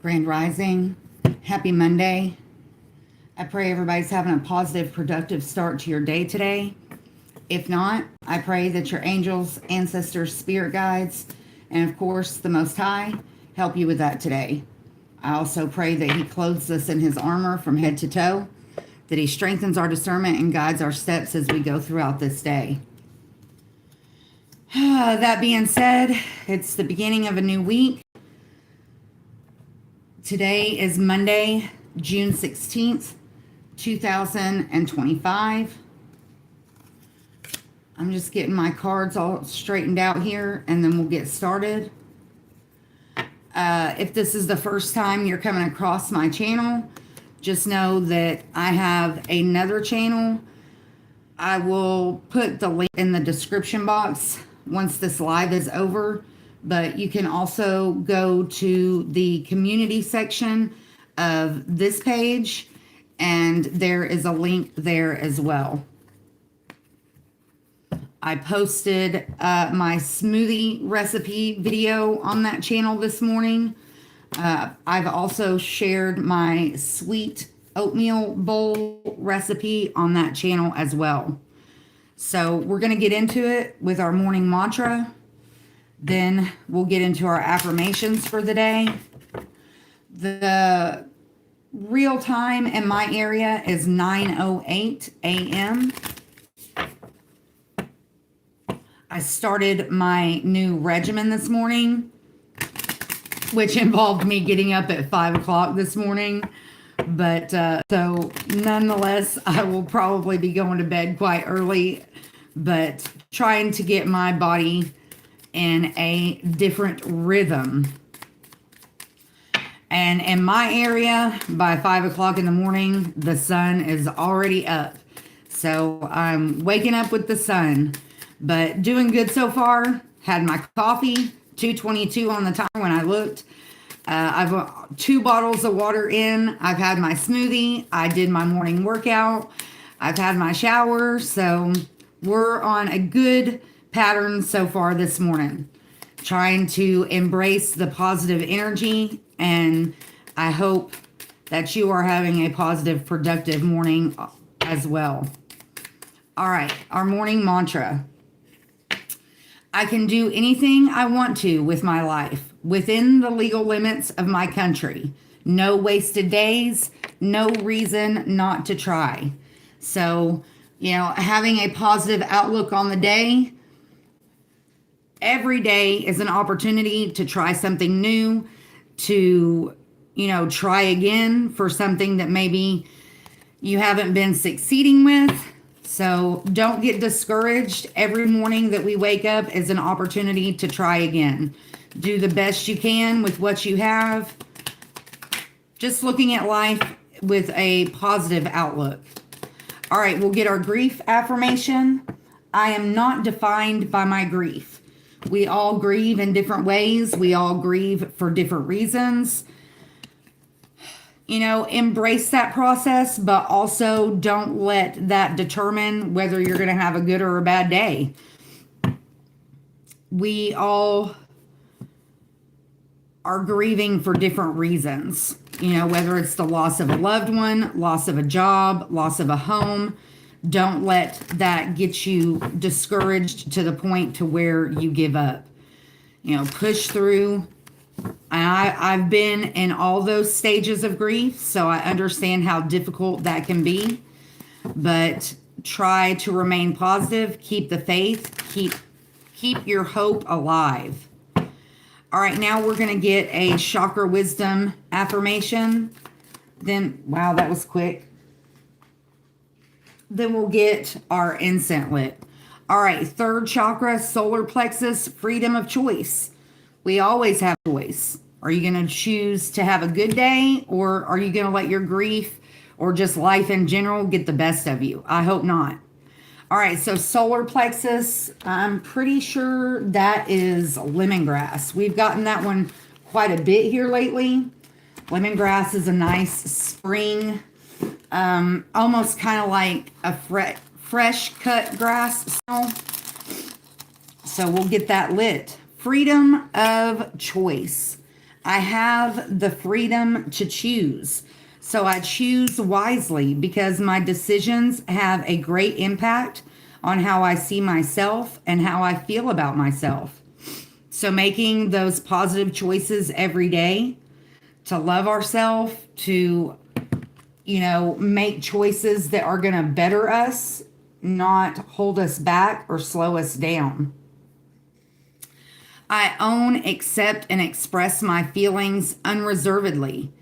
Grand Rising. Happy Monday. I pray everybody's having a positive, productive start to your day today. If not, I pray that your angels, ancestors, spirit guides, and of course, the Most High help you with that today. I also pray that He clothes us in His armor from head to toe, that He strengthens our discernment and guides our steps as we go throughout this day. That being said, it's the beginning of a new week. Today is Monday, June 16th, 2025. I'm just getting my cards all straightened out here and then we'll get started. If this is the first time you're coming across my channel, just know that I have another channel. I will put the link in the description box once this live is over. But you can also go to the community section of this page, and there is a link there as well. I posted my smoothie recipe video on that channel this morning. I've also shared my sweet oatmeal bowl recipe on that channel as well. So we're going to get into it with our morning mantra. Then we'll get into our affirmations for the day. The real time in my area is 9:08 a.m. I started my new regimen this morning, which involved me getting up at 5 o'clock this morning. But so nonetheless, I will probably be going to bed quite early, but trying to get my body in a different rhythm. And in my area, by 5 o'clock in the morning, the sun is already up. So I'm waking up with the sun, but doing good so far. Had my coffee, 2:22 on the time when I looked. I've 2 bottles of water in. I've had my smoothie. I did my morning workout. I've had my shower. So we're on a good pattern so far this morning. Trying to embrace the positive energy, and I hope that you are having a positive, productive morning as well. All right, our morning mantra. I can do anything I want to with my life within the legal limits of my country. No wasted days, no reason not to try. So, having a positive outlook on the day. Every day is an opportunity to try something new, to, try again for something that maybe you haven't been succeeding with. So don't get discouraged. Every morning that we wake up is an opportunity to try again. Do the best you can with what you have. Just looking at life with a positive outlook. All right, we'll get our grief affirmation. I am not defined by my grief. We all grieve in different ways. We all grieve for different reasons. Embrace that process, but also don't let that determine whether you're going to have a good or a bad day. We all are grieving for different reasons. Whether it's the loss of a loved one, loss of a job, loss of a home. Don't let that get you discouraged to the point to where you give up. Push through. I've been in all those stages of grief, so I understand how difficult that can be. But try to remain positive, keep the faith, keep your hope alive. All right, now we're going to get a chakra wisdom affirmation. Then, wow, that was quick. Then we'll get our incense lit. All right, 3rd chakra, solar plexus, freedom of choice. We always have choice. Are you going to choose to have a good day, or are you going to let your grief or just life in general get the best of you? I hope not. All right, so solar plexus, I'm pretty sure that is lemongrass. We've gotten that one quite a bit here lately. Lemongrass is a nice spring, almost kind of like a fresh cut grass smell. So we'll get that lit. Freedom of choice. I have the freedom to choose. So I choose wisely because my decisions have a great impact on how I see myself and how I feel about myself. So making those positive choices every day to love ourselves, to, make choices that are going to better us, not hold us back or slow us down. I own, accept, and express my feelings unreservedly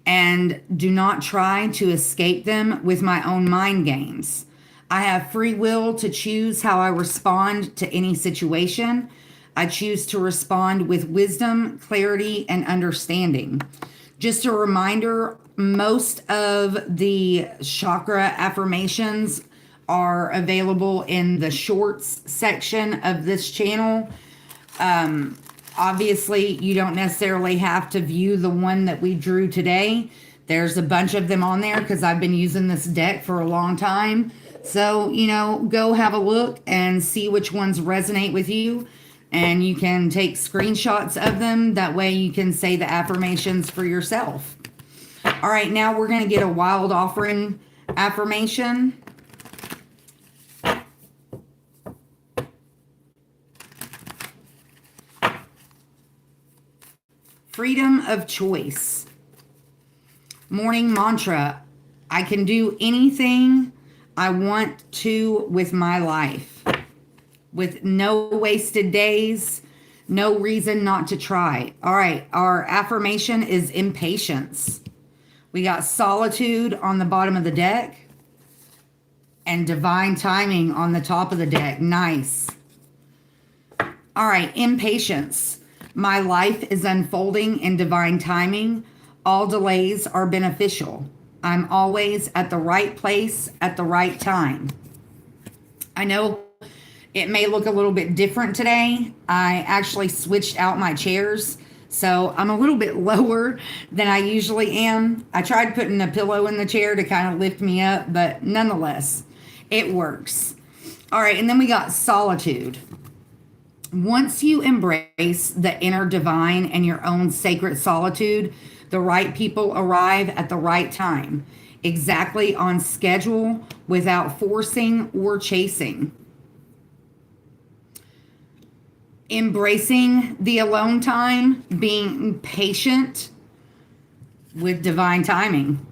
and do not try to escape them with my own mind games. I have free will to choose how I respond to any situation. I choose to respond with wisdom, clarity, and understanding. Just a reminder, most of the chakra affirmations are available in the shorts section of this channel. Obviously, you don't necessarily have to view the one that we drew today. There's a bunch of them on there because I've been using this deck for a long time. So, go have a look and see which ones resonate with you. And you can take screenshots of them. That way you can say the affirmations for yourself. All right, now we're going to get a wild offering affirmation. Freedom of choice. Morning mantra. I can do anything I want to with my life. With no wasted days, no reason not to try. All right, our affirmation is impatience. We got solitude on the bottom of the deck and divine timing on the top of the deck. Nice. All right, impatience. My life is unfolding in divine timing. All delays are beneficial. I'm always at the right place at the right time. I know it may look a little bit different today. I actually switched out my chairs, so I'm a little bit lower than I usually am. I tried putting a pillow in the chair to kind of lift me up, but nonetheless, it works. All right, and then we got solitude. Once you embrace the inner divine and your own sacred solitude, the right people arrive at the right time, exactly on schedule, without forcing or chasing. Embracing the alone time, being patient with divine timing.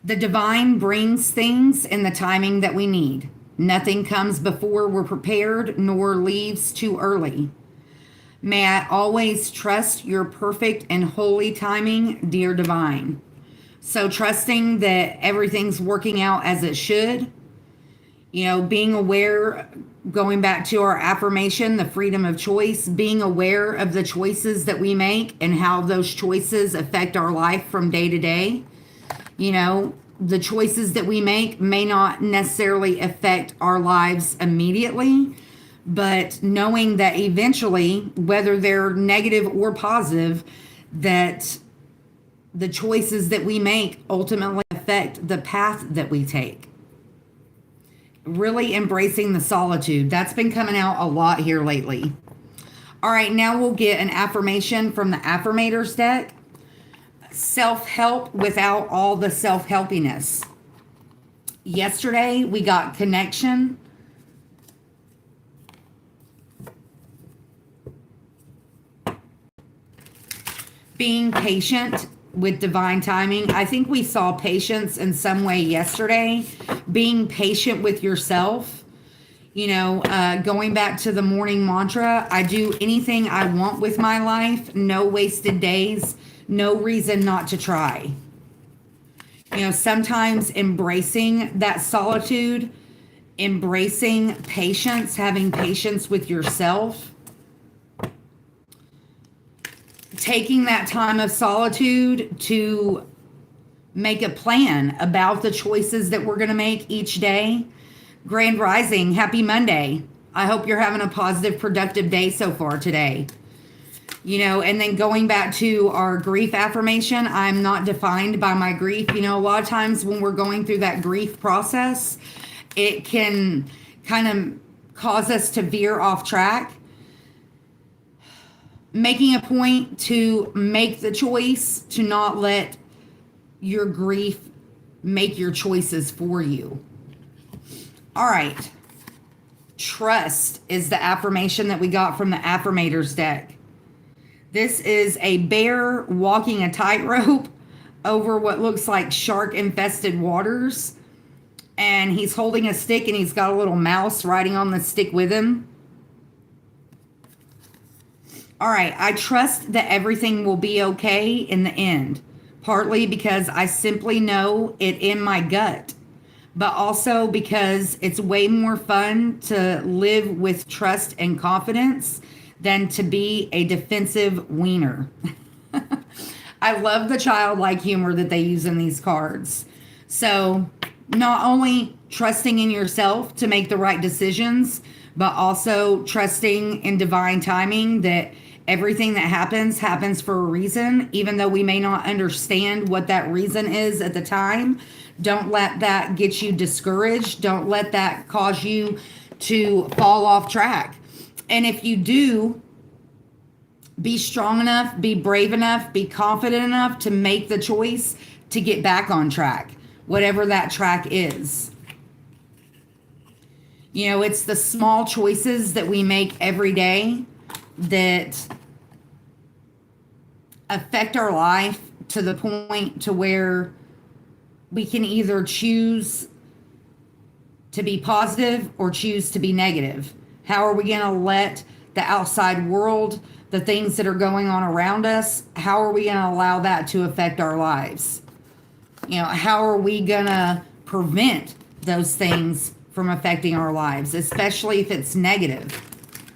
The divine brings things in the timing that we need. Nothing comes before we're prepared, nor leaves too early. May I always trust your perfect and holy timing, dear divine. So trusting that everything's working out as it should, being aware, going back to our affirmation, the freedom of choice, being aware of the choices that we make and how those choices affect our life from day to day. The choices that we make may not necessarily affect our lives immediately, but knowing that eventually, whether they're negative or positive, that the choices that we make ultimately affect the path that we take. Really embracing the solitude. That's been coming out a lot here lately. All right, now we'll get an affirmation from the Affirmators deck. Self-help without all the self-helpiness. Yesterday, we got connection. Being patient with divine timing. I think we saw patience in some way yesterday. Being patient with yourself. Going back to the morning mantra, I do anything I want with my life. No wasted days. No reason not to try. Sometimes embracing that solitude, embracing patience, having patience with yourself, taking that time of solitude to make a plan about the choices that we're going to make each day. Grand Rising, happy Monday. I hope you're having a positive, productive day so far today. And then going back to our grief affirmation, I'm not defined by my grief. A lot of times when we're going through that grief process, it can kind of cause us to veer off track. making a point to make the choice to not let your grief make your choices for you. All right. Trust is the affirmation that we got from the Affirmators deck. This is a bear walking a tightrope over what looks like shark infested waters. And he's holding a stick and he's got a little mouse riding on the stick with him. All right, I trust that everything will be okay in the end, partly because I simply know it in my gut, but also because it's way more fun to live with trust and confidence than to be a defensive wiener. I love the childlike humor that they use in these cards. So, not only trusting in yourself to make the right decisions, but also trusting in divine timing that everything that happens for a reason, even though we may not understand what that reason is at the time. Don't let that get you discouraged. Don't let that cause you to fall off track. And if you do, be strong enough, be brave enough, be confident enough to make the choice to get back on track, whatever that track is. You know, it's the small choices that we make every day that affect our life to the point to where we can either choose to be positive or choose to be negative. How are we going to let the outside world, the things that are going on around us, how are we going to allow that to affect our lives? You know, how are we going to prevent those things from affecting our lives, especially if it's negative?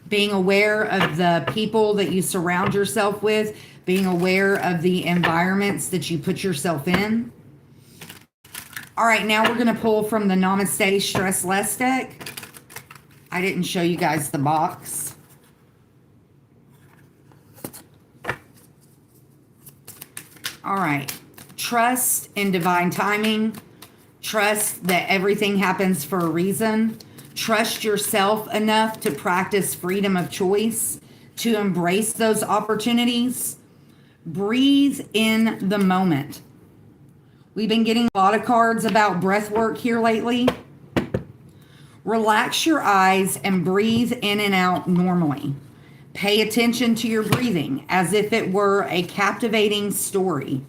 Being aware of the people that you surround yourself with, being aware of the environments that you put yourself in. All right, now we're going to pull from the Namaste Stress Less deck. I didn't show you guys the box. All right. Trust in divine timing. Trust that everything happens for a reason. Trust yourself enough to practice freedom of choice, to embrace those opportunities. Breathe in the moment. We've been getting a lot of cards about breath work here lately. Relax your eyes and breathe in and out normally. Pay attention to your breathing as if it were a captivating story.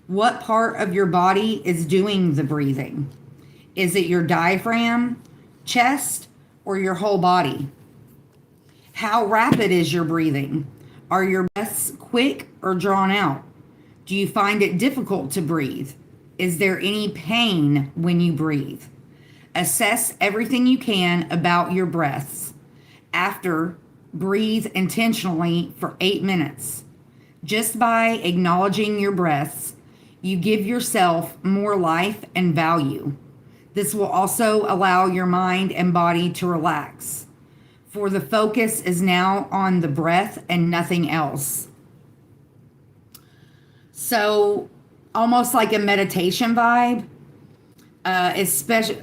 What part of your body is doing the breathing? Is it your diaphragm, chest, or your whole body? How rapid is your breathing? Are your breaths quick or drawn out? Do you find it difficult to breathe? Is there any pain when you breathe? Assess everything you can about your breaths. After, breathe intentionally for 8 minutes. Just by acknowledging your breaths, you give yourself more life and value. This will also allow your mind and body to relax, for the focus is now on the breath and nothing else. So, almost like a meditation vibe, especially.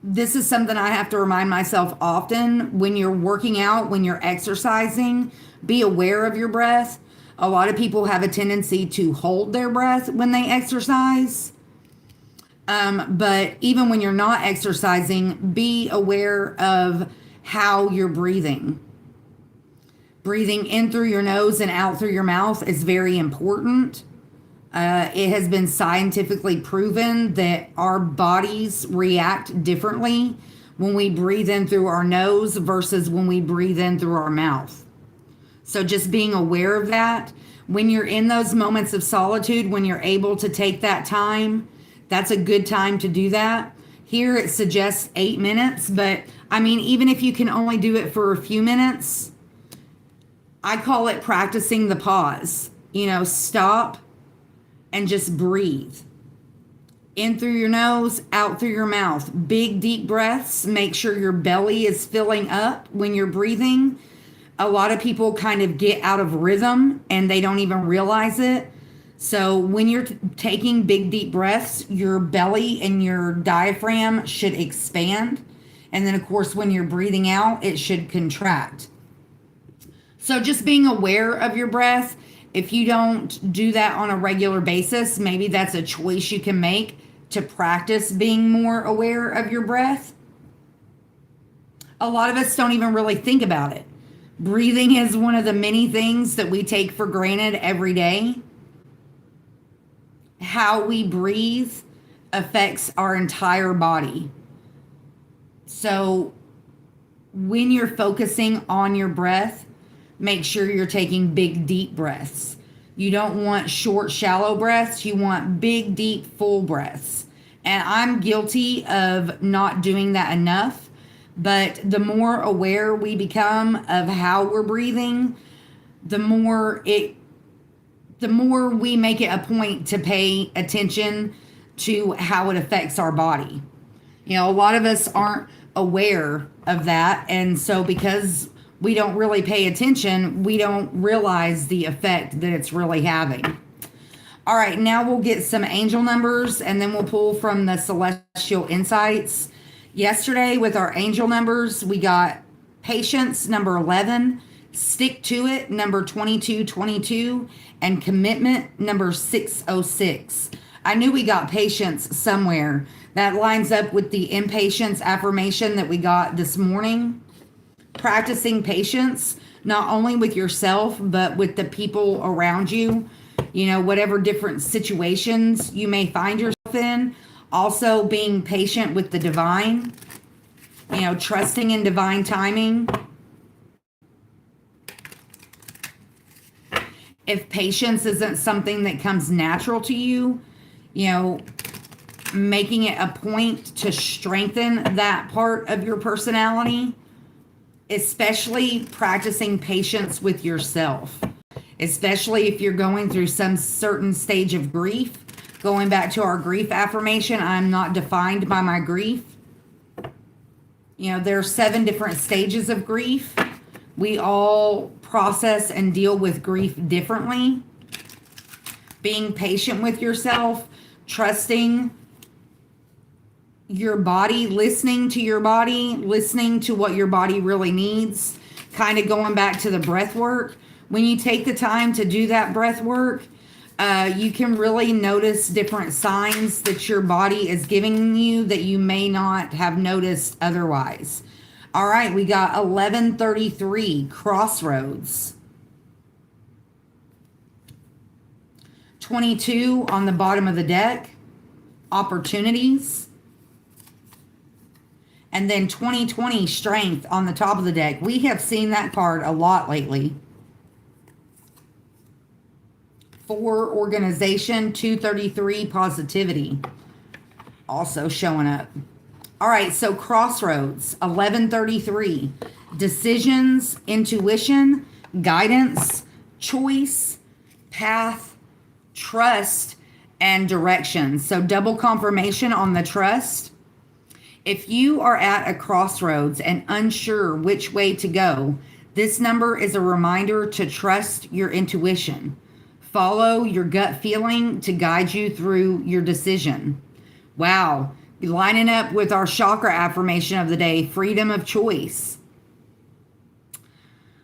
This is something I have to remind myself often when you're working out, when you're exercising, be aware of your breath. A lot of people have a tendency to hold their breath when they exercise. But even when you're not exercising, be aware of how you're breathing. Breathing in through your nose and out through your mouth is very important. It has been scientifically proven that our bodies react differently when we breathe in through our nose versus when we breathe in through our mouth. So just being aware of that. When you're in those moments of solitude, when you're able to take that time, that's a good time to do that. Here it suggests 8 minutes, but I mean, even if you can only do it for a few minutes, I call it practicing the pause. You know, stop and just breathe. In through your nose, out through your mouth. Big, deep breaths. Make sure your belly is filling up when you're breathing. A lot of people kind of get out of rhythm and they don't even realize it. So when you're taking big, deep breaths, your belly and your diaphragm should expand. And then, of course, when you're breathing out, it should contract. So just being aware of your breath. If you don't do that on a regular basis, maybe that's a choice you can make to practice being more aware of your breath. A lot of us don't even really think about it. Breathing is one of the many things that we take for granted every day. How we breathe affects our entire body. So when you're focusing on your breath, make sure you're taking big, deep breaths. You don't want short, shallow breaths. You want big, deep, full breaths. And I'm guilty of not doing that enough. But the more aware we become of how we're breathing, the more we make it a point to pay attention to how it affects our body. You know, a lot of us aren't aware of that. And so because we don't really pay attention, we don't realize the effect that it's really having. All right, now we'll get some angel numbers and then we'll pull from the Celestial Insights. Yesterday with our angel numbers, we got patience, number 11, stick to it, number 2222, and commitment, number 606. I knew we got patience somewhere. That lines up with the impatience affirmation that we got this morning. Practicing patience, not only with yourself, but with the people around you. You know, whatever different situations you may find yourself in. Also being patient with the divine. You know, trusting in divine timing. If patience isn't something that comes natural to you, you know, making it a point to strengthen that part of your personality, especially practicing patience with yourself, especially if you're going through some certain stage of grief. Going back to our grief affirmation, I'm not defined by my grief. You know, there are 7 different stages of grief. We all process and deal with grief differently. Being patient with yourself, trusting your body, listening to your body, listening to what your body really needs, kind of going back to the breath work. When you take the time to do that breath work, you can really notice different signs that your body is giving you that you may not have noticed otherwise. All right, we got 1133, crossroads. 22 on the bottom of the deck, opportunities. And then 2020, strength on the top of the deck. We have seen that card a lot lately. 4, organization. 233, positivity. Also showing up. All right, so crossroads, 1133. Decisions, intuition, guidance, choice, path, trust, and direction. So double confirmation on the trust. If you are at a crossroads and unsure which way to go, this number is a reminder to trust your intuition. Follow your gut feeling to guide you through your decision. Wow. Lining up with our chakra affirmation of the day, freedom of choice.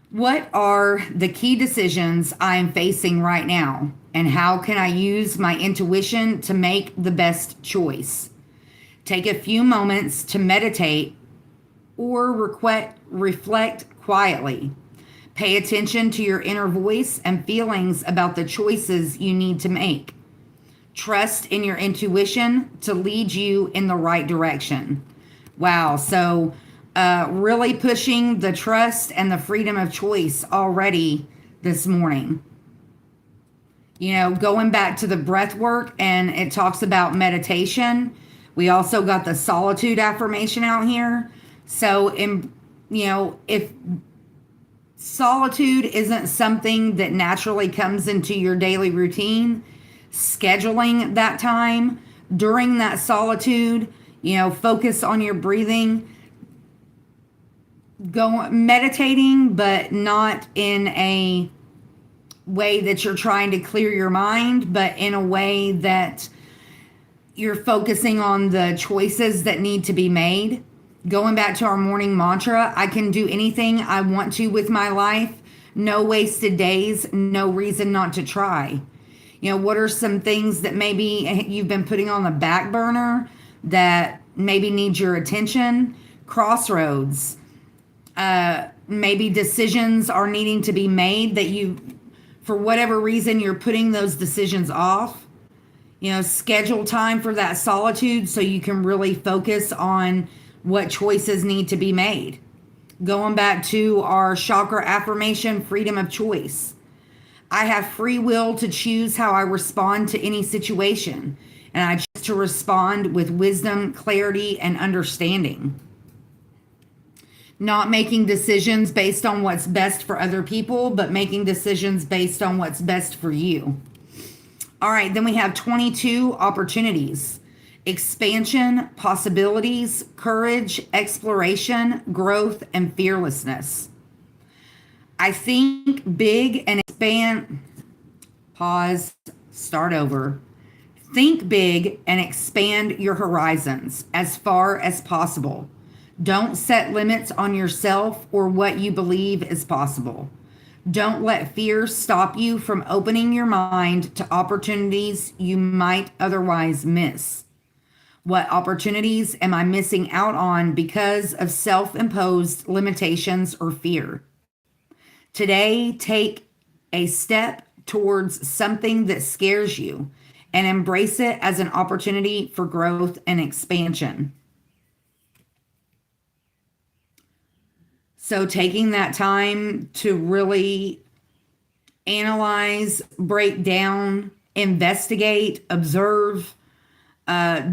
What are the key decisions I am facing right now? And how can I use my intuition to make the best choice? Take a few moments to meditate or reflect quietly. Pay attention to your inner voice and feelings about the choices you need to make. Trust in your intuition to lead you in the right direction. Wow. So really pushing the trust and the freedom of choice already this morning. You know, going back to the breath work, and it talks about meditation. We also got the solitude affirmation out here. So, if solitude isn't something that naturally comes into your daily routine, scheduling that time during that solitude, focus on your breathing, go meditating, but not in a way that you're trying to clear your mind, but in a way that you're focusing on the choices that need to be made. Going back to our morning mantra, I can do anything I want to with my life, No wasted days, no reason not to try. What are some things that maybe you've been putting on the back burner that maybe need your attention? Crossroads. Maybe decisions are needing to be made that for whatever reason, you're putting those decisions off. Schedule time for that solitude so you can really focus on what choices need to be made. Going back to our chakra affirmation, freedom of choice. I have free will to choose how I respond to any situation, and I choose to respond with wisdom, clarity, and understanding. Not making decisions based on what's best for other people, but making decisions based on what's best for you. All right, then we have 22 opportunities. Expansion, possibilities, courage, exploration, growth, and fearlessness. I think big and expand. Pause, start over. Think big and expand your horizons as far as possible. Don't set limits on yourself or what you believe is possible. Don't let fear stop you from opening your mind to opportunities you might otherwise miss. What opportunities am I missing out on because of self-imposed limitations or fear? Today, take a step towards something that scares you and embrace it as an opportunity for growth and expansion. So taking that time to really analyze, break down, investigate, observe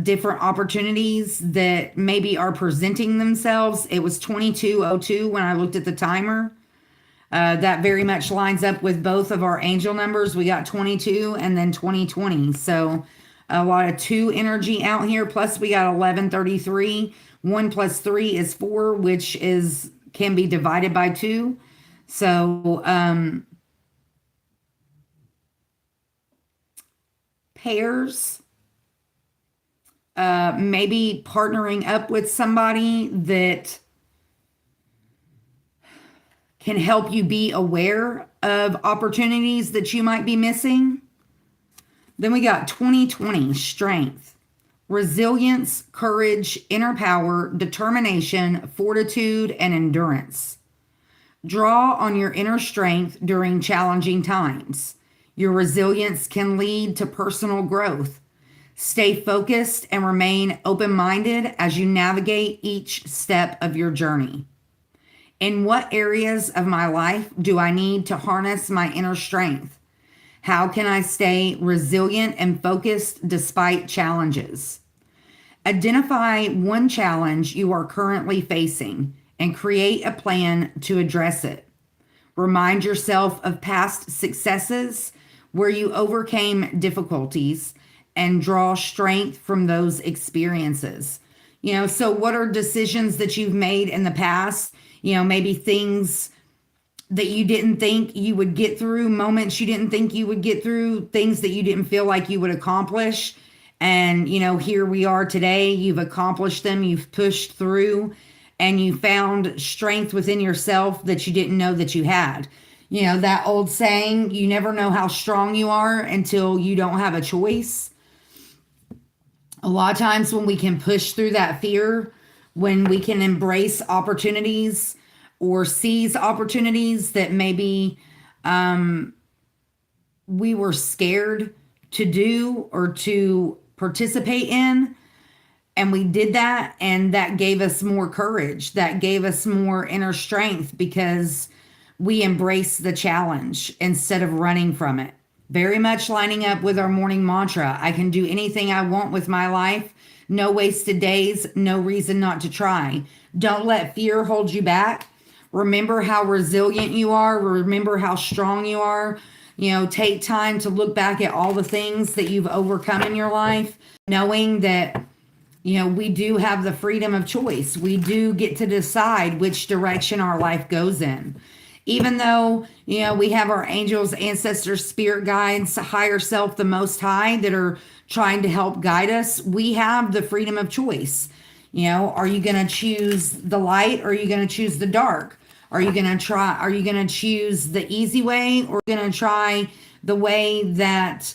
different opportunities that maybe are presenting themselves. It was 2202 when I looked at the timer. That very much lines up with both of our angel numbers. We got 22 and then 2020. So a lot of 2 energy out here. Plus we got 1133. 1 plus 3 is 4, which can be divided by 2. So pairs, maybe partnering up with somebody that can help you be aware of opportunities that you might be missing. Then we got 2020, strength, resilience, courage, inner power, determination, fortitude, and endurance. Draw on your inner strength during challenging times. Your resilience can lead to personal growth. Stay focused and remain open-minded as you navigate each step of your journey. In what areas of my life do I need to harness my inner strength? How can I stay resilient and focused despite challenges? Identify one challenge you are currently facing and create a plan to address it. Remind yourself of past successes where you overcame difficulties and draw strength from those experiences. So what are decisions that you've made in the past? Maybe things that you didn't think you would get through, moments you didn't think you would get through, things that you didn't feel like you would accomplish. And, here we are today. You've accomplished them. You've pushed through and you found strength within yourself that you didn't know that you had. That old saying, you never know how strong you are until you don't have a choice. A lot of times when we can push through that fear, when we can embrace opportunities or seize opportunities that maybe we were scared to do or to participate in, and we did that, and that gave us more courage, that gave us more inner strength because we embraced the challenge instead of running from it. Very much lining up with our morning mantra. I can do anything I want with my life. No wasted days, no reason not to try. Don't let fear hold you back. Remember how resilient you are. Remember how strong you are. Take time to look back at all the things that you've overcome in your life, knowing that, we do have the freedom of choice. We do get to decide which direction our life goes in. Even though, we have our angels, ancestors, spirit guides, higher self, the Most High, that are trying to help guide us, we have the freedom of choice. Are you going to choose the light or are you going to choose the dark? Are you going to choose the easy way, or going to try the way that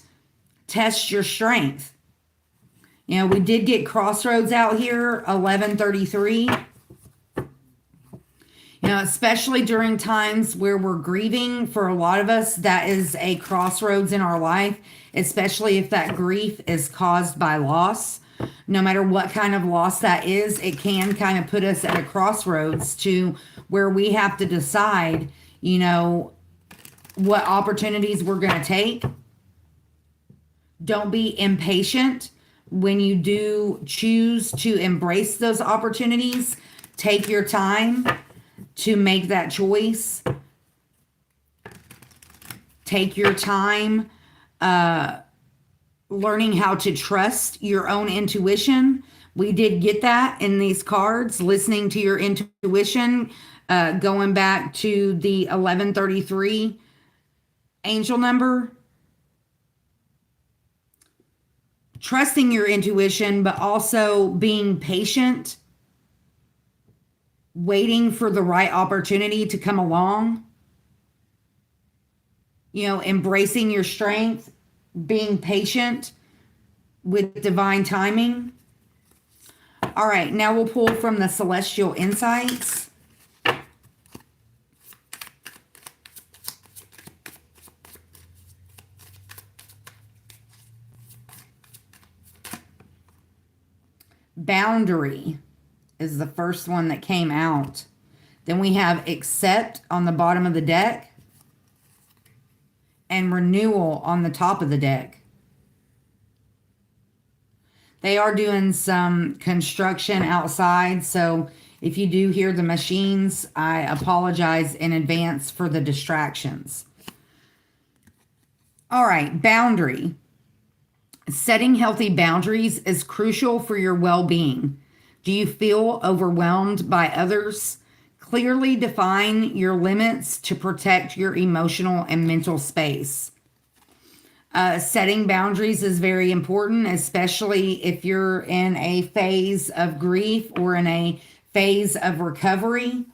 tests your strength? We did get Crossroads out here, 1133. Especially during times where we're grieving, for a lot of us, that is a crossroads in our life, especially if that grief is caused by loss. No matter what kind of loss that is, it can kind of put us at a crossroads to where we have to decide, what opportunities we're going to take. Don't be impatient when you do choose to embrace those opportunities. Take your time to make that choice. Take your time learning how to trust your own intuition. We did get that in these cards, listening to your intuition, going back to the 1133 angel number. Trusting your intuition, but also being patient, waiting for the right opportunity to come along, embracing your strength, being patient with divine timing. All right, now we'll pull from the Celestial Insights. Boundary is the first one that came out. Then we have Accept on the bottom of the deck, and Renewal on the top of the deck. They are doing some construction outside, so if you do hear the machines, I apologize in advance for the distractions. All right, boundary. Setting healthy boundaries is crucial for your well-being. Do you feel overwhelmed by others? Clearly define your limits to protect your emotional and mental space. Setting boundaries is very important, especially if you're in a phase of grief or in a phase of recovery.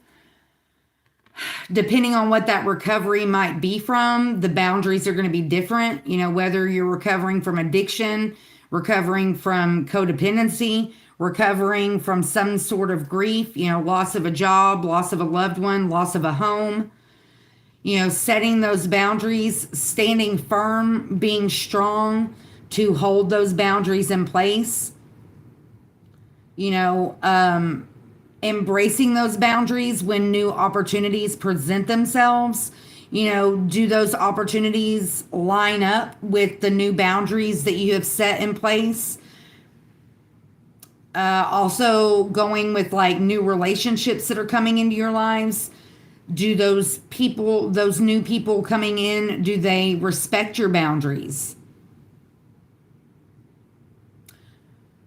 Depending on what that recovery might be from, the boundaries are going to be different. Whether you're recovering from addiction, recovering from codependency, recovering from some sort of grief, loss of a job, loss of a loved one, loss of a home. Setting those boundaries, standing firm, being strong to hold those boundaries in place. Embracing those boundaries when new opportunities present themselves. Do those opportunities line up with the new boundaries that you have set in place? Also going with like new relationships that are coming into your lives. Do those new people coming in, do they respect your boundaries?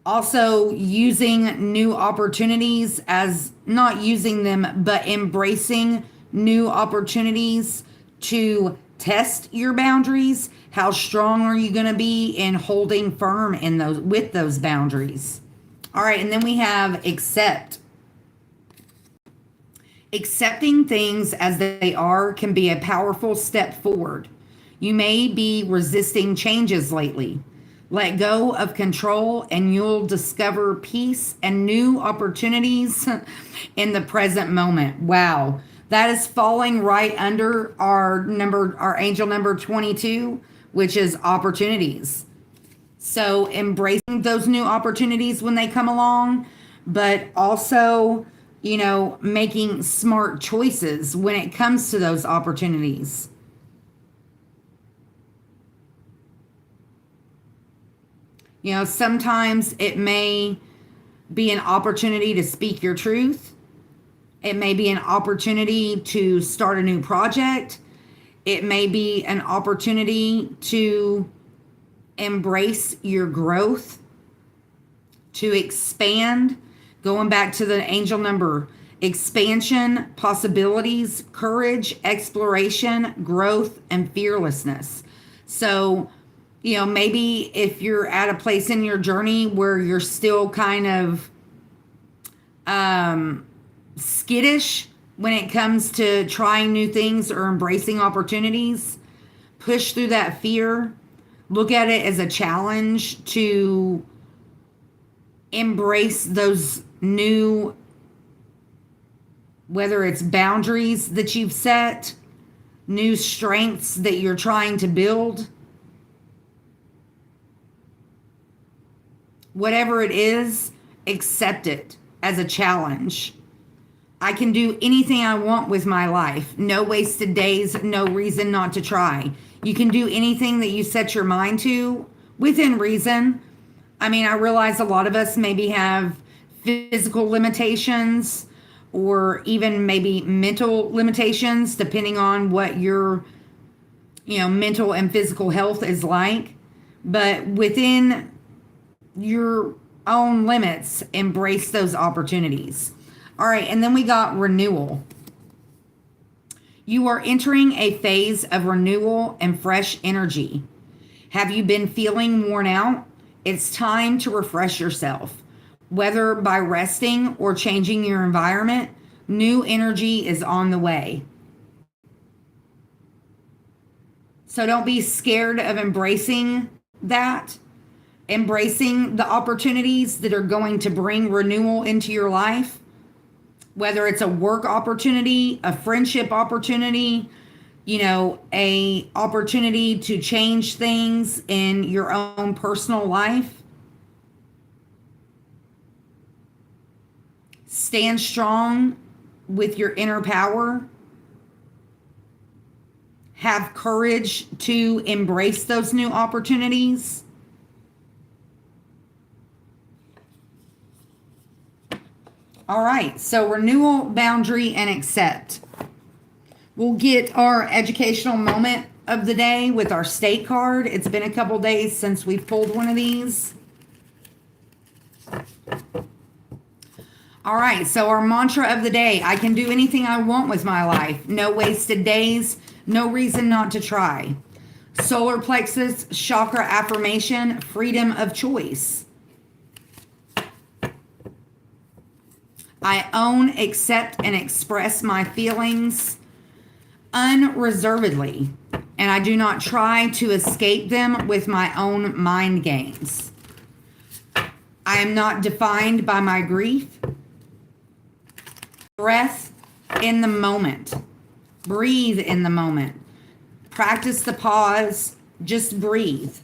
Also, using new opportunities as not using them, but embracing new opportunities to test your boundaries. How strong are you going to be in holding firm in with those boundaries? All right, and then we have Accept. Accepting things as they are can be a powerful step forward. You may be resisting changes lately. Let go of control and you'll discover peace and new opportunities in the present moment. Wow. That is falling right under our angel number 22, which is opportunities. So embracing those new opportunities when they come along, but also, making smart choices when it comes to those opportunities. Sometimes it may be an opportunity to speak your truth. It may be an opportunity to start a new project. It may be an opportunity to embrace your growth, to expand. Going back to the angel number, expansion, possibilities, courage, exploration, growth, and fearlessness. So, maybe if you're at a place in your journey where you're still kind of skittish when it comes to trying new things or embracing opportunities. Push through that fear. Look at it as a challenge to embrace those new, whether it's boundaries that you've set, new strengths that you're trying to build. Whatever it is, accept it as a challenge. I can do anything I want with my life. No wasted days, no reason not to try. You can do anything that you set your mind to within reason. I mean, I realize a lot of us maybe have physical limitations or even maybe mental limitations, depending on what your, mental and physical health is like. But within your own limits, embrace those opportunities. All right, and then we got renewal. You are entering a phase of renewal and fresh energy. Have you been feeling worn out? It's time to refresh yourself. Whether by resting or changing your environment, new energy is on the way. So don't be scared of embracing that. Embracing the opportunities that are going to bring renewal into your life, whether it's a work opportunity, a friendship opportunity, a opportunity to change things in your own personal life. Stand strong with your inner power. Have courage to embrace those new opportunities. All right, so renewal, boundary, and accept. We'll get our educational moment of the day with our state card. It's been a couple days since we've pulled one of these. All right, so our mantra of the day: I can do anything I want with my life. No wasted days, no reason not to try. Solar plexus chakra affirmation: freedom of choice. I own, accept, and express my feelings unreservedly, and I do not try to escape them with my own mind games. I am not defined by my grief. Breath in the moment. Breathe in the moment. Practice the pause. Just breathe.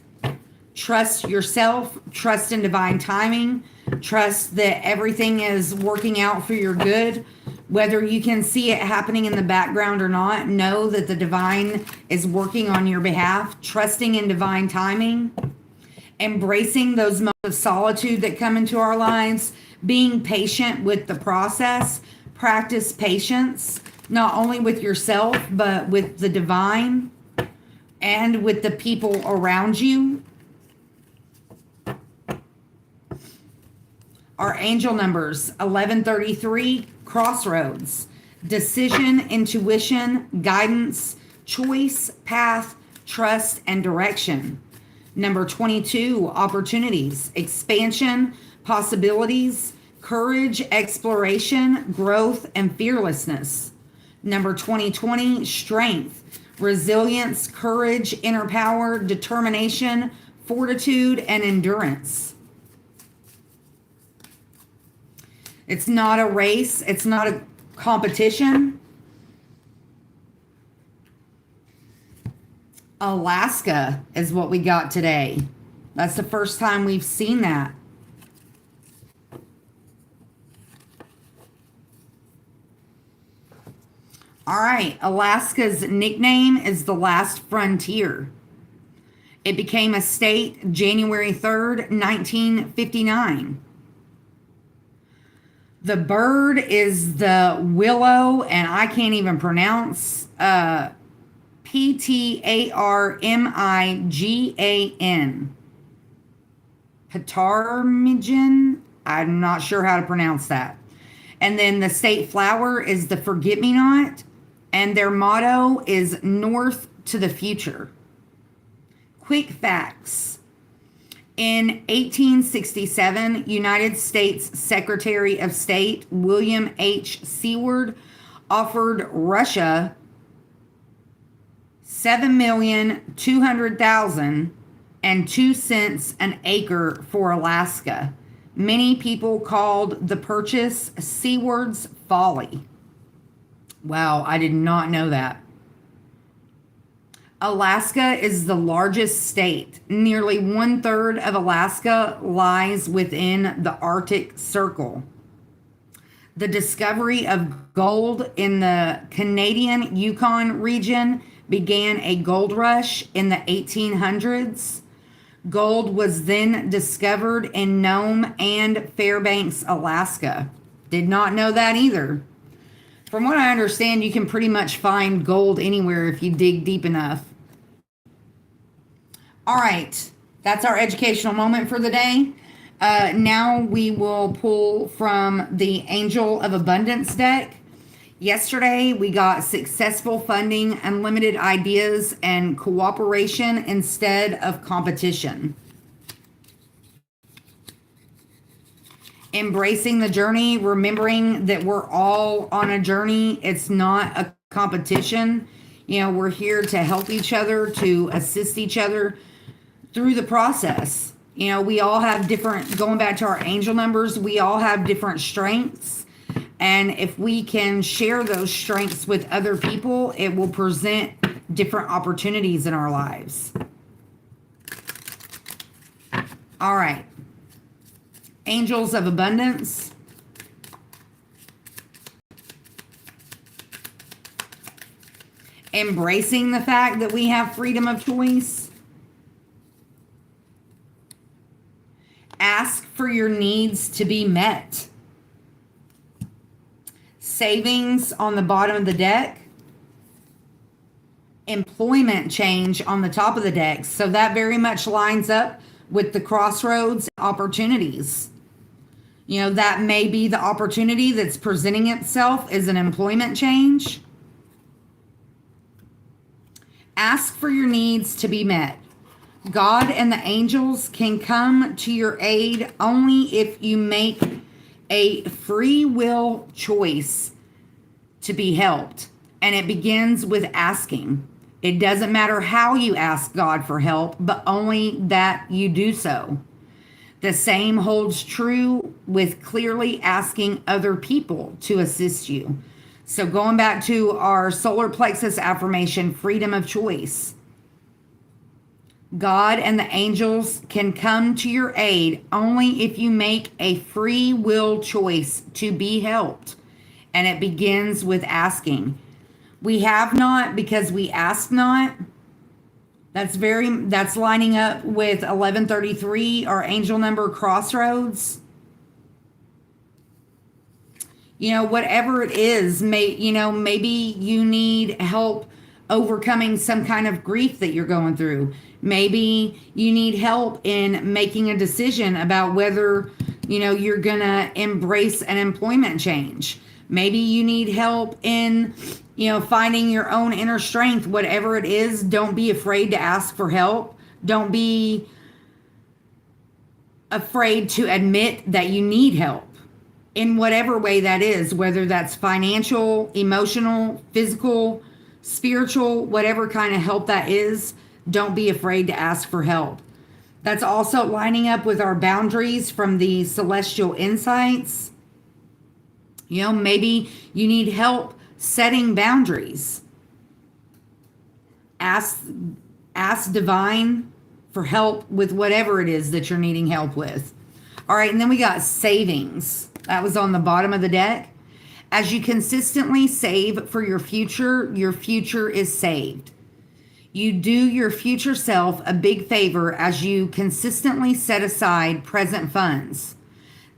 Trust yourself. Trust in divine timing. Trust that everything is working out for your good. Whether you can see it happening in the background or not, know that the divine is working on your behalf. Trusting in divine timing. Embracing those moments of solitude that come into our lives. Being patient with the process. Practice patience, not only with yourself, but with the divine and with the people around you. Our angel numbers: 1133, crossroads, decision, intuition, guidance, choice, path, trust, and direction. Number 22, opportunities, expansion, possibilities, courage, exploration, growth, and fearlessness. Number 2020, strength, resilience, courage, inner power, determination, fortitude, and endurance. It's not a race. It's not a competition. Alaska is what we got today. That's the first time we've seen that. All right, Alaska's nickname is the last frontier. It became a state January 3rd, 1959. The bird is the willow, and I can't even pronounce Ptarmigan. Ptarmigan. I'm not sure how to pronounce that. And then the state flower is the forget-me-not. And their motto is North to the Future. Quick facts. In 1867, United States Secretary of State William H. Seward offered Russia 7,200,000 and 2 cents an acre for Alaska. Many people called the purchase Seward's folly. Wow, I did not know that. Alaska is the largest state. Nearly 1/3 of Alaska lies within the Arctic Circle. The discovery of gold in the Canadian Yukon region began a gold rush in the 1800s. Gold was then discovered in Nome and Fairbanks, Alaska. Did not know that either. From what I understand, you can pretty much find gold anywhere if you dig deep enough. All right, that's our educational moment for the day. Now we will pull from the Angel of Abundance deck. Yesterday, we got successful funding, unlimited ideas, and cooperation instead of competition. Embracing the journey, remembering that we're all on a journey. It's not a competition. You know, we're here to help each other, to assist each other through the process. You know, we all have different, going back to our angel numbers, we all have different strengths. And if we can share those strengths with other people, it will present different opportunities in our lives. All right. Angels of Abundance. Embracing the fact that we have freedom of choice. Ask for your needs to be met. Savings on the bottom of the deck. Employment change on the top of the deck. So that very much lines up with the crossroads opportunities. You know, that may be the opportunity that's presenting itself as an employment change. Ask for your needs to be met. God and the angels can come to your aid only if you make a free will choice to be helped. And it begins with asking. It doesn't matter how you ask God for help, but only that you do so. The same holds true with clearly asking other people to assist you. So going back to our solar plexus affirmation, freedom of choice. God and the angels can come to your aid only if you make a free will choice to be helped. And it begins with asking. We have not because we ask not. That's lining up with 1133, our angel number crossroads. You know, whatever it is, maybe you need help overcoming some kind of grief that you're going through. Maybe you need help in making a decision about whether, you're going to embrace an employment change. Maybe you need help in, finding your own inner strength. Whatever it is, don't be afraid to ask for help. Don't be afraid to admit that you need help in whatever way that is, whether that's financial, emotional, physical, spiritual, whatever kind of help that is. Don't be afraid to ask for help. That's also lining up with our boundaries from the celestial insights. Maybe you need help setting boundaries. Ask divine for help with whatever it is that you're needing help with. All right, and then we got savings. That was on the bottom of the deck. As you consistently save for your future is saved. You do your future self a big favor as you consistently set aside present funds.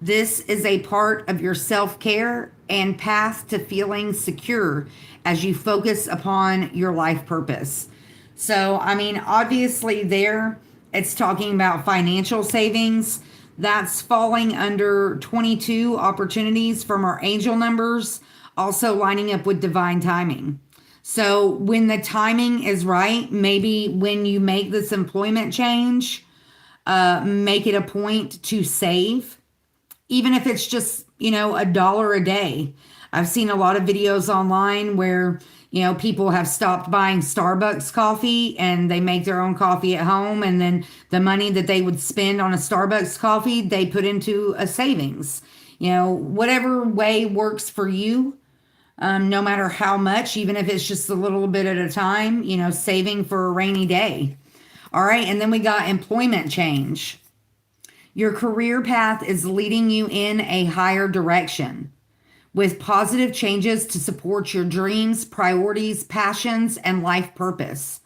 This is a part of your self-care and path to feeling secure as you focus upon your life purpose. So, obviously there, it's talking about financial savings. That's falling under 22 opportunities from our angel numbers, also lining up with divine timing. So when the timing is right, maybe when you make this employment change, make it a point to save, even if it's just, $1 a day. I've seen a lot of videos online where, people have stopped buying Starbucks coffee and they make their own coffee at home. And then the money that they would spend on a Starbucks coffee, they put into a savings. Whatever way works for you, no matter how much, even if it's just a little bit at a time, saving for a rainy day. All right. And then we got employment change. Your career path is leading you in a higher direction with positive changes to support your dreams, priorities, passions, and life purpose.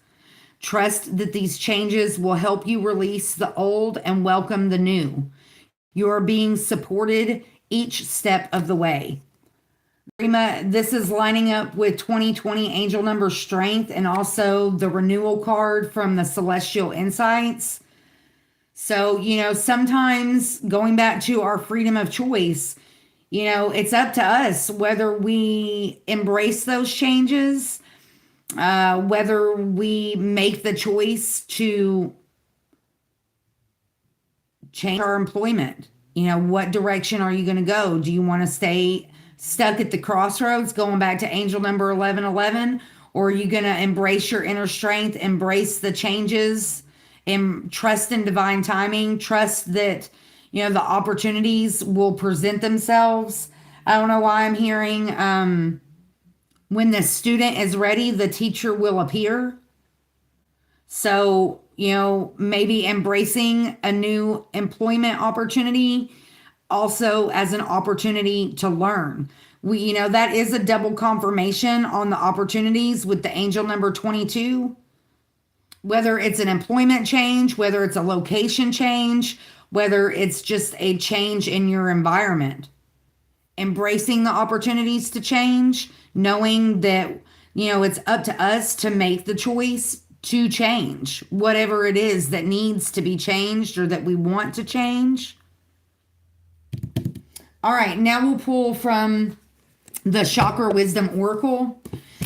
Trust that these changes will help you release the old and welcome the new. You are being supported each step of the way. Rima, this is lining up with 2020 angel number strength and also the renewal card from the Celestial Insights. So, sometimes going back to our freedom of choice, it's up to us whether we embrace those changes, whether we make the choice to change our employment. What direction are you going to go? Do you want to stay stuck at the crossroads, going back to angel number 1111? Or are you going to embrace your inner strength, embrace the changes, and trust in divine timing, trust that, the opportunities will present themselves? I don't know why I'm hearing when the student is ready, the teacher will appear. So, maybe embracing a new employment opportunity also as an opportunity to learn. That is a double confirmation on the opportunities with the angel number 22. Whether it's an employment change, whether it's a location change, whether it's just a change in your environment. Embracing the opportunities to change, knowing that, it's up to us to make the choice to change whatever it is that needs to be changed or that we want to change. All right, now we'll pull from the Chakra Wisdom Oracle.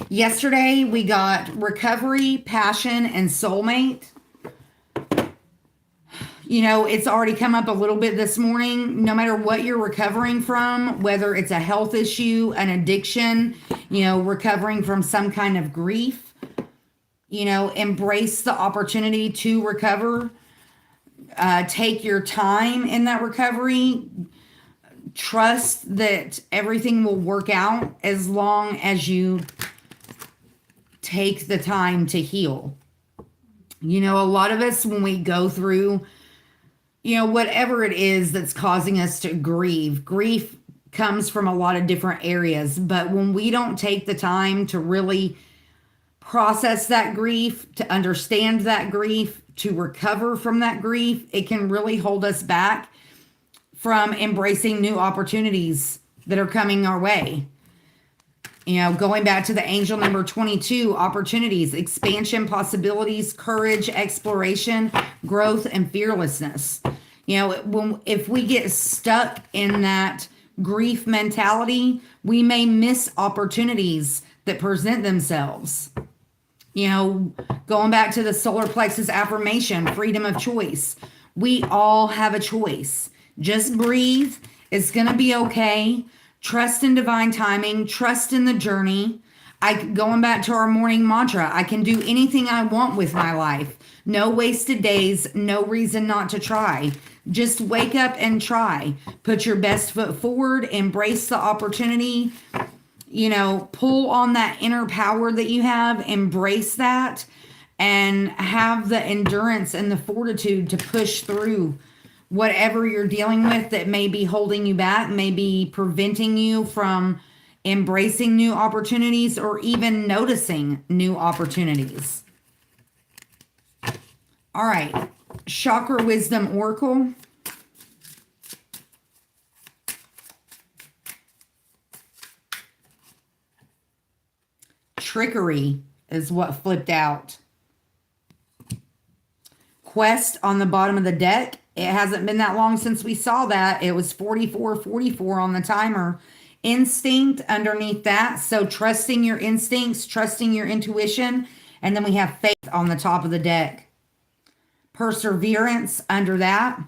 Yesterday, we got recovery, passion, and soulmate. It's already come up a little bit this morning. No matter what you're recovering from, whether it's a health issue, an addiction, recovering from some kind of grief, embrace the opportunity to recover. Take your time in that recovery. Trust that everything will work out as long as you take the time to heal. A lot of us, when we go through, whatever it is that's causing us to grief comes from a lot of different areas. But when we don't take the time to really process that grief, to understand that grief, to recover from that grief, it can really hold us back from embracing new opportunities that are coming our way. Going back to the angel number 22, opportunities, expansion, possibilities, courage, exploration, growth, and fearlessness. If we get stuck in that grief mentality, we may miss opportunities that present themselves. Going back to the solar plexus affirmation, freedom of choice. We all have a choice. Just breathe. It's going to be okay. Trust in divine timing, trust in the journey. Going back to our morning mantra, I can do anything I want with my life. No wasted days, no reason not to try. Just wake up and try. Put your best foot forward, embrace the opportunity. Pull on that inner power that you have, embrace that, and have the endurance and the fortitude to push through whatever you're dealing with that may be holding you back, may be preventing you from embracing new opportunities or even noticing new opportunities. All right, Chakra Wisdom Oracle. Trickery is what flipped out. Quest on the bottom of the deck. It hasn't been that long since we saw that. It was 44:44 on the timer. Instinct underneath that. So trusting your instincts, trusting your intuition. And then we have faith on the top of the deck. Perseverance under that.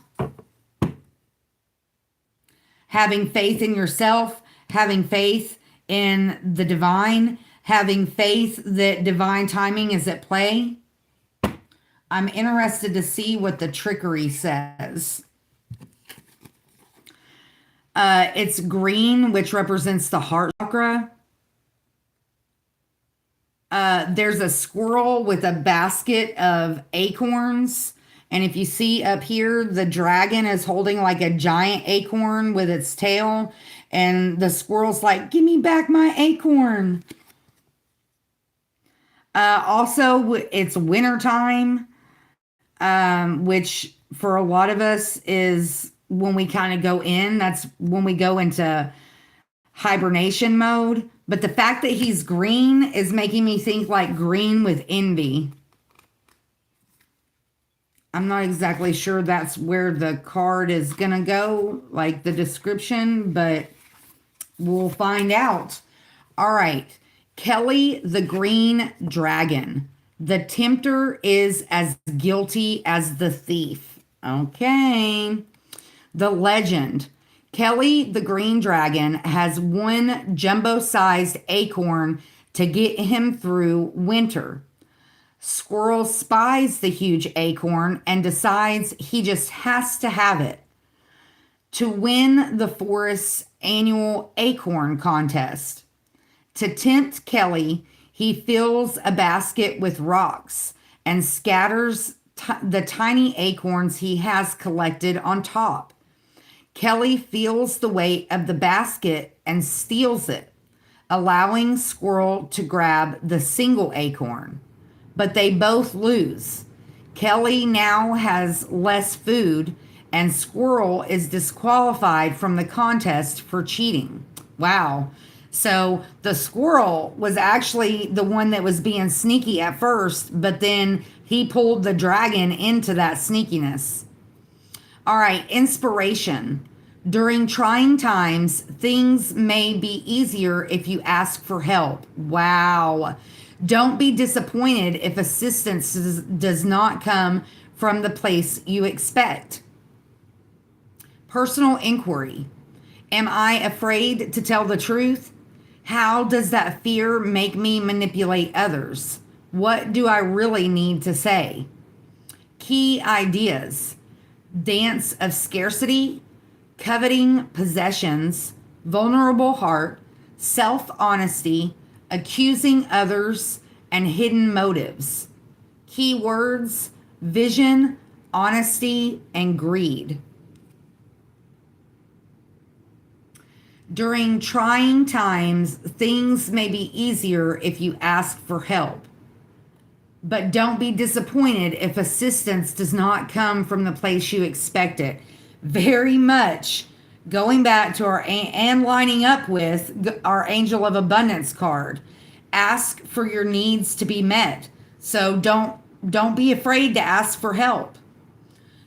Having faith in yourself, having faith in the divine, having faith that divine timing is at play. I'm interested to see what the trickery says. It's green, which represents the heart chakra. There's a squirrel with a basket of acorns. And if you see up here, the dragon is holding like a giant acorn with its tail. And the squirrel's like, give me back my acorn. Also, it's wintertime, which for a lot of us is when we kind of go in. That's when we go into hibernation mode. But the fact that he's green is making me think like green with envy. I'm not exactly sure that's where the card is going to go, like the description, but we'll find out. All right. Kelly the Green Dragon. The tempter is as guilty as the thief. Okay. The legend. Kelly the Green Dragon has one jumbo-sized acorn to get him through winter. Squirrel spies the huge acorn and decides he just has to have it. To win the forest's annual acorn contest. To tempt Kelly, he fills a basket with rocks and scatters the tiny acorns he has collected on top. Kelly feels the weight of the basket and steals it, allowing Squirrel to grab the single acorn. But they both lose. Kelly now has less food, and Squirrel is disqualified from the contest for cheating. Wow. So the squirrel was actually the one that was being sneaky at first, but then he pulled the dragon into that sneakiness. All right, inspiration. During trying times, things may be easier if you ask for help. Wow. Don't be disappointed if assistance does not come from the place you expect. Personal inquiry. Am I afraid to tell the truth? How does that fear make me manipulate others? What do I really need to say? Key ideas. Dance of scarcity, coveting possessions, vulnerable heart, self-honesty, accusing others, and hidden motives. Key words: vision, honesty, and greed. During trying times, things may be easier if you ask for help. But don't be disappointed if assistance does not come from the place you expect it. Very much going back to our and lining up with our Angel of Abundance card. Ask for your needs to be met. So don't be afraid to ask for help.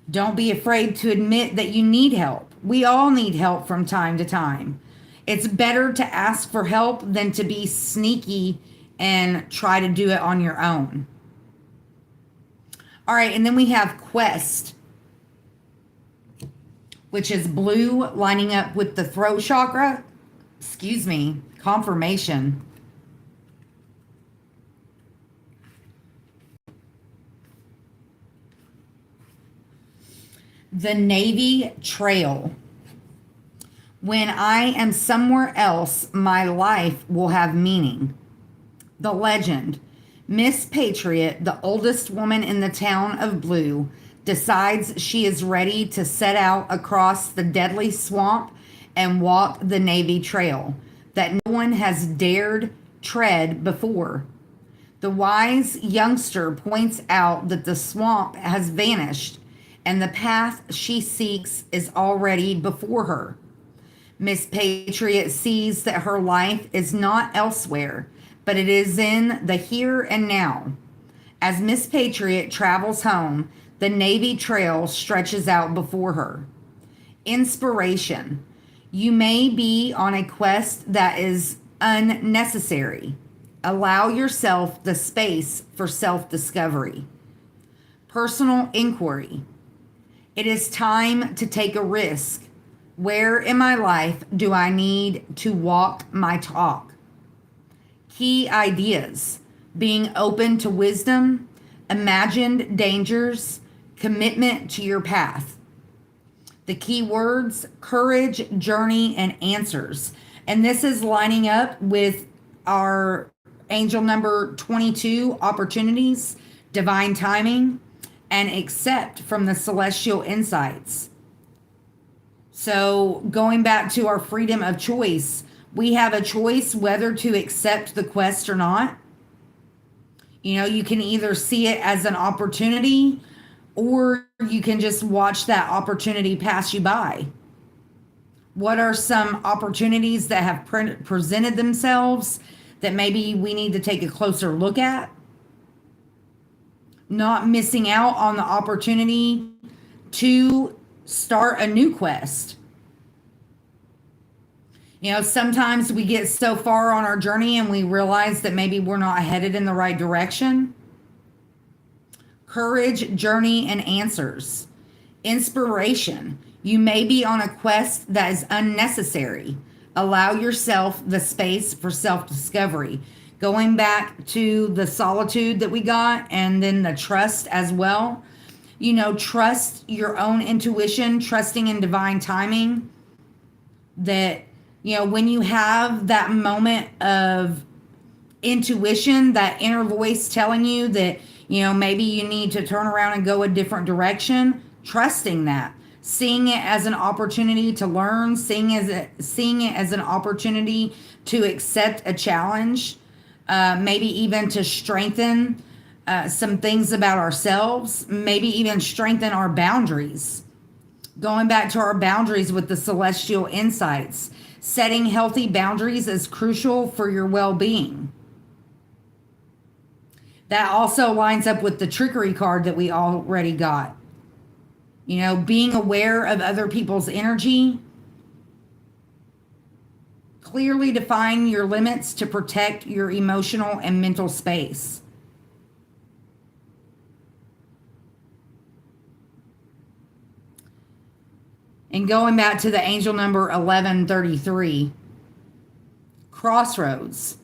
Don't be afraid to admit that you need help. We all need help from time to time. It's better to ask for help than to be sneaky and try to do it on your own. All right, and then we have Quest, which is blue lining up with the throat chakra. Excuse me, confirmation. The Navy Trail. When I am somewhere else, my life will have meaning. The legend. Miss Patriot, the oldest woman in the town of Blue, decides she is ready to set out across the deadly swamp and walk the Navy Trail that no one has dared tread before. The wise youngster points out that the swamp has vanished and the path she seeks is already before her. Miss Patriot sees that her life is not elsewhere, but it is in the here and now. As Miss Patriot travels home, the Navy Trail stretches out before her. Inspiration. You may be on a quest that is unnecessary. Allow yourself the space for self-discovery. Personal inquiry. It is time to take a risk. Where in my life do I need to walk my talk? Key ideas: being open to wisdom, imagined dangers, commitment to your path. The key words: courage, journey, and answers. And this is lining up with our angel number 22, opportunities, divine timing, and accept from the celestial insights. So, going back to our freedom of choice, we have a choice whether to accept the quest or not. You know, you can either see it as an opportunity or you can just watch that opportunity pass you by. What are some opportunities that have presented themselves that maybe we need to take a closer look at? Not missing out on the opportunity to start a new quest. You know, sometimes we get so far on our journey and we realize that maybe we're not headed in the right direction. Courage, journey, and answers. Inspiration. You may be on a quest that is unnecessary. Allow yourself the space for self-discovery. Going back to the solitude that we got and then the trust as well. You know, trust your own intuition, trusting in divine timing. That, you know, when you have that moment of intuition, that inner voice telling you that, you know, maybe you need to turn around and go a different direction, trusting that, seeing it as an opportunity to learn, seeing it as an opportunity to accept a challenge, maybe even to strengthen some things about ourselves, maybe even strengthen our boundaries. Going back to our boundaries with the celestial insights, setting healthy boundaries is crucial for your well-being. That also lines up with the trickery card that we already got. You know, being aware of other people's energy. Clearly define your limits to protect your emotional and mental space. And going back to the angel number 1133, crossroads.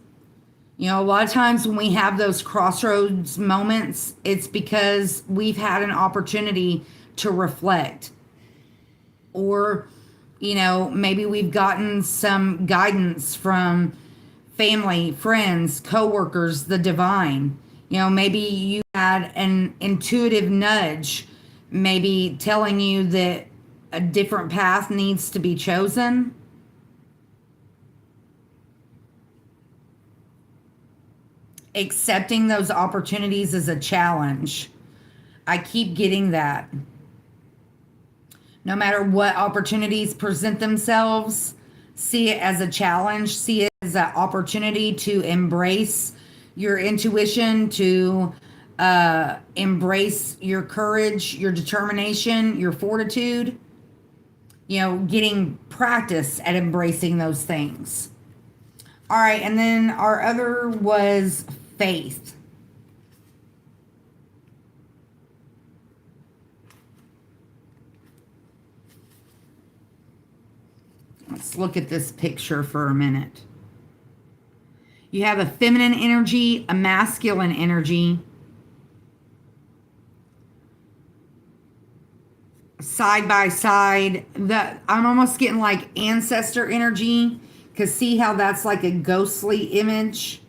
You know, a lot of times when we have those crossroads moments, it's because we've had an opportunity to reflect. Or, you know, maybe we've gotten some guidance from family, friends, coworkers, the divine. You know, maybe you had an intuitive nudge, maybe telling you that a different path needs to be chosen. Accepting those opportunities is a challenge. I keep getting that. No matter what opportunities present themselves, see it as a challenge, see it as an opportunity to embrace your intuition, to embrace your courage, your determination, your fortitude. You know, getting practice at embracing those things. All right, and then our other was faith. Let's look at this picture for a minute. You have a feminine energy, a masculine energy. Side by side. I'm almost getting like ancestor energy, because see how that's like a ghostly image?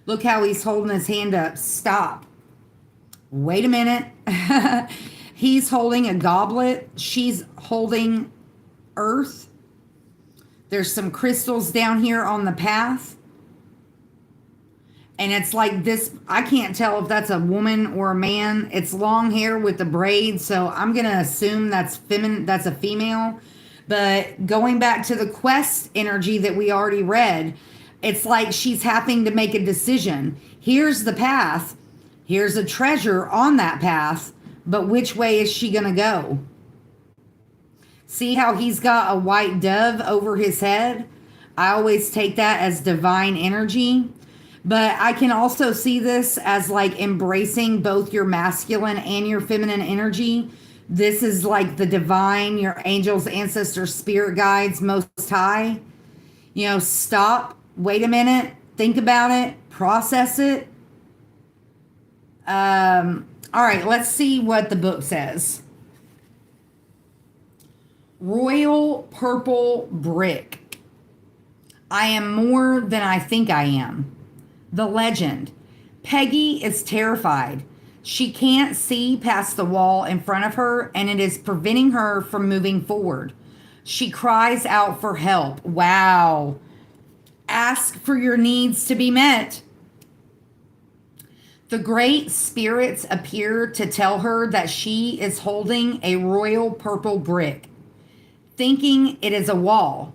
Look how he's holding his hand up. Stop. Wait a minute. He's holding a goblet. She's holding earth. There's some crystals down here on the path. And it's like this, I can't tell if that's a woman or a man. It's long hair with the braids, so I'm going to assume that's a female. But going back to the quest energy that we already read, it's like she's having to make a decision. Here's the path. Here's a treasure on that path, but which way is she going to go? See how he's got a white dove over his head? I always take that as divine energy. But I can also see this as like embracing both your masculine and your feminine energy. This is like the divine, your angels, ancestors, spirit guides, most high. You know, stop, wait a minute. think about it, process it. All right, let's see what the book says. Royal Purple Brick. I am more than I think I am. The legend. Peggy is terrified. She can't see past the wall in front of her, and it is preventing her from moving forward. She cries out for help. Wow. Ask for your needs to be met. The great spirits appear to tell her that she is holding a royal purple brick, thinking it is a wall.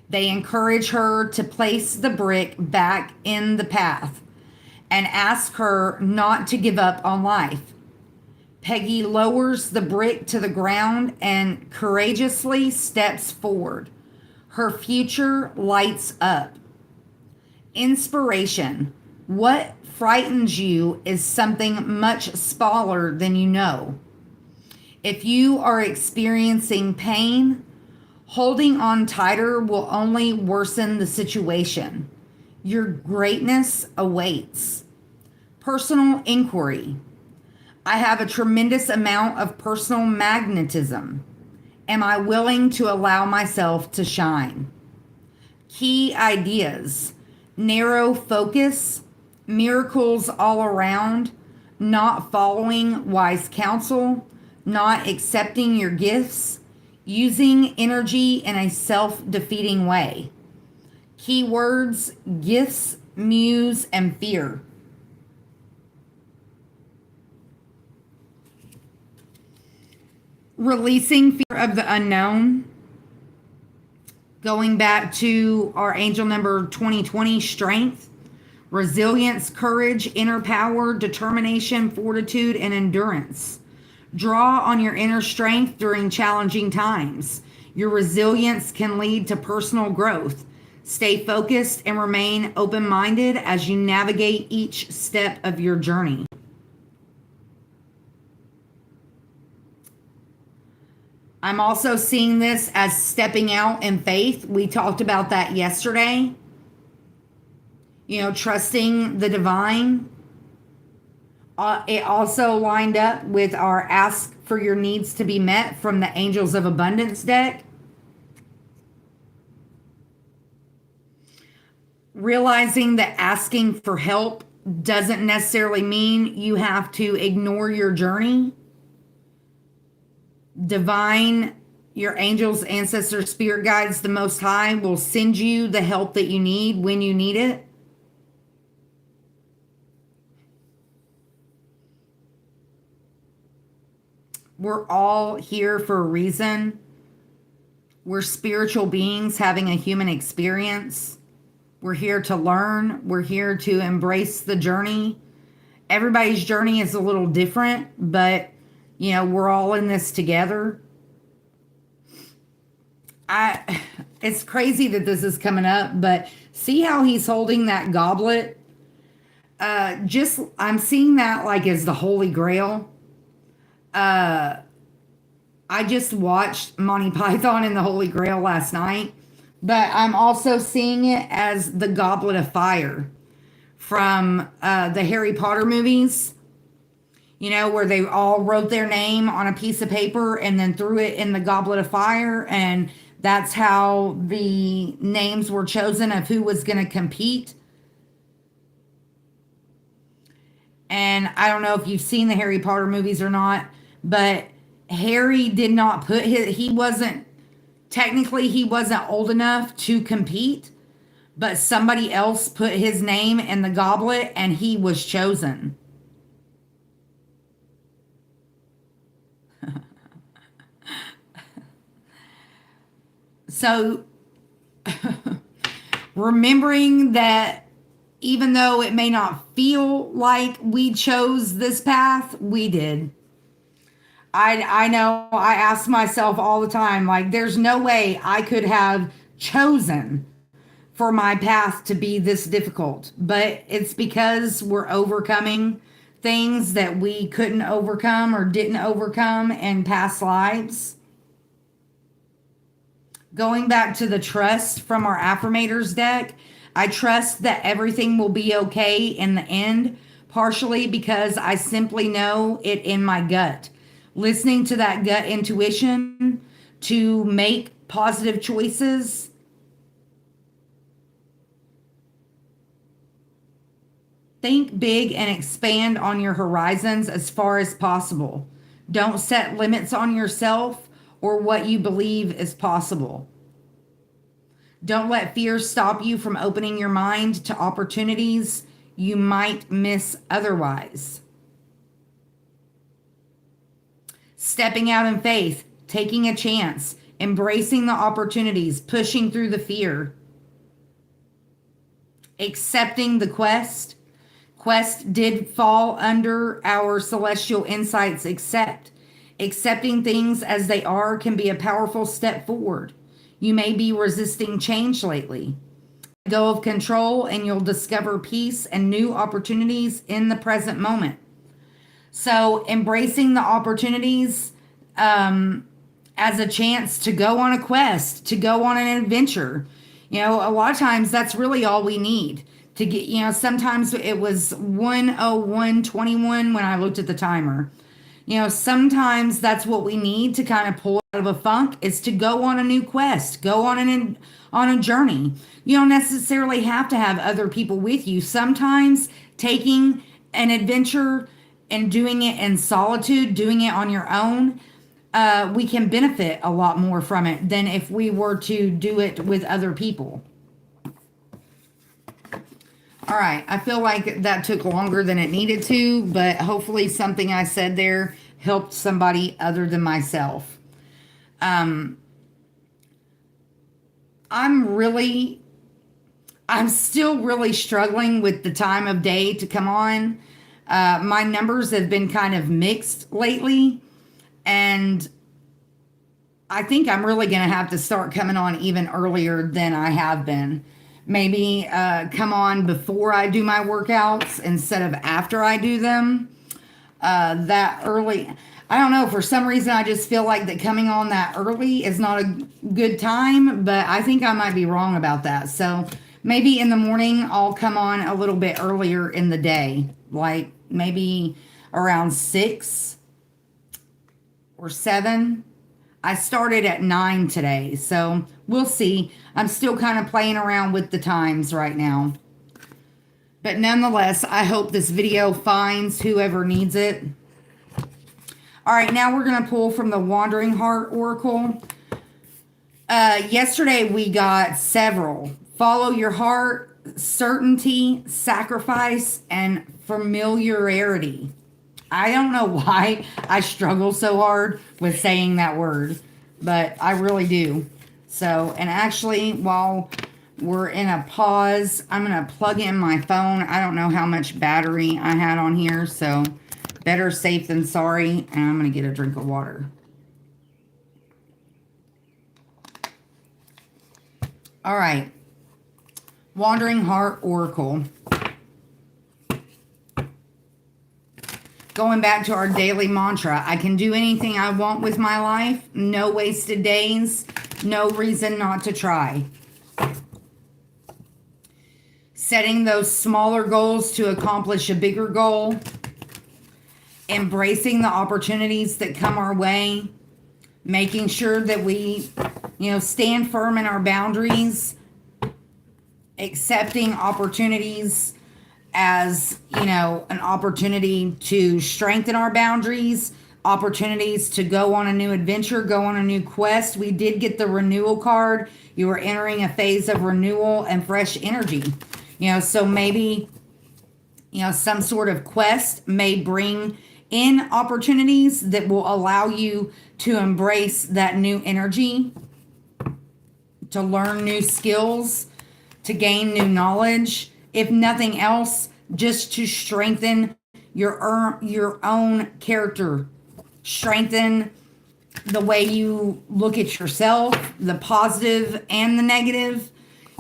They encourage her to place the brick back in the path and ask her not to give up on life. Peggy lowers the brick to the ground and courageously steps forward. Her future lights up. Inspiration. What frightens you is something much smaller than you know. If you are experiencing pain, holding on tighter will only worsen the situation. Your greatness awaits. Personal inquiry. I have a tremendous amount of personal magnetism. Am I willing to allow myself to shine? Key ideas. Narrow focus. Miracles all around. Not following wise counsel. Not accepting your gifts. Using energy in a self-defeating way. Keywords, gifts, muse, and fear. Releasing fear of the unknown. Going back to our angel number 2020, strength, resilience, courage, inner power, determination, fortitude, and endurance. Draw on your inner strength during challenging times. Your resilience can lead to personal growth. Stay focused and remain open-minded as you navigate each step of your journey. I'm also seeing this as stepping out in faith. We talked about that yesterday. You know, trusting the divine. It also lined up with our ask for your needs to be met from the Angels of Abundance deck. Realizing that asking for help doesn't necessarily mean you have to ignore your journey. Divine, your angels, ancestors, spirit guides, the Most High will send you the help that you need when you need it. We're all here for a reason. We're spiritual beings having a human experience. We're here to learn. We're here to embrace the journey. Everybody's journey is a little different, but, you know, we're all in this together. It's crazy that this is coming up, but see how he's holding that goblet? I'm seeing that like as the Holy Grail. I just watched Monty Python and the Holy Grail last night, but I'm also seeing it as the Goblet of Fire from the Harry Potter movies, you know, where they all wrote their name on a piece of paper and then threw it in the Goblet of Fire. And that's how the names were chosen of who was going to compete. And I don't know if you've seen the Harry Potter movies or not, but Harry did not put he wasn't old enough to compete, but somebody else put his name in the goblet and he was chosen. So remembering that even though it may not feel like we chose this path, we did. I know I ask myself all the time, like, there's no way I could have chosen for my path to be this difficult. But it's because we're overcoming things that we couldn't overcome or didn't overcome in past lives. Going back to the trust from our affirmators deck, I trust that everything will be okay in the end, partially because I simply know it in my gut. Listening to that gut intuition to make positive choices. Think big and expand on your horizons as far as possible. Don't set limits on yourself or what you believe is possible. Don't let fear stop you from opening your mind to opportunities you might miss otherwise. Stepping out in faith, taking a chance, embracing the opportunities, pushing through the fear, accepting the quest. Quest did fall under our celestial insights accepting things as they are can be a powerful step forward. You may be resisting change lately. Let go of control and you'll discover peace and new opportunities in the present moment. So embracing the opportunities as a chance to go on a quest, to go on an adventure. A lot of times that's really all we need to get, sometimes it was 1:01:21 when I looked at the timer. Sometimes that's what we need to kind of pull out of a funk is to go on a new quest, go on a journey. You don't necessarily have to have other people with you. Sometimes taking an adventure and doing it in solitude, doing it on your own, we can benefit a lot more from it than if we were to do it with other people. All right, I feel like that took longer than it needed to, but hopefully something I said there helped somebody other than myself. I'm still really struggling with the time of day to come on. My numbers have been kind of mixed lately, and I think I'm really going to have to start coming on even earlier than I have been. Maybe come on before I do my workouts instead of after I do them. That early, I don't know, for some reason I just feel like that coming on that early is not a good time, but I think I might be wrong about that. So maybe in the morning I'll come on a little bit earlier in the day, like maybe around 6 or 7. I started at 9 today, so we'll see. I'm still kind of playing around with the times right now. But nonetheless, I hope this video finds whoever needs it. All right, now we're going to pull from the Wandering Heart Oracle. Yesterday we got several. Follow your heart, certainty, sacrifice, and familiarity. I don't know why I struggle so hard with saying that word, but I really do. So, and actually, while we're in a pause, I'm going to plug in my phone. I don't know how much battery I had on here, so better safe than sorry. And I'm going to get a drink of water. All right. Wandering Heart Oracle. Going back to our daily mantra, I can do anything I want with my life. No wasted days. No reason not to try. Setting those smaller goals to accomplish a bigger goal. Embracing the opportunities that come our way. Making sure that we, stand firm in our boundaries. Accepting opportunities as, an opportunity to strengthen our boundaries, opportunities to go on a new adventure, go on a new quest. We did get the renewal card. You are entering a phase of renewal and fresh energy. So maybe, some sort of quest may bring in opportunities that will allow you to embrace that new energy, to learn new skills, to gain new knowledge. If nothing else, just to strengthen your own character, strengthen the way you look at yourself, the positive and the negative,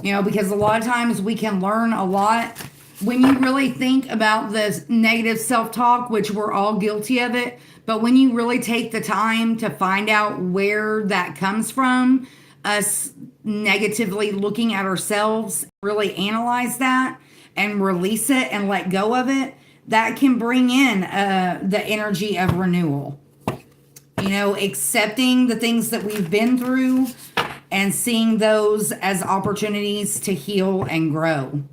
because a lot of times we can learn a lot when you really think about this negative self-talk, which we're all guilty of it. But when you really take the time to find out where that comes from, us negatively looking at ourselves, really analyze that and release it and let go of it, that can bring in the energy of renewal. You know, accepting the things that we've been through and seeing those as opportunities to heal and grow.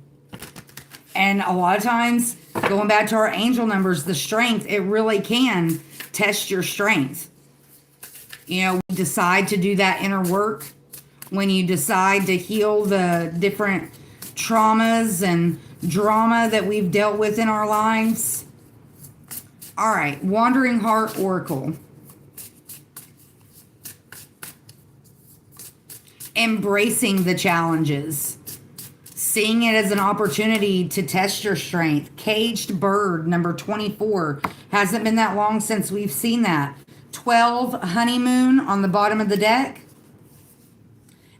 And a lot of times, going back to our angel numbers, the strength, it really can test your strength. You know, decide to do that inner work, when you decide to heal the different traumas and drama that we've dealt with in our lives. All right, Wandering Heart Oracle. Embracing the challenges. Seeing it as an opportunity to test your strength. Caged Bird, number 24. Hasn't been that long since we've seen that. 12, Honeymoon on the bottom of the deck.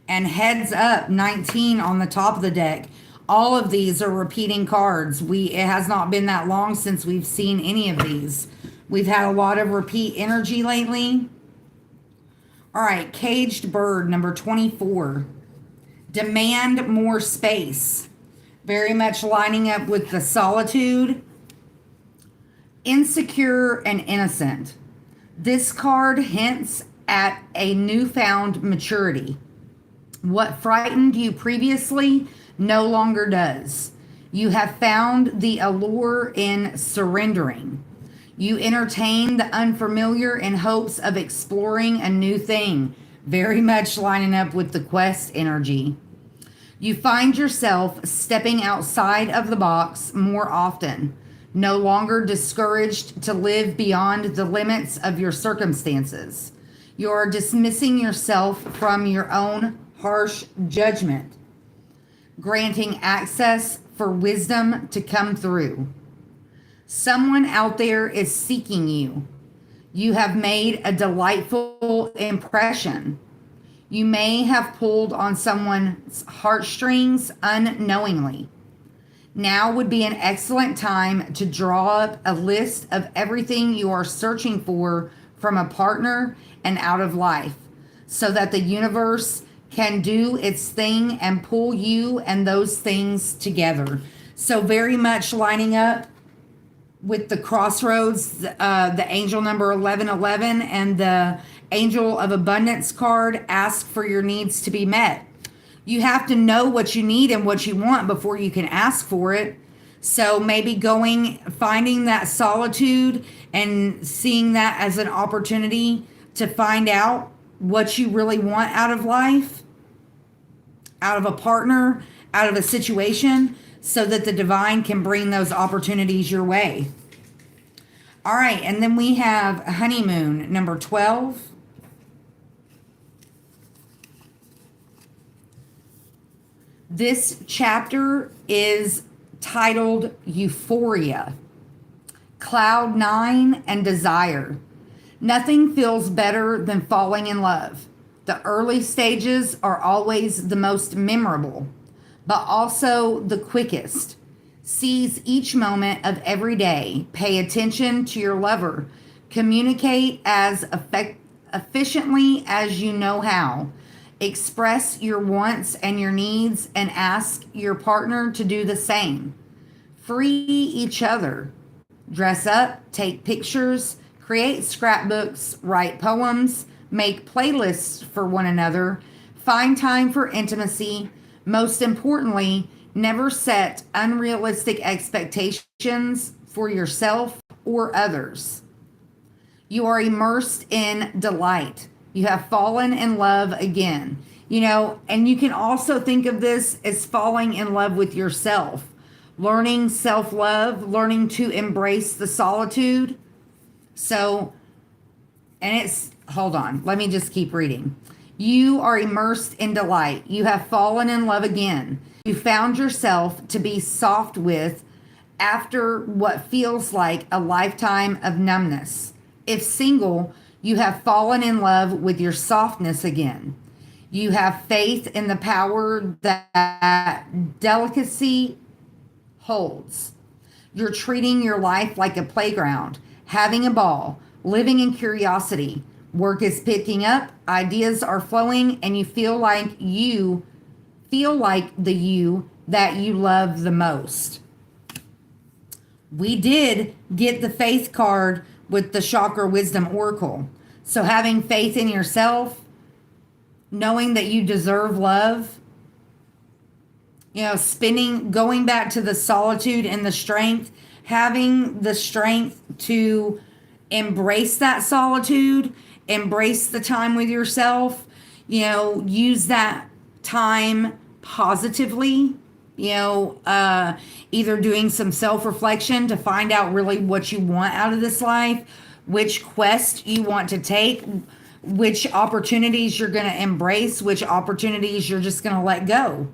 And Heads Up, 19 on the top of the deck. All of these are repeating cards. It has not been that long since we've seen any of these. We've had a lot of repeat energy lately. All right, Caged Bird, number 24. Demand more space. Very much lining up with the Solitude. Insecure and Innocent. This card hints at a newfound maturity. What frightened you previously no longer does. You have found the allure in surrendering. You entertain the unfamiliar in hopes of exploring a new thing. Very much lining up with the Quest energy. You find yourself stepping outside of the box more often, no longer discouraged to live beyond the limits of your circumstances. You are dismissing yourself from your own harsh judgment, granting access for wisdom to come through. Someone out there is seeking you. You have made a delightful impression. You may have pulled on someone's heartstrings unknowingly. Now would be an excellent time to draw up a list of everything you are searching for from a partner and out of life, so that the universe can do its thing and pull you and those things together. So very much lining up with the Crossroads, the angel number 1111, and the Angel of Abundance card. Ask for your needs to be met. You have to know what you need and what you want before you can ask for it. So maybe finding that solitude and seeing that as an opportunity to find out what you really want out of life, out of a partner, out of a situation, so that the divine can bring those opportunities your way. All right, and then we have Honeymoon, number 12. This chapter is titled Euphoria, Cloud 9, and Desire. Nothing feels better than falling in love. The early stages are always the most memorable, but also the quickest. Seize each moment of every day. Pay attention to your lover. Communicate as efficiently as you know how. Express your wants and your needs and ask your partner to do the same. Free each other. Dress up, take pictures, create scrapbooks, write poems, make playlists for one another, find time for intimacy. Most importantly, never set unrealistic expectations for yourself or others. You are immersed in delight. You have fallen in love again. You know, and you can also think of this as falling in love with yourself, learning self-love, learning to embrace the solitude. So, hold on, let me just keep reading. You are immersed in delight. You have fallen in love again. You found yourself to be soft with after what feels like a lifetime of numbness. If single, you have fallen in love with your softness again. You have faith in the power that delicacy holds. You're treating your life like a playground, having a ball, living in curiosity. Work is picking up, ideas are flowing, and you feel like the you that you love the most. We did get the faith card with the Chakra Wisdom Oracle. So having faith in yourself, knowing that you deserve love, going back to the solitude and the strength, having the strength to embrace that solitude, embrace the time with yourself, use that time positively, either doing some self-reflection to find out really what you want out of this life, which quest you want to take, which opportunities you're going to embrace, which opportunities you're just going to let go.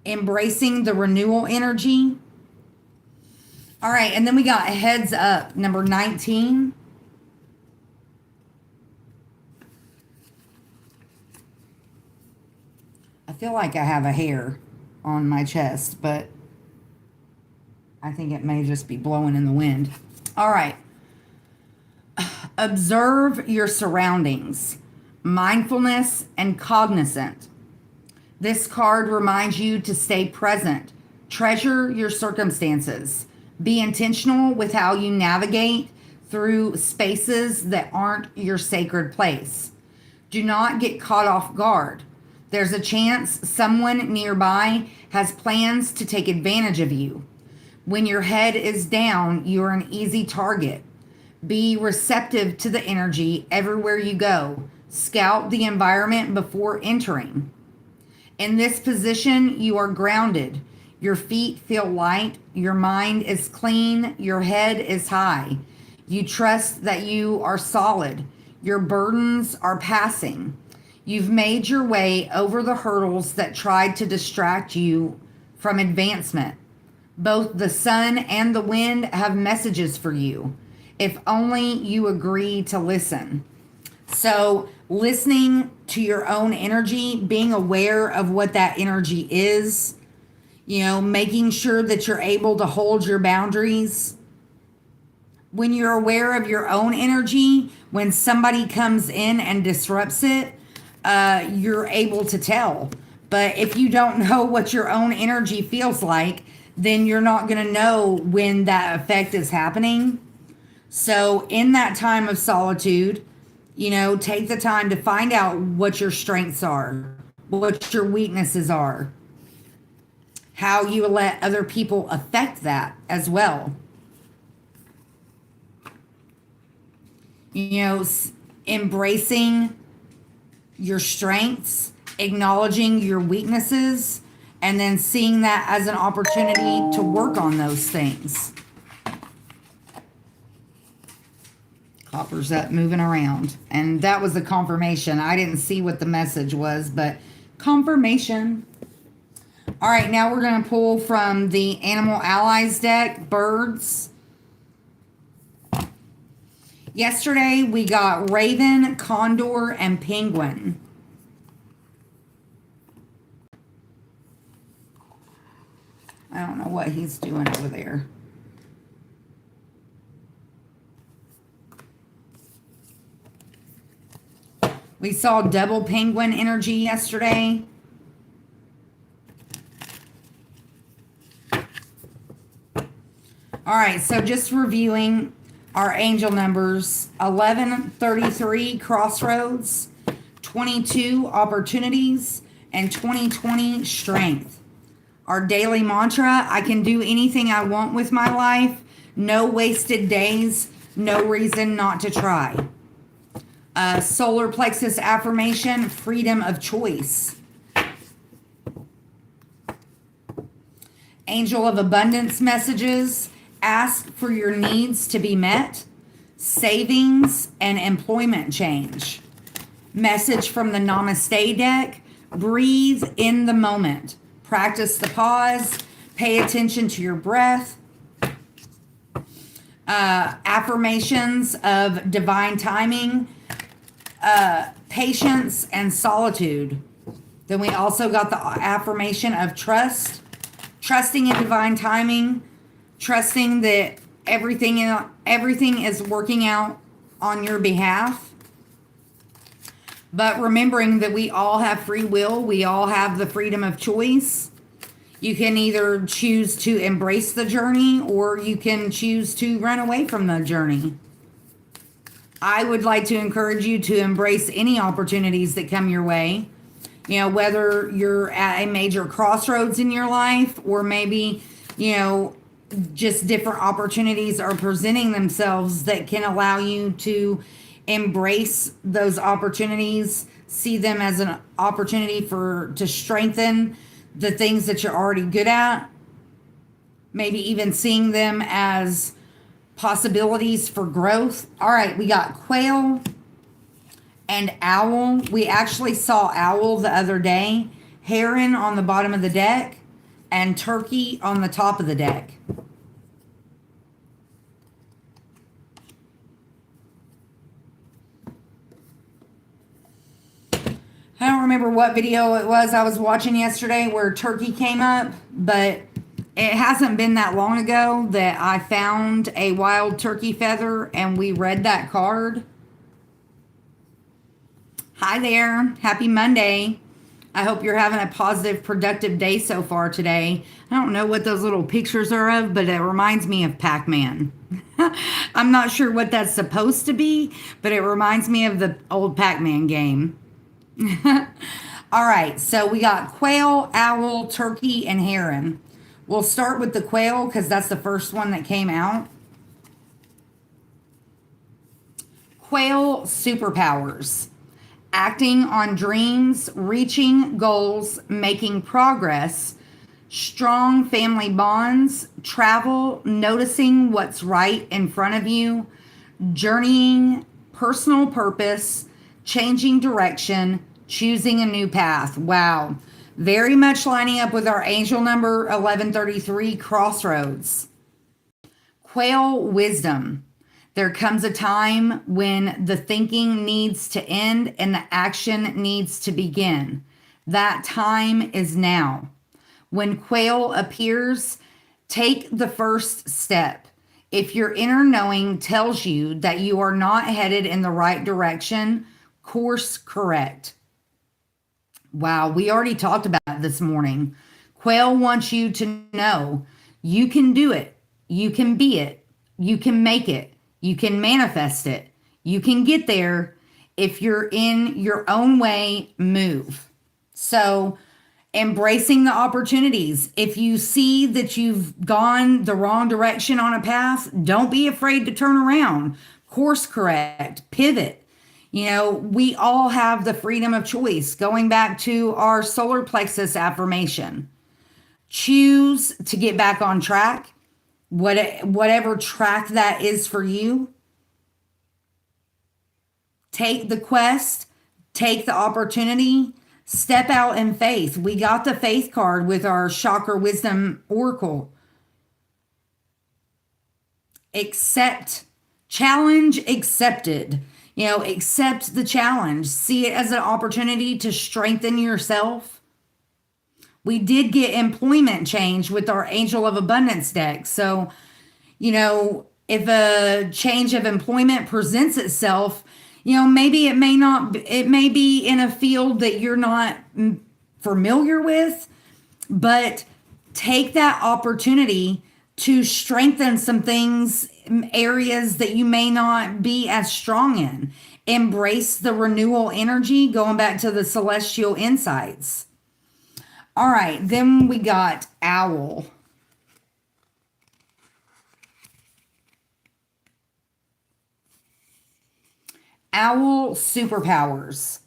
Embracing the renewal energy. All right, and then we got heads up, number 19. I feel like I have a hair on my chest, but I think it may just be blowing in the wind. All right. Observe your surroundings, mindfulness and cognizant. This card reminds you to stay present, treasure your circumstances, be intentional with how you navigate through spaces that aren't your sacred place. Do not get caught off guard. There's a chance someone nearby has plans to take advantage of you. When your head is down, you're an easy target. Be receptive to the energy everywhere you go. Scout the environment before entering. In this position, you are grounded. Your feet feel light. Your mind is clean. Your head is high. You trust that you are solid. Your burdens are passing. You've made your way over the hurdles that tried to distract you from advancement. Both the sun and the wind have messages for you, if only you agree to listen. So, listening to your own energy, being aware of what that energy is, making sure that you're able to hold your boundaries. When you're aware of your own energy, when somebody comes in and disrupts it, you're able to tell. But if you don't know what your own energy feels like, then you're not going to know when that effect is happening. So in that time of solitude, take the time to find out what your strengths are, what your weaknesses are, how you let other people affect that as well. Embracing your strengths, acknowledging your weaknesses, and then seeing that as an opportunity to work on those things. Copper's up, moving around. And that was a confirmation. I didn't see what the message was, but confirmation. All right, now we're going to pull from the Animal Allies deck, birds. Yesterday, we got raven, condor, and penguin. I don't know what he's doing over there. We saw double penguin energy yesterday. All right, so just reviewing our angel numbers: 1133 crossroads, 22 opportunities, and 2020 strength. Our daily mantra: I can do anything I want with my life. No wasted days. No reason not to try. Solar plexus affirmation: freedom of choice. Angel of abundance messages: ask for your needs to be met. Savings and employment change. Message from the Namaste deck: breathe in the moment. Practice the pause. Pay attention to your breath. Affirmations of divine timing, patience, and solitude. Then we also got the affirmation of trust, trusting in divine timing, trusting that everything is working out on your behalf. But remembering that we all have free will, we all have the freedom of choice. You can either choose to embrace the journey or you can choose to run away from the journey. I would like to encourage you to embrace any opportunities that come your way. You know, whether you're at a major crossroads in your life or maybe, you know, just different opportunities are presenting themselves that can allow you to embrace those opportunities, see them as an opportunity to strengthen the things that you're already good at, maybe even seeing them as possibilities for growth. All right, we got quail and owl. We actually saw owl the other day, heron on the bottom of the deck, and turkey on the top of the deck. I don't remember what video it was I was watching yesterday where turkey came up, but it hasn't been that long ago that I found a wild turkey feather and we read that card. Hi there. Happy Monday. I hope you're having a positive, productive day so far today. I don't know what those little pictures are of, but it reminds me of Pac-Man. I'm not sure what that's supposed to be, but it reminds me of the old Pac-Man game. All right, so we got quail, owl, turkey, and heron. We'll start with the quail because that's the first one that came out. Quail superpowers. Acting on dreams, reaching goals, making progress, strong family bonds, travel, noticing what's right in front of you, journeying, personal purpose, changing direction, choosing a new path. Wow. Very much lining up with our angel number 1133, crossroads. Quail wisdom. There comes a time when the thinking needs to end and the action needs to begin. That time is now. When quail appears, take the first step. If your inner knowing tells you that you are not headed in the right direction, course correct. Wow, we already talked about it this morning. Quail wants you to know you can do it. You can be it. You can make it. You can manifest it. You can get there. If you're in your own way, move. So, embracing the opportunities. If you see that you've gone the wrong direction on a path, don't be afraid to turn around. Course correct. Pivot. You know, we all have the freedom of choice. Going back to our solar plexus affirmation. Choose to get back on track. Whatever track that is for you. Take the quest, take the opportunity, step out in faith. We got the faith card with our Chakra Wisdom Oracle. Accept, challenge accepted. You know, accept the challenge. See it as an opportunity to strengthen yourself. We did get employment change with our Angel of Abundance deck. So, you know, if a change of employment presents itself, you know, maybe it may be in a field that you're not familiar with, but take that opportunity to strengthen some things, areas that you may not be as strong in. Embrace the renewal energy, going back to the celestial insights. All right, then we got owl. Owl superpowers.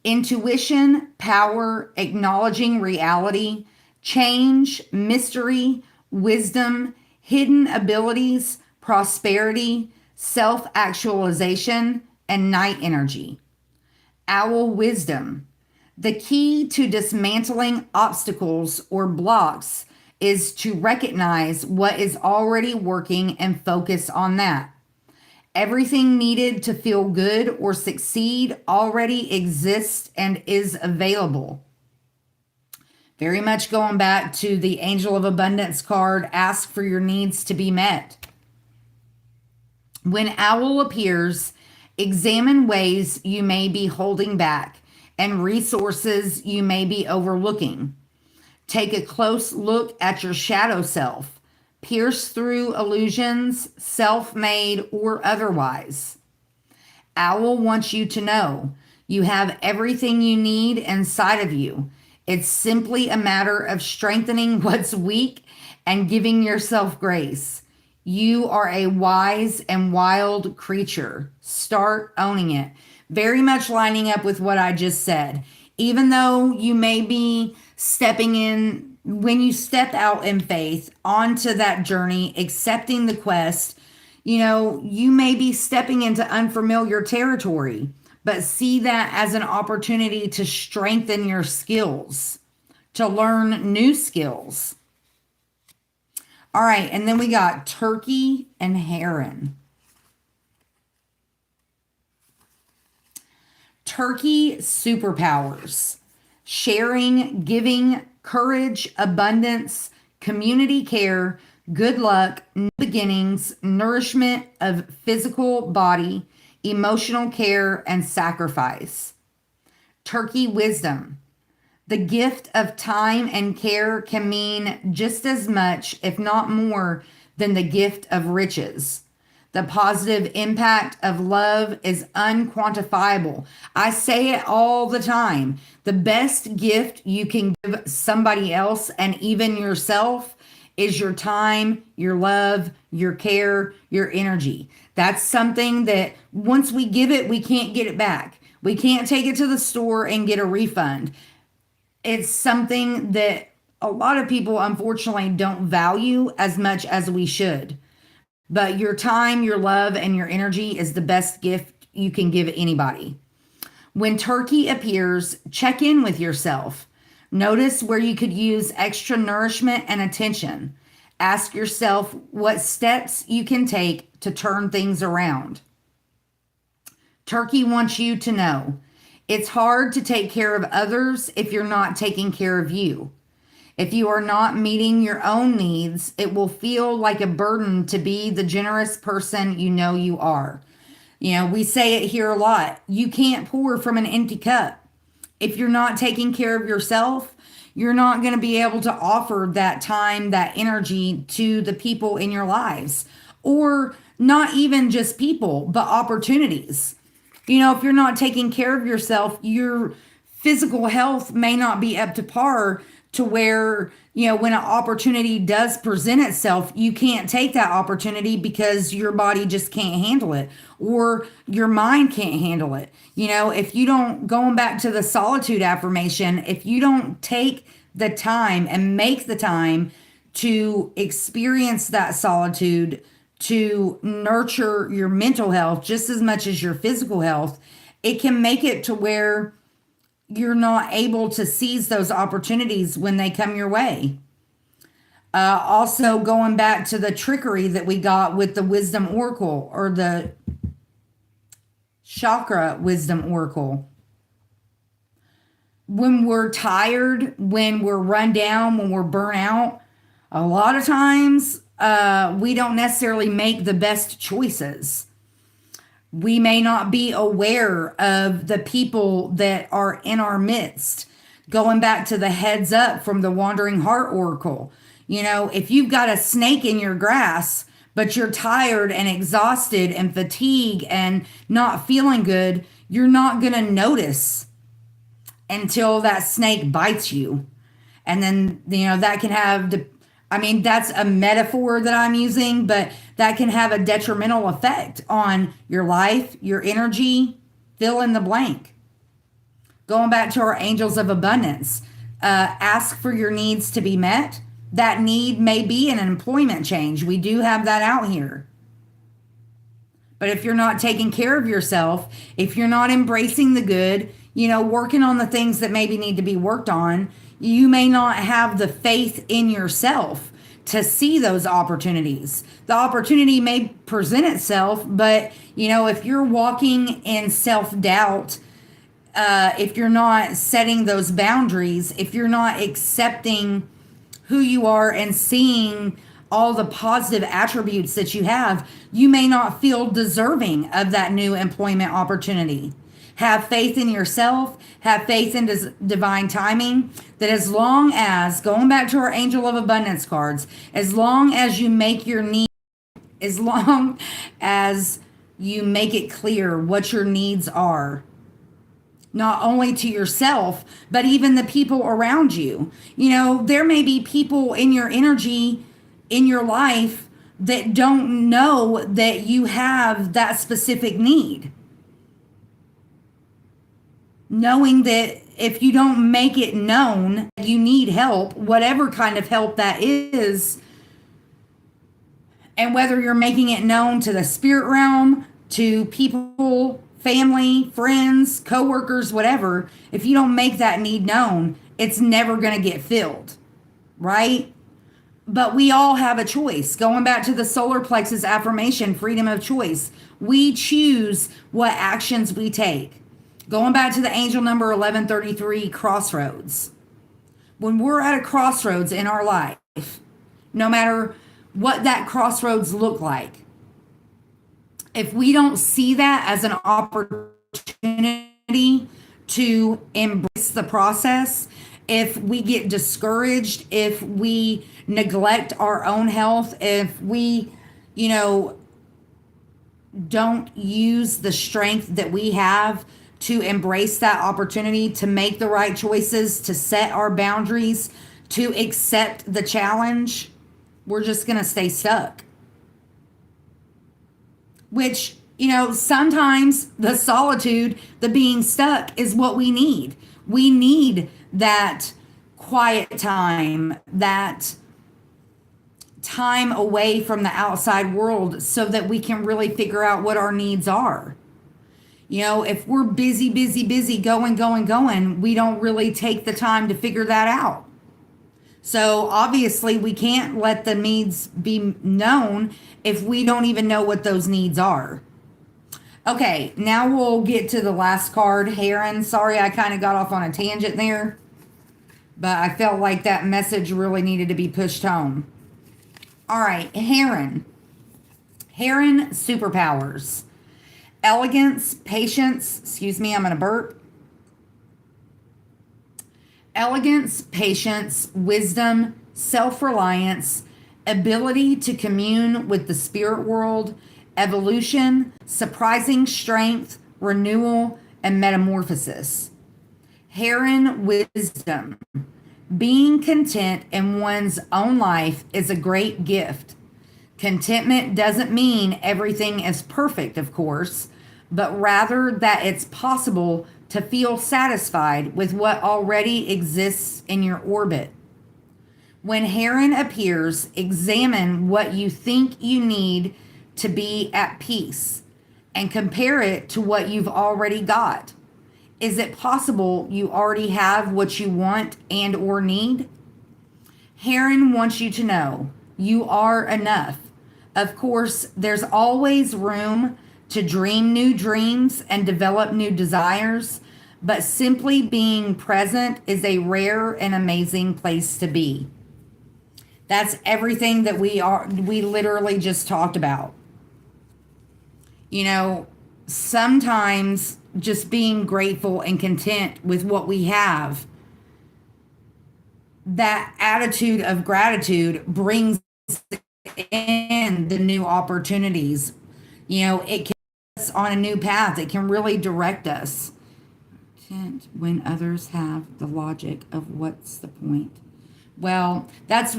Intuition, power, acknowledging reality, change, mystery, wisdom, hidden abilities, prosperity, self-actualization, and night energy. Owl wisdom. The key to dismantling obstacles or blocks is to recognize what is already working and focus on that. Everything needed to feel good or succeed already exists and is available. Very much going back to the Angel of Abundance card, ask for your needs to be met. When owl appears, Examine ways you may be holding back and resources you may be overlooking. Take a close look at your shadow self. Pierce through illusions, self made or otherwise. Owl wants you to know you have everything you need inside of you. It's simply a matter of strengthening what's weak and giving yourself grace. You are a wise and wild creature. Start owning it. Very much lining up with what I just said. Even though you may be stepping in, when you step out in faith onto that journey, accepting the quest, you may be stepping into unfamiliar territory, but see that as an opportunity to strengthen your skills, to learn new skills. All right, and then we got turkey and heron. Turkey superpowers: sharing, giving, courage, abundance, community care, good luck, new beginnings, nourishment of physical body, emotional care, and sacrifice. Turkey wisdom: the gift of time and care can mean just as much, if not more, than the gift of riches. The positive impact of love is unquantifiable. I say it all the time. The best gift you can give somebody else and even yourself is your time, your love, your care, your energy. That's something that once we give it, we can't get it back. We can't take it to the store and get a refund. It's something that a lot of people unfortunately don't value as much as we should. But your time, your love, and your energy is the best gift you can give anybody. When turkey appears, check in with yourself. Notice where you could use extra nourishment and attention. Ask yourself what steps you can take to turn things around. Turkey wants you to know it's hard to take care of others if you're not taking care of you. If you are not meeting your own needs, it will feel like a burden to be the generous person you know you are. We say it here a lot. You can't pour from an empty cup. If you're not taking care of yourself, you're not going to be able to offer that time, that energy to the people in your lives, or not even just people, but opportunities. If you're not taking care of yourself, your physical health may not be up to par to where, when an opportunity does present itself, you can't take that opportunity because your body just can't handle it or your mind can't handle it. If you don't, going back to the solitude affirmation, if you don't take the time and make the time to experience that solitude, to nurture your mental health just as much as your physical health, it can make it to where you're not able to seize those opportunities when they come your way. Also, going back to the trickery that we got with the wisdom oracle or the chakra wisdom oracle. When we're tired, when we're run down, when we're burnt out, a lot of times we don't necessarily make the best choices. We may not be aware of the people that are in our midst. Going back to the heads up from the Wandering Heart Oracle, if you've got a snake in your grass, but you're tired and exhausted and fatigued and not feeling good, you're not going to notice until that snake bites you. And then, that can have that's a metaphor that I'm using, but that can have a detrimental effect on your life, your energy, fill in the blank. Going back to our angels of abundance, ask for your needs to be met. That need may be an employment change. We do have that out here. But if you're not taking care of yourself, if you're not embracing the good, working on the things that maybe need to be worked on, you may not have the faith in yourself to see those opportunities. The opportunity may present itself, but if you're walking in self-doubt, if you're not setting those boundaries, if you're not accepting who you are and seeing all the positive attributes that you have, you may not feel deserving of that new employment opportunity. Have faith in yourself, have faith in divine timing, that as long as, going back to our Angel of Abundance cards, as long as you make your need, as long as you make it clear what your needs are, not only to yourself, but even the people around you. You know, there may be people in your energy, in your life, that don't know that you have that specific need. Knowing that if you don't make it known, you need help, whatever kind of help that is, and whether you're making it known to the spirit realm, to people, family, friends, coworkers, whatever, if you don't make that need known, it's never going to get filled, right? But we all have a choice. Going back to the solar plexus affirmation, freedom of choice. We choose what actions we take. Going back to the angel number 1133, crossroads. When we're at a crossroads in our life, no matter what that crossroads look like, if we don't see that as an opportunity to embrace the process, if we get discouraged, if we neglect our own health, if we, don't use the strength that we have to embrace that opportunity, to make the right choices, to set our boundaries, to accept the challenge, we're just going to stay stuck. Which, sometimes the solitude, the being stuck is what we need. We need that quiet time, that time away from the outside world so that we can really figure out what our needs are. If we're busy, going, we don't really take the time to figure that out. So obviously we can't let the needs be known if we don't even know what those needs are. Okay, now we'll get to the last card, Heron. Sorry, I kind of got off on a tangent there, but I felt like that message really needed to be pushed home. All right, Heron. Heron superpowers. Elegance, patience, I'm going to burp. Elegance, patience, wisdom, self-reliance, ability to commune with the spirit world, evolution, surprising strength, renewal, and metamorphosis. Heron wisdom. Being content in one's own life is a great gift. Contentment doesn't mean everything is perfect, of course, but rather that it's possible to feel satisfied with what already exists in your orbit. When Heron appears, examine what you think you need to be at peace and compare it to what you've already got. Is it possible you already have what you want and or need? Heron wants you to know you are enough. Of course, there's always room to dream new dreams and develop new desires, but simply being present is a rare and amazing place to be. That's everything that we literally just talked about. Sometimes just being grateful and content with what we have, that attitude of gratitude brings in the new opportunities. It can put us on a new path. It can really direct us. When others have the logic of what's the point. Well, that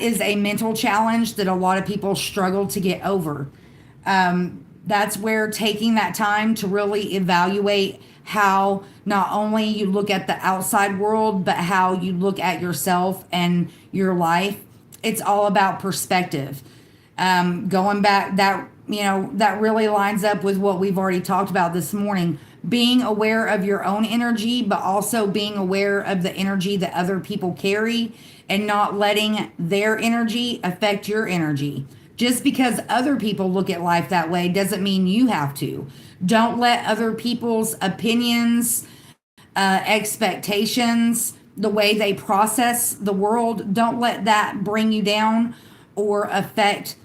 is a mental challenge that a lot of people struggle to get over. That's where taking that time to really evaluate how not only you look at the outside world, but how you look at yourself and your life. It's all about perspective. Going back, that really lines up with what we've already talked about this morning. Being aware of your own energy, but also being aware of the energy that other people carry and not letting their energy affect your energy. Just because other people look at life that way doesn't mean you have to. Don't let other people's opinions, expectations, the way they process the world. Don't let that bring you down or affect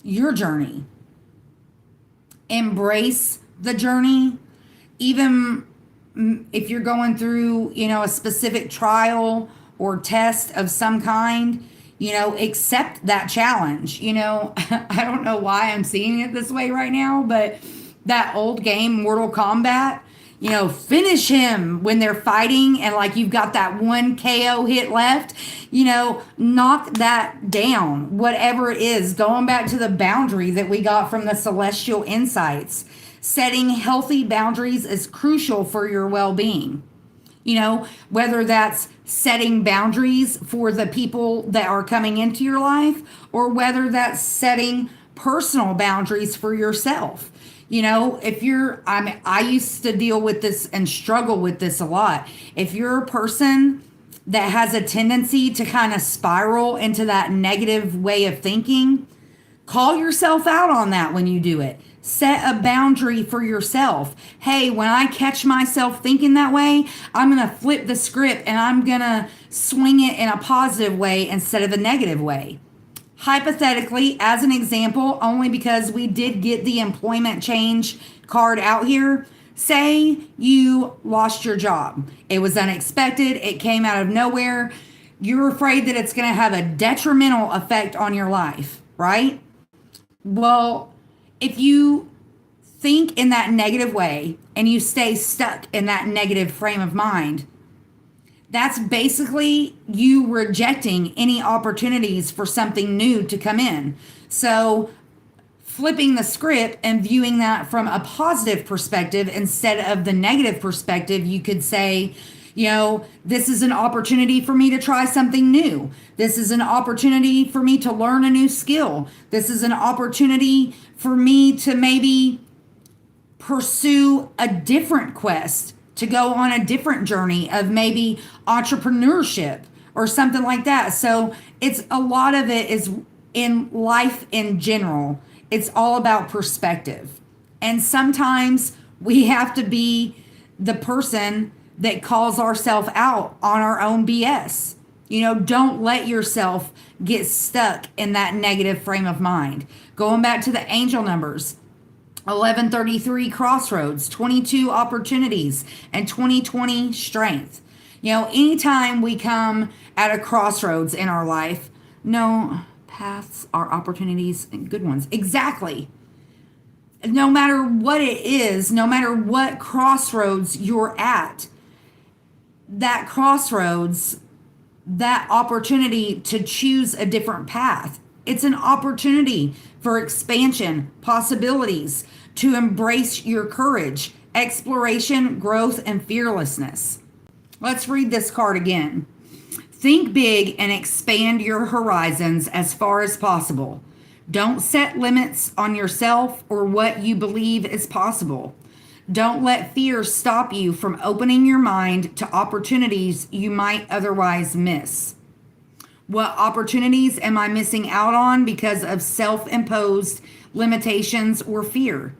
your journey. Embrace the journey, even if you're going through, a specific trial or test of some kind, accept that challenge. I don't know why I'm seeing it this way right now, but that old game, Mortal Kombat, finish him when they're fighting and like you've got that one KO hit left, knock that down, whatever it is. Going back to the boundary that we got from the Celestial Insights, setting healthy boundaries is crucial for your well-being. Whether that's setting boundaries for the people that are coming into your life, or whether that's setting personal boundaries for yourself. I used to deal with this and struggle with this a lot. If you're a person that has a tendency to kind of spiral into that negative way of thinking, call yourself out on that when you do it. Set a boundary for yourself. Hey, when I catch myself thinking that way, I'm going to flip the script and I'm going to swing it in a positive way instead of a negative way. Hypothetically, as an example, only because we did get the employment change card out here, say you lost your job. It was unexpected. It came out of nowhere. You're afraid that it's going to have a detrimental effect on your life, right? Well, if you think in that negative way and you stay stuck in that negative frame of mind, that's basically you rejecting any opportunities for something new to come in. So flipping the script and viewing that from a positive perspective instead of the negative perspective, you could say, this is an opportunity for me to try something new. This is an opportunity for me to learn a new skill. This is an opportunity for me to maybe pursue a different quest, to go on a different journey of maybe entrepreneurship or something like that. So it's a lot of it is in life in general. It's all about perspective. And sometimes we have to be the person that calls ourselves out on our own BS. Don't let yourself get stuck in that negative frame of mind. Going back to the angel numbers, 1133 crossroads, 22 opportunities, and 2020 strength. Anytime we come at a crossroads in our life, no paths are opportunities and good ones. Exactly. No matter what it is, no matter what crossroads you're at, that crossroads, that opportunity to choose a different path, it's an opportunity for expansion, possibilities, to embrace your courage, exploration, growth, and fearlessness. Let's read this card again. Think big and expand your horizons as far as possible. Don't set limits on yourself or what you believe is possible. Don't let fear stop you from opening your mind to opportunities you might otherwise miss. What opportunities am I missing out on because of self-imposed limitations or fear?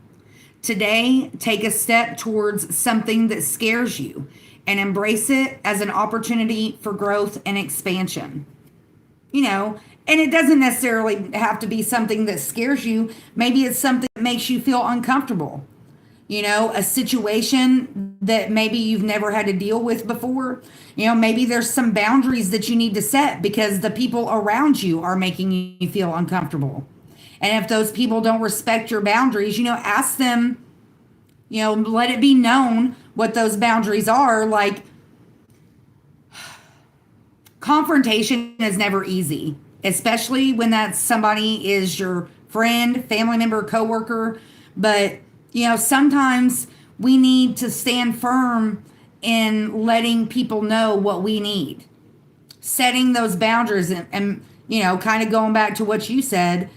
Today, take a step towards something that scares you and embrace it as an opportunity for growth and expansion. And it doesn't necessarily have to be something that scares you. Maybe it's something that makes you feel uncomfortable. A situation that maybe you've never had to deal with before. Maybe there's some boundaries that you need to set because the people around you are making you feel uncomfortable. And if those people don't respect your boundaries, ask them, let it be known what those boundaries are. Like, confrontation is never easy, especially when that somebody is your friend, family member, coworker. But sometimes we need to stand firm in letting people know what we need, setting those boundaries and kind of going back to what you said,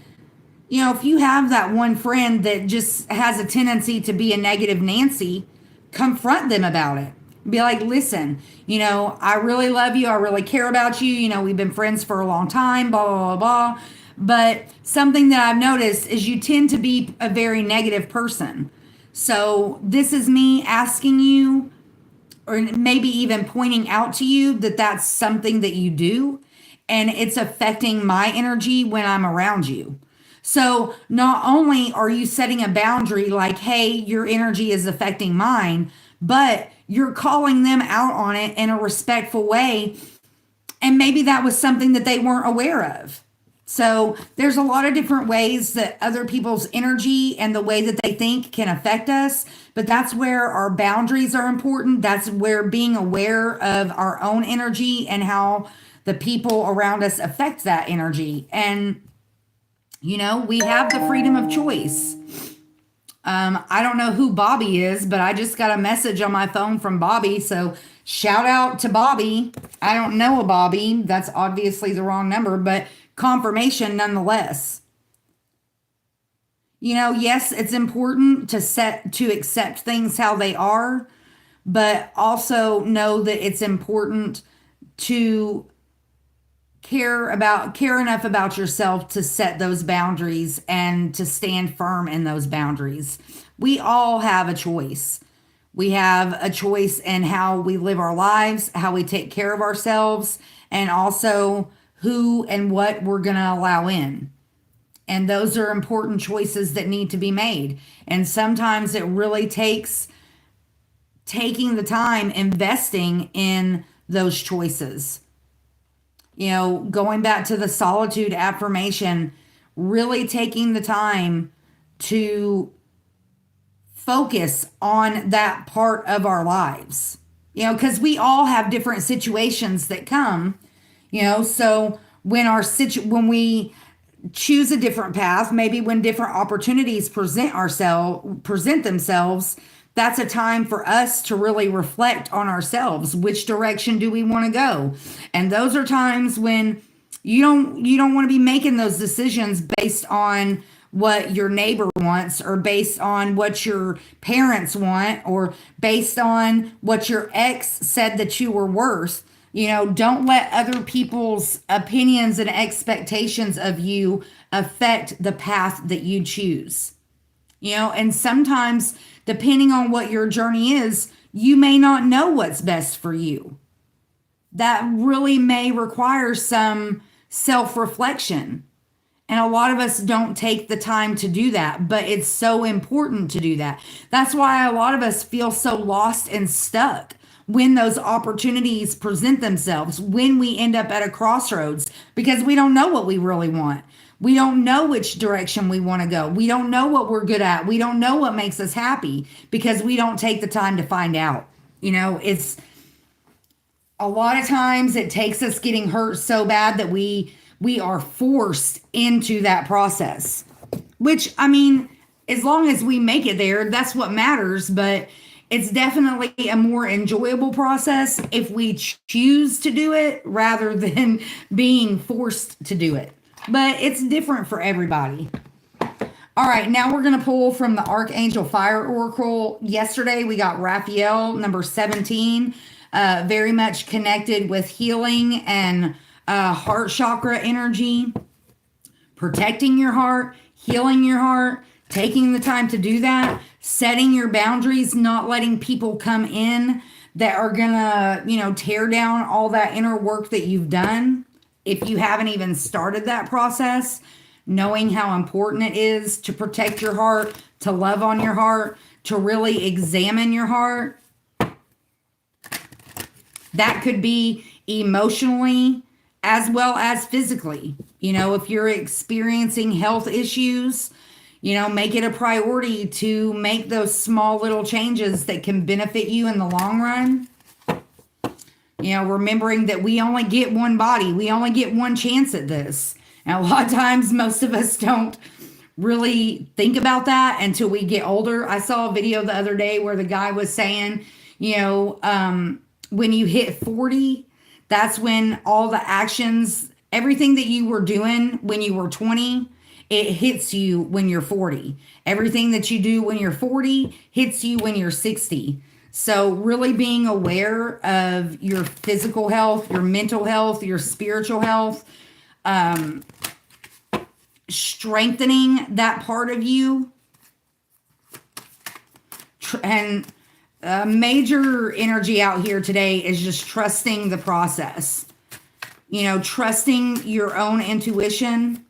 if you have that one friend that just has a tendency to be a negative Nancy, confront them about it. Be like, listen, I really love you. I really care about you. We've been friends for a long time, blah, blah, blah, blah. But something that I've noticed is you tend to be a very negative person. So this is me asking you, or maybe even pointing out to you that that's something that you do and it's affecting my energy when I'm around you. So not only are you setting a boundary like, hey, your energy is affecting mine, but you're calling them out on it in a respectful way. And maybe that was something that they weren't aware of. So there's a lot of different ways that other people's energy and the way that they think can affect us. But that's where our boundaries are important. That's where being aware of our own energy and how the people around us affect that energy. And, we have the freedom of choice. I don't know who Bobby is, but I just got a message on my phone from Bobby. So shout out to Bobby. I don't know a Bobby. That's obviously the wrong number, but confirmation nonetheless. Yes, it's important to accept things how they are, but also know that it's important to care enough about yourself to set those boundaries and to stand firm in those boundaries. We all have a choice. We have a choice in how we live our lives, how we take care of ourselves, and also who and what we're going to allow in. And those are important choices that need to be made. And sometimes it really takes taking the time, investing in those choices. Going back to the solitude affirmation, really taking the time to focus on that part of our lives, because we all have different situations that come, so when we choose a different path, maybe when different opportunities present themselves, that's a time for us to really reflect on ourselves. Which direction do we want to go? And those are times when you don't want to be making those decisions based on what your neighbor wants, or based on what your parents want, or based on what your ex said that you were worth. Don't let other people's opinions and expectations of you affect the path that you choose. And sometimes, depending on what your journey is, you may not know what's best for you. That really may require some self reflection. And a lot of us don't take the time to do that, but it's so important to do that. That's why a lot of us feel so lost and stuck when those opportunities present themselves, when we end up at a crossroads, because we don't know what we really want. We don't know which direction we want to go. We don't know what we're good at. We don't know what makes us happy because we don't take the time to find out. It's a lot of times it takes us getting hurt so bad that we are forced into that process, which, as long as we make it there, that's what matters. But it's definitely a more enjoyable process if we choose to do it rather than being forced to do it. But it's different for everybody. All right, now we're going to pull from the Archangel Fire Oracle. Yesterday we got Raphael, number 17, very much connected with healing and heart chakra energy, protecting your heart, healing your heart, taking the time to do that, setting your boundaries, not letting people come in that are gonna, tear down all that inner work that you've done. If you haven't even started that process, knowing how important it is to protect your heart, to love on your heart, to really examine your heart. That could be emotionally as well as physically. If you're experiencing health issues, make it a priority to make those small little changes that can benefit you in the long run. Remembering that we only get one body, we only get one chance at this. And a lot of times, most of us don't really think about that until we get older. I saw a video the other day where the guy was saying, when you hit 40, that's when all the actions, everything that you were doing when you were 20, it hits you when you're 40. Everything that you do when you're 40 hits you when you're 60. So really being aware of your physical health, your mental health, your spiritual health, strengthening that part of you, and A major energy out here today is just trusting the process. You know, trusting your own intuition.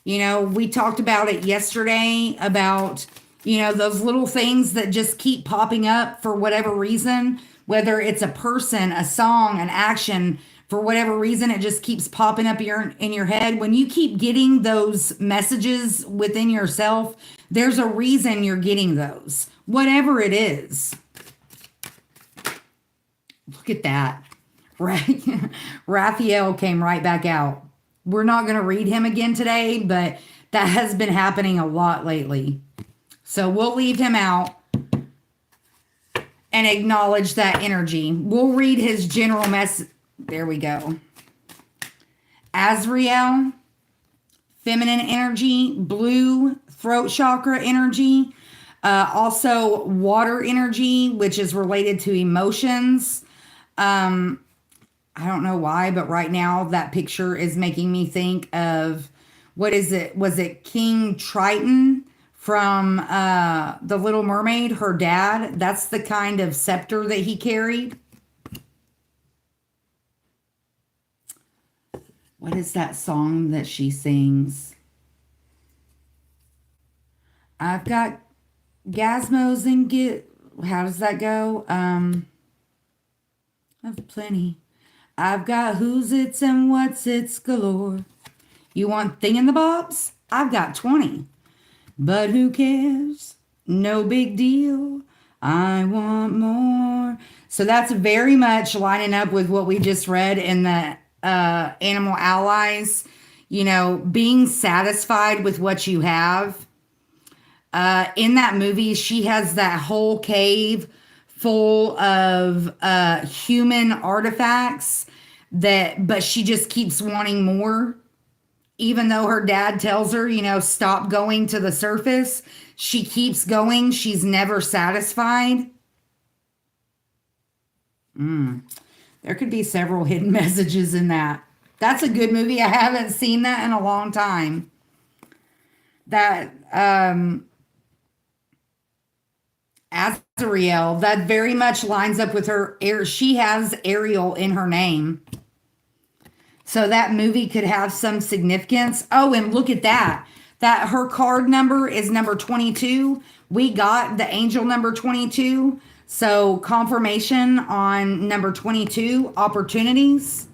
You know, we talked about it yesterday about, you know, those little things that just keep popping up for whatever reason, whether it's a person, a song, an action, for whatever reason, it just keeps popping up in your head. When you keep getting those messages within yourself, there's a reason you're getting those, whatever it is. Look at that. Right? Raphael came right back out. We're not going to read him again today, but that has been happening a lot lately. So we'll leave him out and acknowledge that energy. We'll read his general message. There we go. Azrael, feminine energy, blue, throat chakra energy, also water energy, which is related to emotions. I don't know why, but right now that picture is making me think of, what is it? Was it King Triton from The Little Mermaid? Her dad. That's the kind of scepter that he carried. What is that song that she sings? I've got Gasmos and get. How does that go? I've plenty. I've got who's its and what's its galore. You want thingamabobs? I've got 20. But who cares? No big deal. I want more. So that's very much lining up with what we just read in the Animal Allies. You know, being satisfied with what you have. In that movie, she has that whole cave full of human artifacts but she just keeps wanting more. Even though her dad tells her, you know, stop going to the surface, she keeps going. She's never satisfied. There could be several hidden messages in that. That's a good movie. I haven't seen that in a long time. That Azrael, that very much lines up with her. She has Ariel in her name. So that movie could have some significance. Oh, and look at that. That her card number is number 22. We got the angel number 22. So confirmation on number 22, opportunities.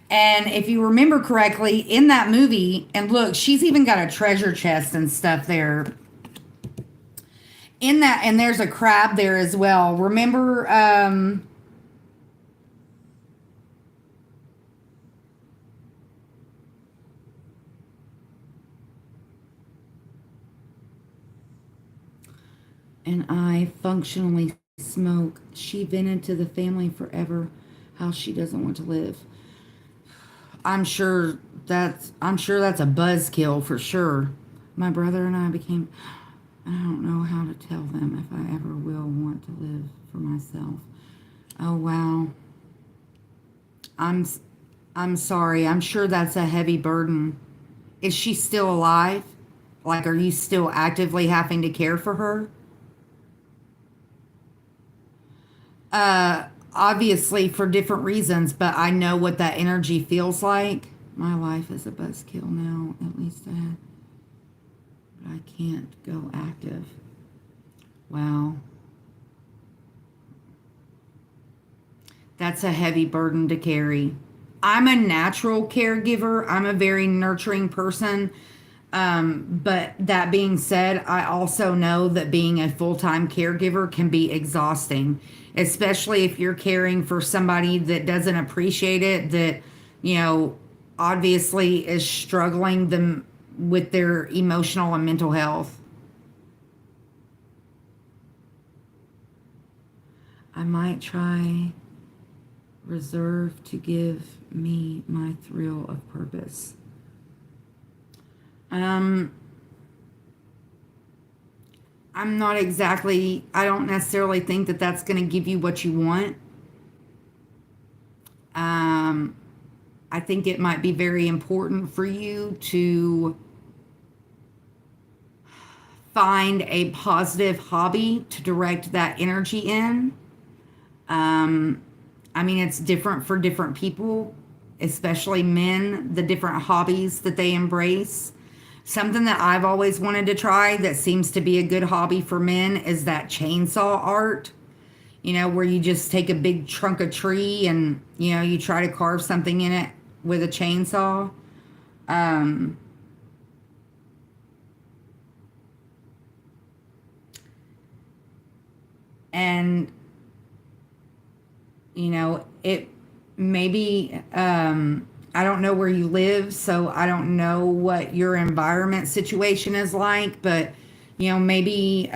And if you remember correctly, in that movie, and look, she's even got a treasure chest and stuff there. In that, and there's a crab there as well. Remember, and I functionally smoke. She vented to the family forever how she doesn't want to live. I'm sure that's a buzzkill for sure. My brother and I became, I don't know how to tell them if I ever will want to live for myself. Oh wow. I'm I'm sorry. I'm sure that's a heavy burden. Is she still alive? Like, are you still actively having to care for her? Obviously for different reasons, but I know what that energy feels like. My life is a buzzkill now. At least but I can't go active. Wow. That's a heavy burden to carry. I'm a natural caregiver. I'm a very nurturing person. But that being said, I also know that being a full-time caregiver can be exhausting, especially if you're caring for somebody that doesn't appreciate it, that, you know, obviously is struggling them with their emotional and mental health. I might try reserve to give me my thrill of purpose. Um, I'm not exactly, I don't necessarily think that that's going to give you what you want. Um, I think it might be very important for you to find a positive hobby to direct that energy in. Um, I mean, it's different for different people, especially men, the different hobbies that they embrace. Something that I've always wanted to try that seems to be a good hobby for men is that chainsaw art, where you just take a big trunk of tree and, you try to carve something in it with a chainsaw. Um, and it maybe, I don't know where you live, so I don't know what your environment situation is like, but maybe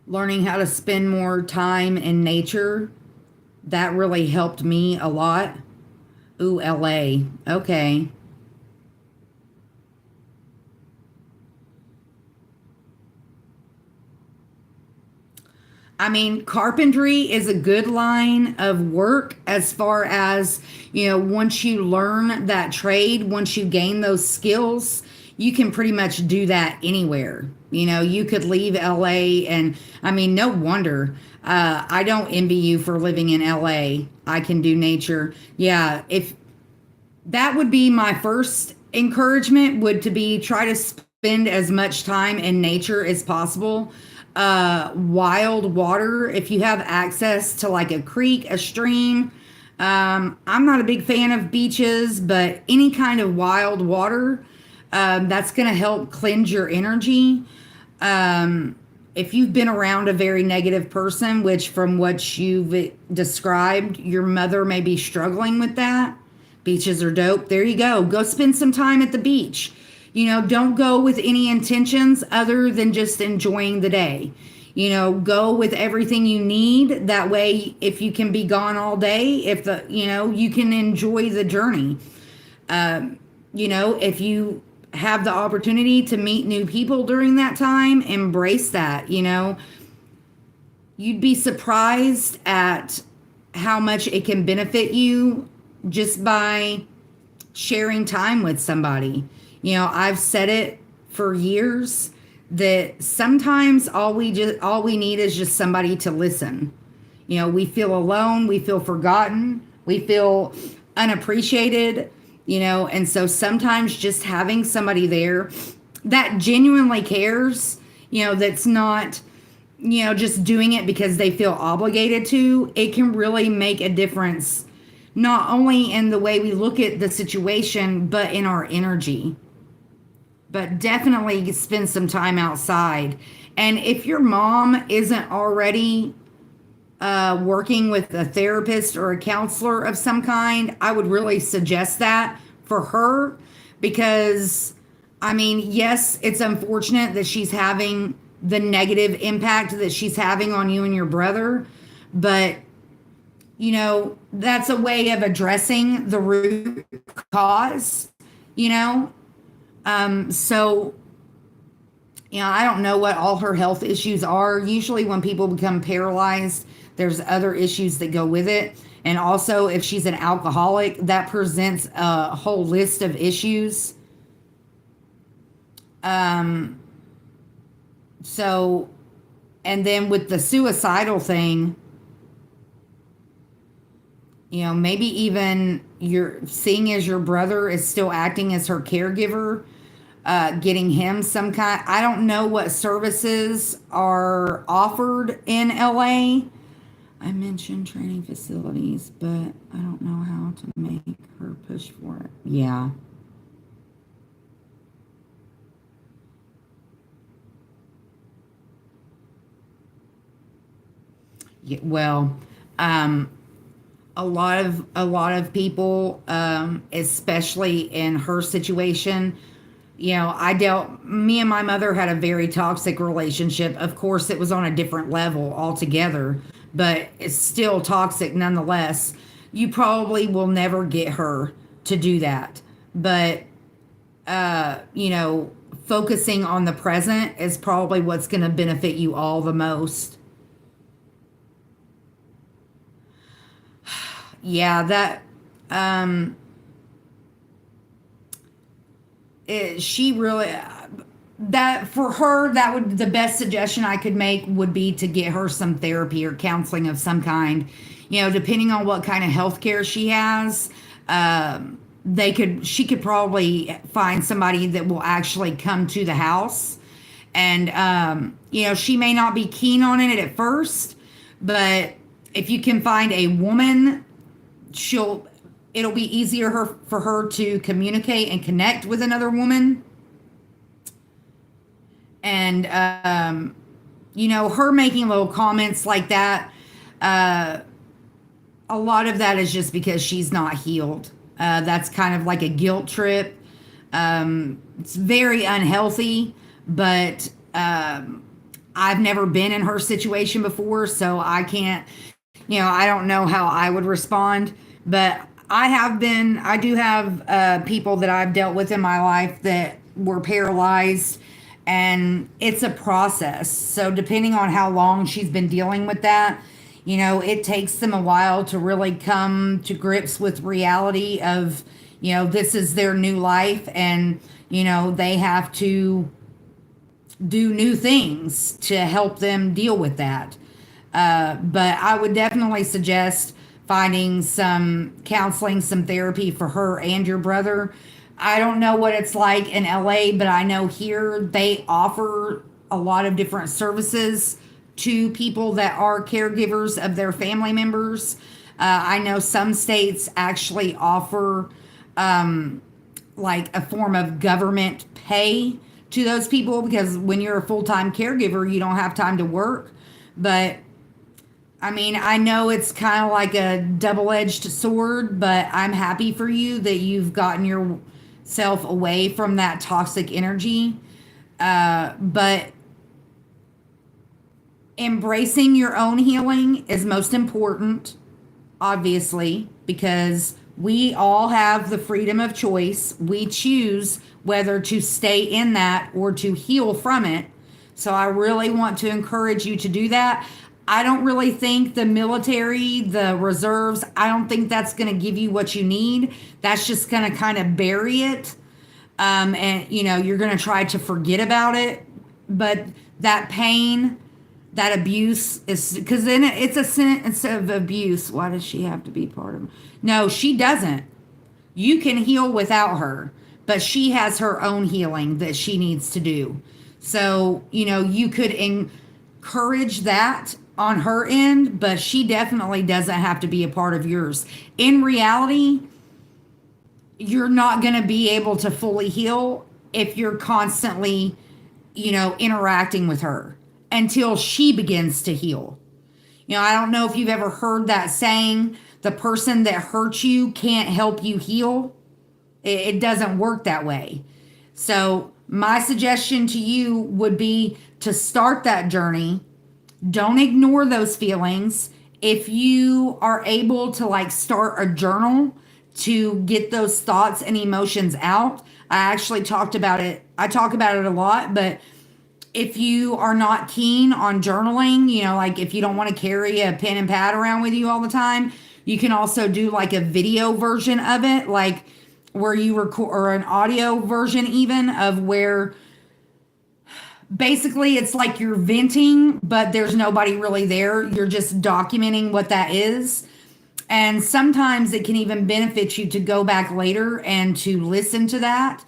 learning how to spend more time in nature, that really helped me a lot. Ooh, LA. Okay. I mean, carpentry is a good line of work as far as, once you learn that trade, once you gain those skills, you can pretty much do that anywhere. You could leave LA, and I mean, no wonder. I don't envy you for living in LA. I can do nature. Yeah, if that would be my first encouragement, would to be try to spend as much time in nature as possible. Wild water, if you have access to like a creek, a stream. I'm not a big fan of beaches, but any kind of wild water, that's going to help cleanse your energy. um, if you've been around a very negative person, which from what you've described, your mother may be struggling with that. Beaches are dope. There you go. Go spend some time at the beach. Don't go with any intentions other than just enjoying the day. Go with everything you need. That way, if you can be gone all day, if you can enjoy the journey. If you have the opportunity to meet new people during that time, embrace that. You'd be surprised at how much it can benefit you just by sharing time with somebody. I've said it for years that sometimes all we need is just somebody to listen. We feel alone, we feel forgotten, we feel unappreciated, and so sometimes just having somebody there that genuinely cares, that's not, just doing it because they feel obligated to, it can really make a difference, not only in the way we look at the situation, but in our energy. But definitely spend some time outside. And if your mom isn't already working with a therapist or a counselor of some kind, I would really suggest that for her because, I mean, yes, it's unfortunate that she's having the negative impact that she's having on you and your brother, but that's a way of addressing the root cause, you know? So, I don't know what all her health issues are. Usually, when people become paralyzed, there's other issues that go with it. And also, if she's an alcoholic, that presents a whole list of issues. Um, so, and then with the suicidal thing, maybe even you're seeing as your brother is still acting as her caregiver, getting him some kind. I don't know what services are offered in LA. I mentioned training facilities, but I don't know how to make her push for it. Yeah. Yeah, well, um, a lot of people, especially in her situation, me and my mother had a very toxic relationship. Of course, it was on a different level altogether, but it's still toxic nonetheless. You probably will never get her to do that. But, focusing on the present is probably what's going to benefit you all the most. Yeah, she really, that for her, that would the best suggestion I could make would be to get her some therapy or counseling of some kind. Depending on what kind of health care she has, she could probably find somebody that will actually come to the house. And she may not be keen on it at first, but if you can find a woman, it'll be easier for her to communicate and connect with another woman. And her making little comments like that, a lot of that is just because she's not healed. That's kind of like a guilt trip. It's very unhealthy, but I've never been in her situation before, so I can't, I don't know how I would respond. But I do have people that I've dealt with in my life that were paralyzed, and it's a process. So depending on how long she's been dealing with that, it takes them a while to really come to grips with reality of, this is their new life, and, they have to do new things to help them deal with that. But I would definitely suggest finding some counseling, some therapy for her and your brother. I don't know what it's like in LA, but I know here they offer a lot of different services to people that are caregivers of their family members. I know some states actually offer like a form of government pay to those people, because when you're a full-time caregiver, you don't have time to work. But I mean, I know it's kind of like a double-edged sword, but I'm happy for you that you've gotten yourself away from that toxic energy. But embracing your own healing is most important, obviously, because we all have the freedom of choice. We choose whether to stay in that or to heal from it. So I really want to encourage you to do that. I don't really think the military, the reserves, I don't think that's going to give you what you need. That's just going to kind of bury it. And, you're going to try to forget about it. But that pain, that abuse is, because then it's a sentence of abuse. Why does she have to be part of it? No, she doesn't. You can heal without her, but she has her own healing that she needs to do. So, you could encourage that on her end, but she definitely doesn't have to be a part of yours. In reality, you're not going to be able to fully heal if you're constantly, interacting with her until she begins to heal. I don't know if you've ever heard that saying, the person that hurts you can't help you heal. It doesn't work that way. So my suggestion to you would be to start that journey. Don't ignore those feelings. If you are able to start a journal to get those thoughts and emotions out, I actually talked about it. I talk about it a lot, but if you are not keen on journaling, if you don't want to carry a pen and pad around with you all the time, you can also do a video version of it, where you record, or an audio version even, of where basically it's like you're venting, but there's nobody really there. You're just documenting what that is. And sometimes it can even benefit you to go back later and to listen to that.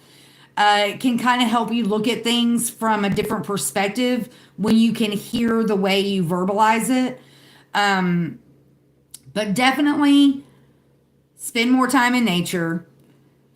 It can kind of help you look at things from a different perspective when you can hear the way you verbalize it. But definitely spend more time in nature.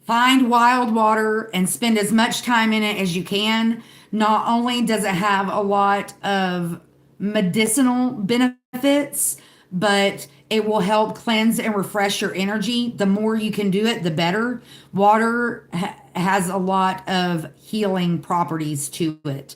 Find wild water and spend as much time in it as you can. Not only does it have a lot of medicinal benefits, but it will help cleanse and refresh your energy. The more you can do it, the better. Water has a lot of healing properties to it.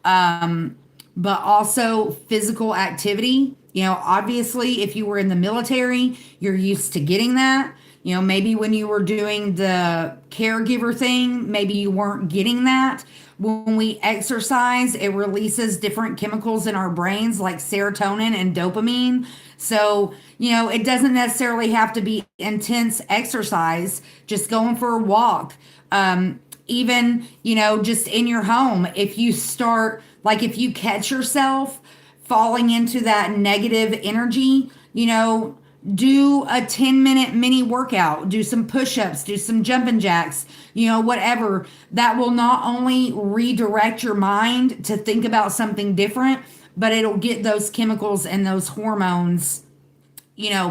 But also physical activity. Obviously, if you were in the military, you're used to getting that. Maybe when you were doing the caregiver thing, maybe you weren't getting that. When we exercise, it releases different chemicals in our brains like serotonin and dopamine. So, it doesn't necessarily have to be intense exercise, just going for a walk. even, just in your home, if you start, like if you catch yourself falling into that negative energy, do a 10-minute mini workout, do some push-ups, do some jumping jacks, whatever. That will not only redirect your mind to think about something different, but it'll get those chemicals and those hormones,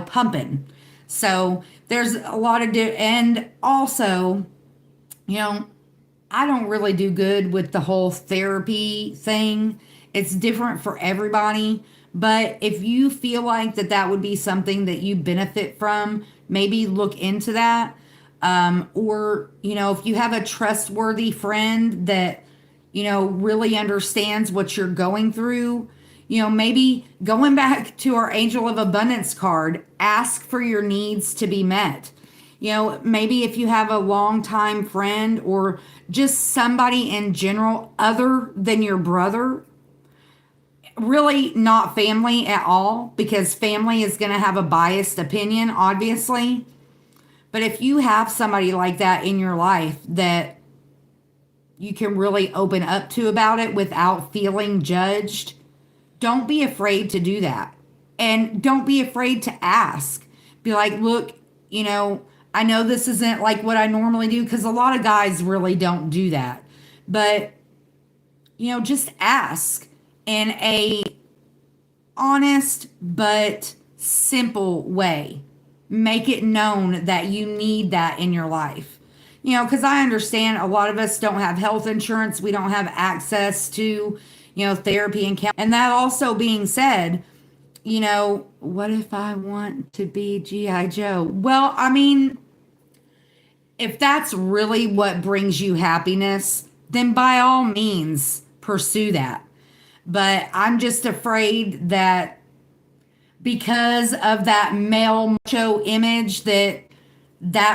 pumping. So there's a lot of, and also, I don't really do good with the whole therapy thing. It's different for everybody. But if you feel like that would be something that you benefit from, maybe look into that. Or, if you have a trustworthy friend that, really understands what you're going through, maybe going back to our Angel of Abundance card, ask for your needs to be met. Maybe if you have a longtime friend or just somebody in general other than your brother, really not family at all, because family is going to have a biased opinion, obviously. But if you have somebody like that in your life that you can really open up to about it without feeling judged, don't be afraid to do that. And don't be afraid to ask. Be like, look, I know this isn't like what I normally do, because a lot of guys really don't do that. But, just ask in a honest but simple way. Make it known that you need that in your life. Because I understand a lot of us don't have health insurance. We don't have access to, therapy and And that also being said, what if I want to be G.I. Joe? Well, I mean, if that's really what brings you happiness, then by all means pursue that. But I'm just afraid that because of that male macho image that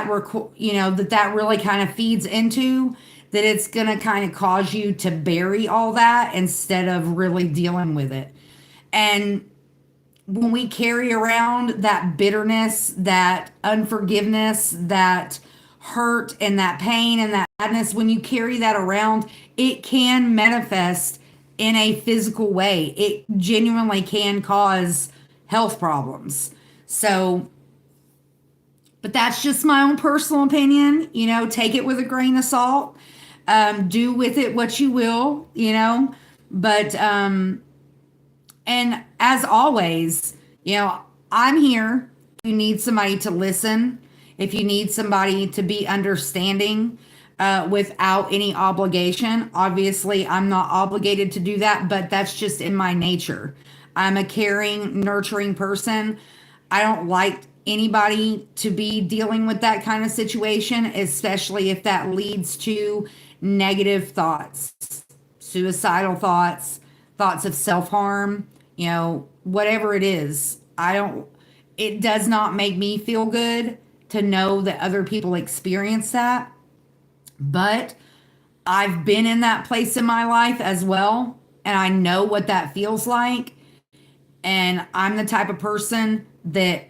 really kind of feeds into, that it's going to kind of cause you to bury all that instead of really dealing with it. And when we carry around that bitterness, that unforgiveness, that hurt and that pain and that sadness, when you carry that around, it can manifest in a physical way. It genuinely can cause health problems. So, but that's just my own personal opinion. Take it with a grain of salt. Do with it what you will, But, and as always, I'm here. If you need somebody to listen, if you need somebody to be understanding, without any obligation. Obviously, I'm not obligated to do that, but that's just in my nature. I'm a caring, nurturing person. I don't like anybody to be dealing with that kind of situation, especially if that leads to negative thoughts, suicidal thoughts, thoughts of self-harm, whatever it is. It does not make me feel good to know that other people experience that. But I've been in that place in my life as well, and I know what that feels like. And I'm the type of person that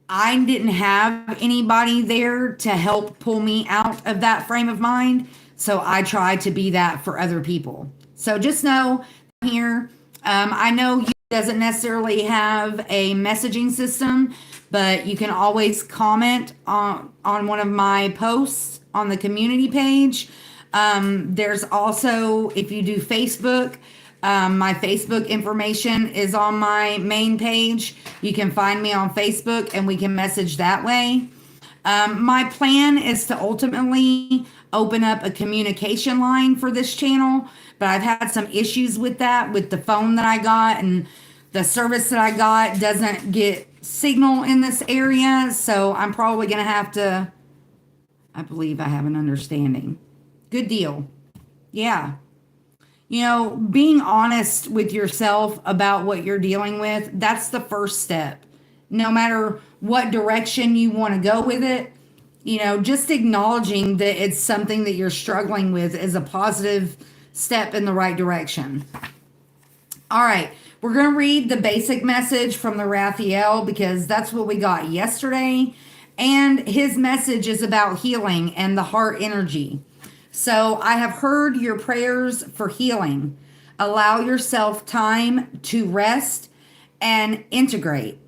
I didn't have anybody there to help pull me out of that frame of mind. So I try to be that for other people. So just know here, I know you doesn't necessarily have a messaging system, but you can always comment on one of my posts on the community page. There's also, if you do Facebook, my Facebook information is on my main page. You can find me on Facebook and we can message that way. My plan is to ultimately open up a communication line for this channel, but I've had some issues with that, with the phone that I got, and the service that I got doesn't get signal in this area. So I'm probably going to have to, I believe I have an understanding. Good deal. Yeah. Being honest with yourself about what you're dealing with, that's the first step. No matter what direction you want to go with it, just acknowledging that it's something that you're struggling with is a positive step in the right direction. All right. We're going to read the basic message from the Raphael because that's what we got yesterday. And his message is about healing and the heart energy. So I have heard your prayers for healing. Allow yourself time to rest and integrate.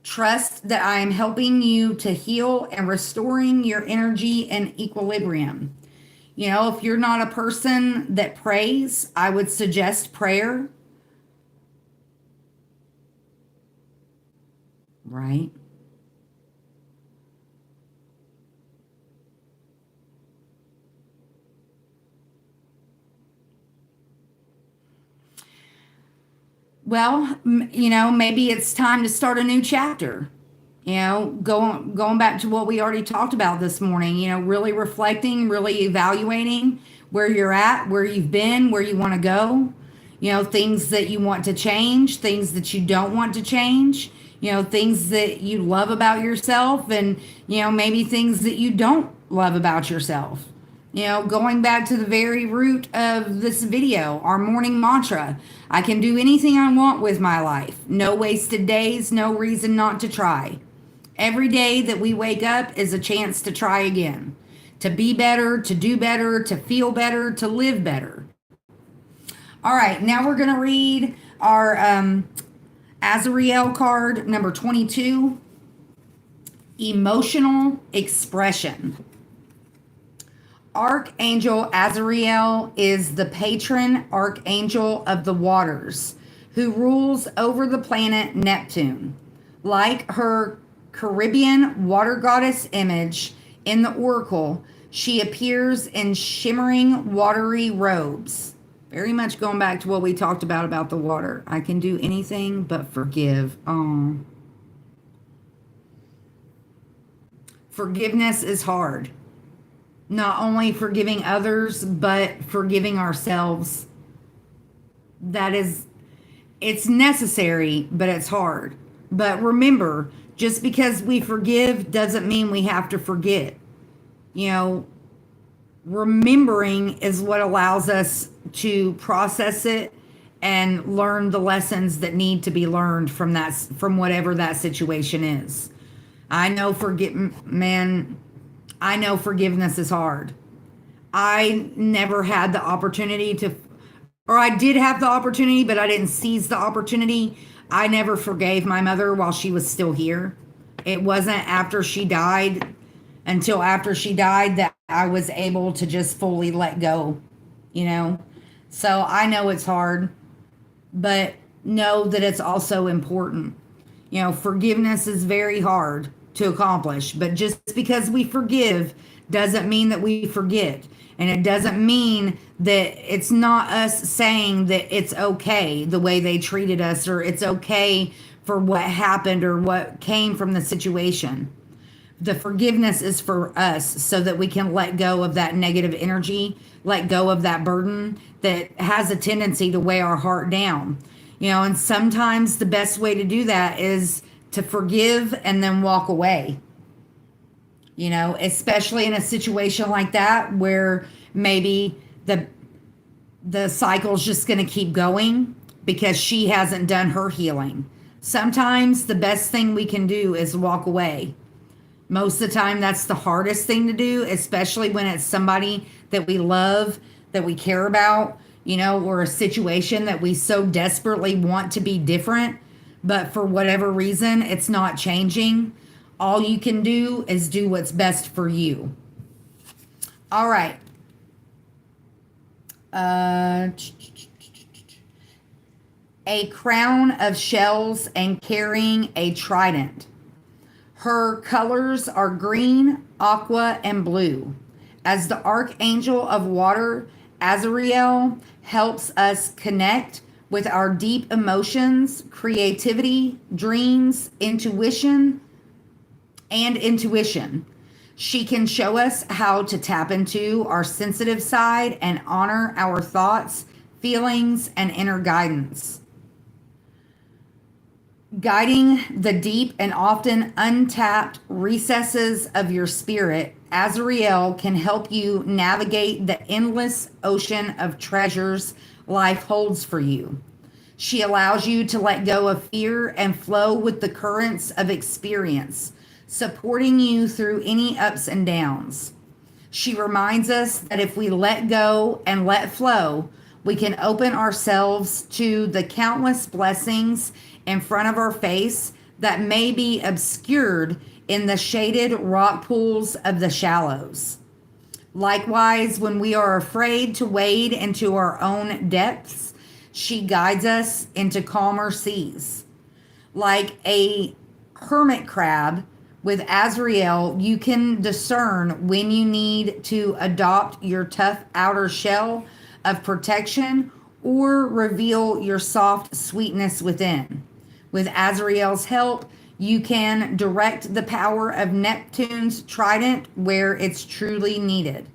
Trust that I am helping you to heal and restoring your energy and equilibrium. You know, if you're not a person that prays, I would suggest prayer, right? Well, you know, maybe it's time to start a new chapter. You know, going back to what we already talked about this morning, you know, really reflecting, really evaluating where you're at, where you've been, where you want to go, you know, things that you want to change, things that you don't want to change, you know, things that you love about yourself, and, you know, maybe things that you don't love about yourself. You know, going back to the very root of this video, our morning mantra: I can do anything I want with my life. No wasted days, no reason not to try. Every day that we wake up is a chance to try again, to be better, to do better, to feel better, to live better. All right, now we're going to read our Azrael card number 22, emotional expression. Archangel Azrael is the patron archangel of the waters who rules over the planet Neptune. Like her Caribbean water goddess image in the oracle, she appears in shimmering watery robes. Very much going back to what we talked about the water. I can do anything but forgive. Oh, forgiveness is hard. Not only forgiving others, but forgiving ourselves. That is, it's necessary, but it's hard. But remember, just because we forgive doesn't mean we have to forget. You know, remembering is what allows us to process it and learn the lessons that need to be learned from that, from whatever that situation is. I know I know forgiveness is hard. I never had the opportunity to, or I did have the opportunity, but I didn't seize the opportunity. I never forgave my mother while she was still here. It wasn't after she died, until after she died, that I was able to just fully let go, you know? So I know it's hard, but know that it's also important. You know, forgiveness is very hard to accomplish, but just because we forgive doesn't mean that we forget. And it doesn't mean that it's not us saying that it's okay the way they treated us, or it's okay for what happened or what came from the situation. The forgiveness is for us so that we can let go of that negative energy, let go of that burden that has a tendency to weigh our heart down. You know, and sometimes the best way to do that is to forgive and then walk away. You know, especially in a situation like that where maybe the cycle's just going to keep going because she hasn't done her healing. Sometimes the best thing we can do is walk away. Most of the time, that's the hardest thing to do, especially when it's somebody that we love, that we care about, you know, or a situation that we so desperately want to be different, but for whatever reason, it's not changing. All you can do is do what's best for you. All right. A crown of shells and carrying a trident. Her colors are green, aqua, and blue. As the archangel of water, Azrael helps us connect with our deep emotions, creativity, dreams, intuition. She can show us how to tap into our sensitive side and honor our thoughts, feelings, and inner guidance. Guiding the deep and often untapped recesses of your spirit, Azrael can help you navigate the endless ocean of treasures life holds for you. She allows you to let go of fear and flow with the currents of experience, supporting you through any ups and downs. She reminds us that if we let go and let flow, we can open ourselves to the countless blessings in front of our face that may be obscured in the shaded rock pools of the shallows. Likewise, when we are afraid to wade into our own depths, she guides us into calmer seas. Like a hermit crab with Azrael, you can discern when you need to adopt your tough outer shell of protection or reveal your soft sweetness within. With Azrael's help, you can direct the power of Neptune's trident where it's truly needed.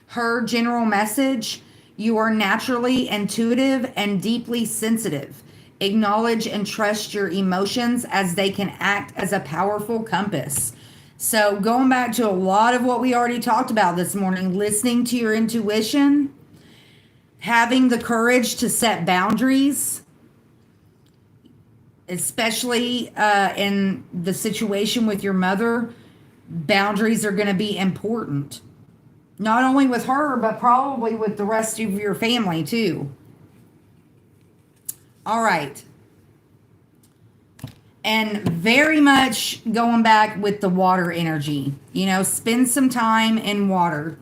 Her general message: you are naturally intuitive and deeply sensitive. Acknowledge and trust your emotions as they can act as a powerful compass. So, going back to a lot of what we already talked about this morning, listening to your intuition, having the courage to set boundaries, especially in the situation with your mother, boundaries are going to be important. Not only with her, but probably with the rest of your family too. All right. And very much going back with the water energy. You know, spend some time in water.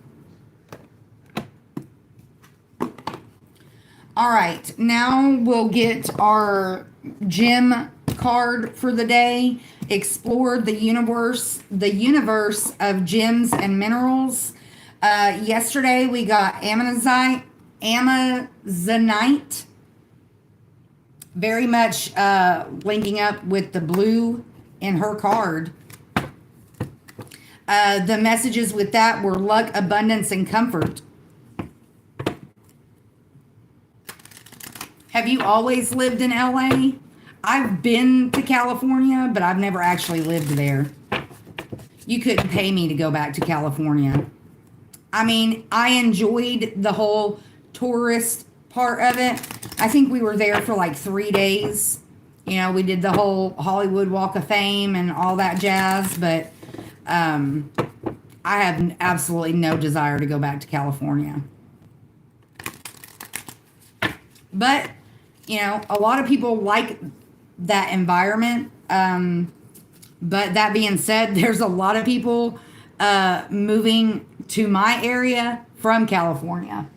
All right. Now we'll get our gem card for the day. Explore the universe of gems and minerals. Yesterday we got Amazonite, very much linking up with the blue in her card. The messages with that were luck, abundance, and comfort. Have you always lived in LA? I've been to California, but I've never actually lived there. You couldn't pay me to go back to California. I mean, I enjoyed the whole tourist part of it. I think we were there for like 3 days. You know, we did the whole Hollywood Walk of Fame and all that jazz, but I have absolutely no desire to go back to California. But, you know, a lot of people like that environment. But that being said, there's a lot of people moving to my area from California.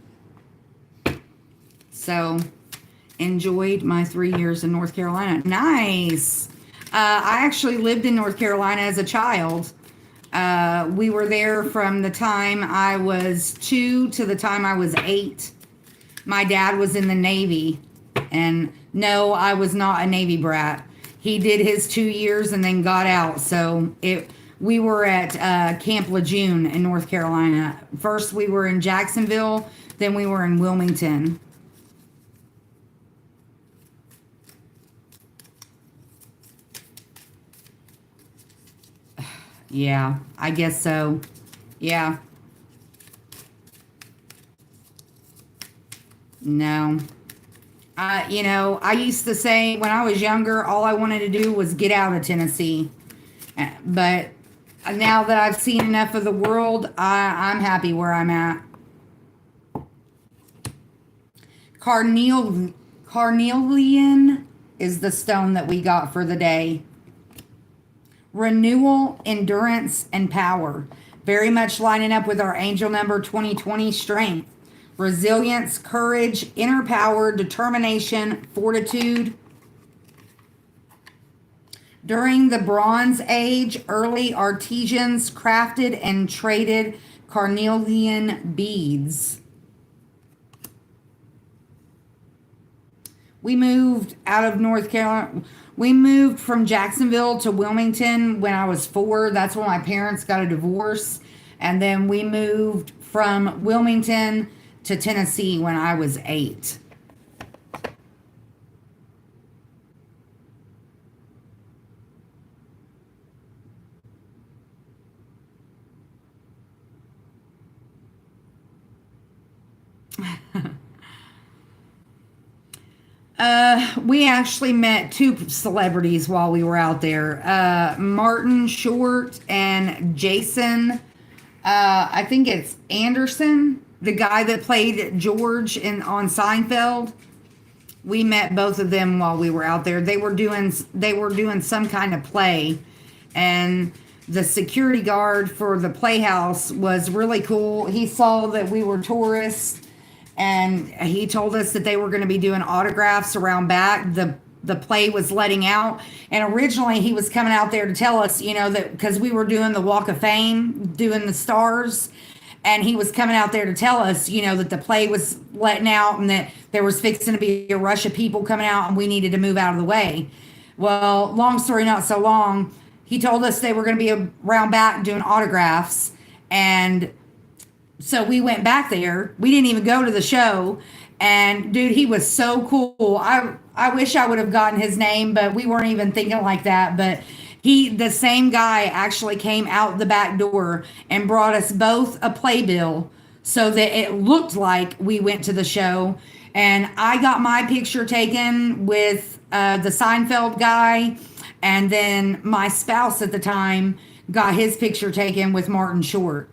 So, enjoyed my 3 years in North Carolina. Nice. I actually lived in North Carolina as a child. We were there from the time I was 2 to the time I was 8. My dad was in the Navy. And no, I was not a Navy brat. He did his 2 years and then got out. So we were at Camp Lejeune in North Carolina. First we were in Jacksonville, then we were in Wilmington. Yeah, I guess so. Yeah. No. You know, I used to say when I was younger, all I wanted to do was get out of Tennessee. But now that I've seen enough of the world, I'm happy where I'm at. Carnelian is the stone that we got for the day. Renewal, endurance, and power. Very much lining up with our angel number 2020, strength, resilience, courage, inner power, determination, fortitude. During the Bronze Age, early artisans crafted and traded carnelian beads. We moved out of North Carolina. We moved from Jacksonville to Wilmington when I was 4. That's when my parents got a divorce. And then we moved from Wilmington to Tennessee when I was 8. We actually met 2 celebrities while we were out there. Martin Short and Jason I think it's Anderson, the guy that played George in on Seinfeld. We met both of them while we were out there. They were doing some kind of play, and the security guard for the playhouse was really cool. He saw that we were tourists, and he told us that they were going to be doing autographs around back. The play was letting out, and originally he was coming out there to tell us, that because we were doing the Walk of Fame, doing the stars, and he was coming out there to tell us, that the play was letting out and that there was fixing to be a rush of people coming out and we needed to move out of the way. Well, long story not so long, he told us they were going to be around back doing autographs, and so we went back there. We didn't even go to the show. And dude, he was so cool. I wish I would have gotten his name, but we weren't even thinking like that. But the same guy actually came out the back door and brought us both a playbill so that it looked like we went to the show. And I got my picture taken with the Seinfeld guy. And then my spouse at the time got his picture taken with Martin Short.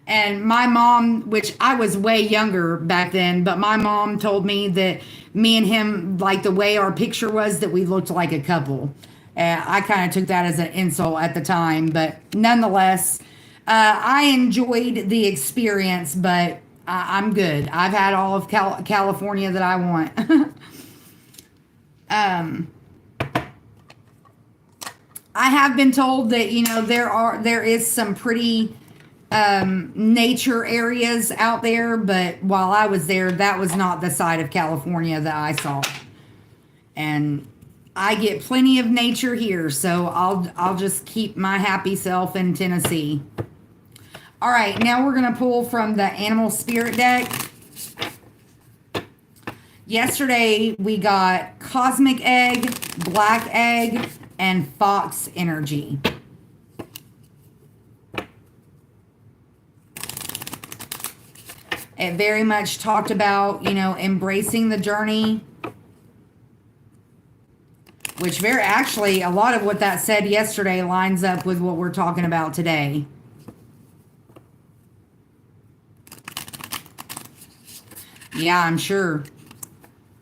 And my mom, which I was way younger back then, but my mom told me that me and him, like the way our picture was, that we looked like a couple. I kind of took that as an insult at the time, but nonetheless, I enjoyed the experience, but I'm good. I've had all of California that I want. um, I have been told that, there is some pretty nature areas out there, but while I was there, that was not the side of California that I saw. And I get plenty of nature here, so I'll just keep my happy self in Tennessee. All right, now we're going to pull from the Animal Spirit deck. Yesterday we got Cosmic Egg, Black Egg, and Fox Energy. It very much talked about, embracing the journey, which actually, a lot of what that said yesterday lines up with what we're talking about today. Yeah, I'm sure.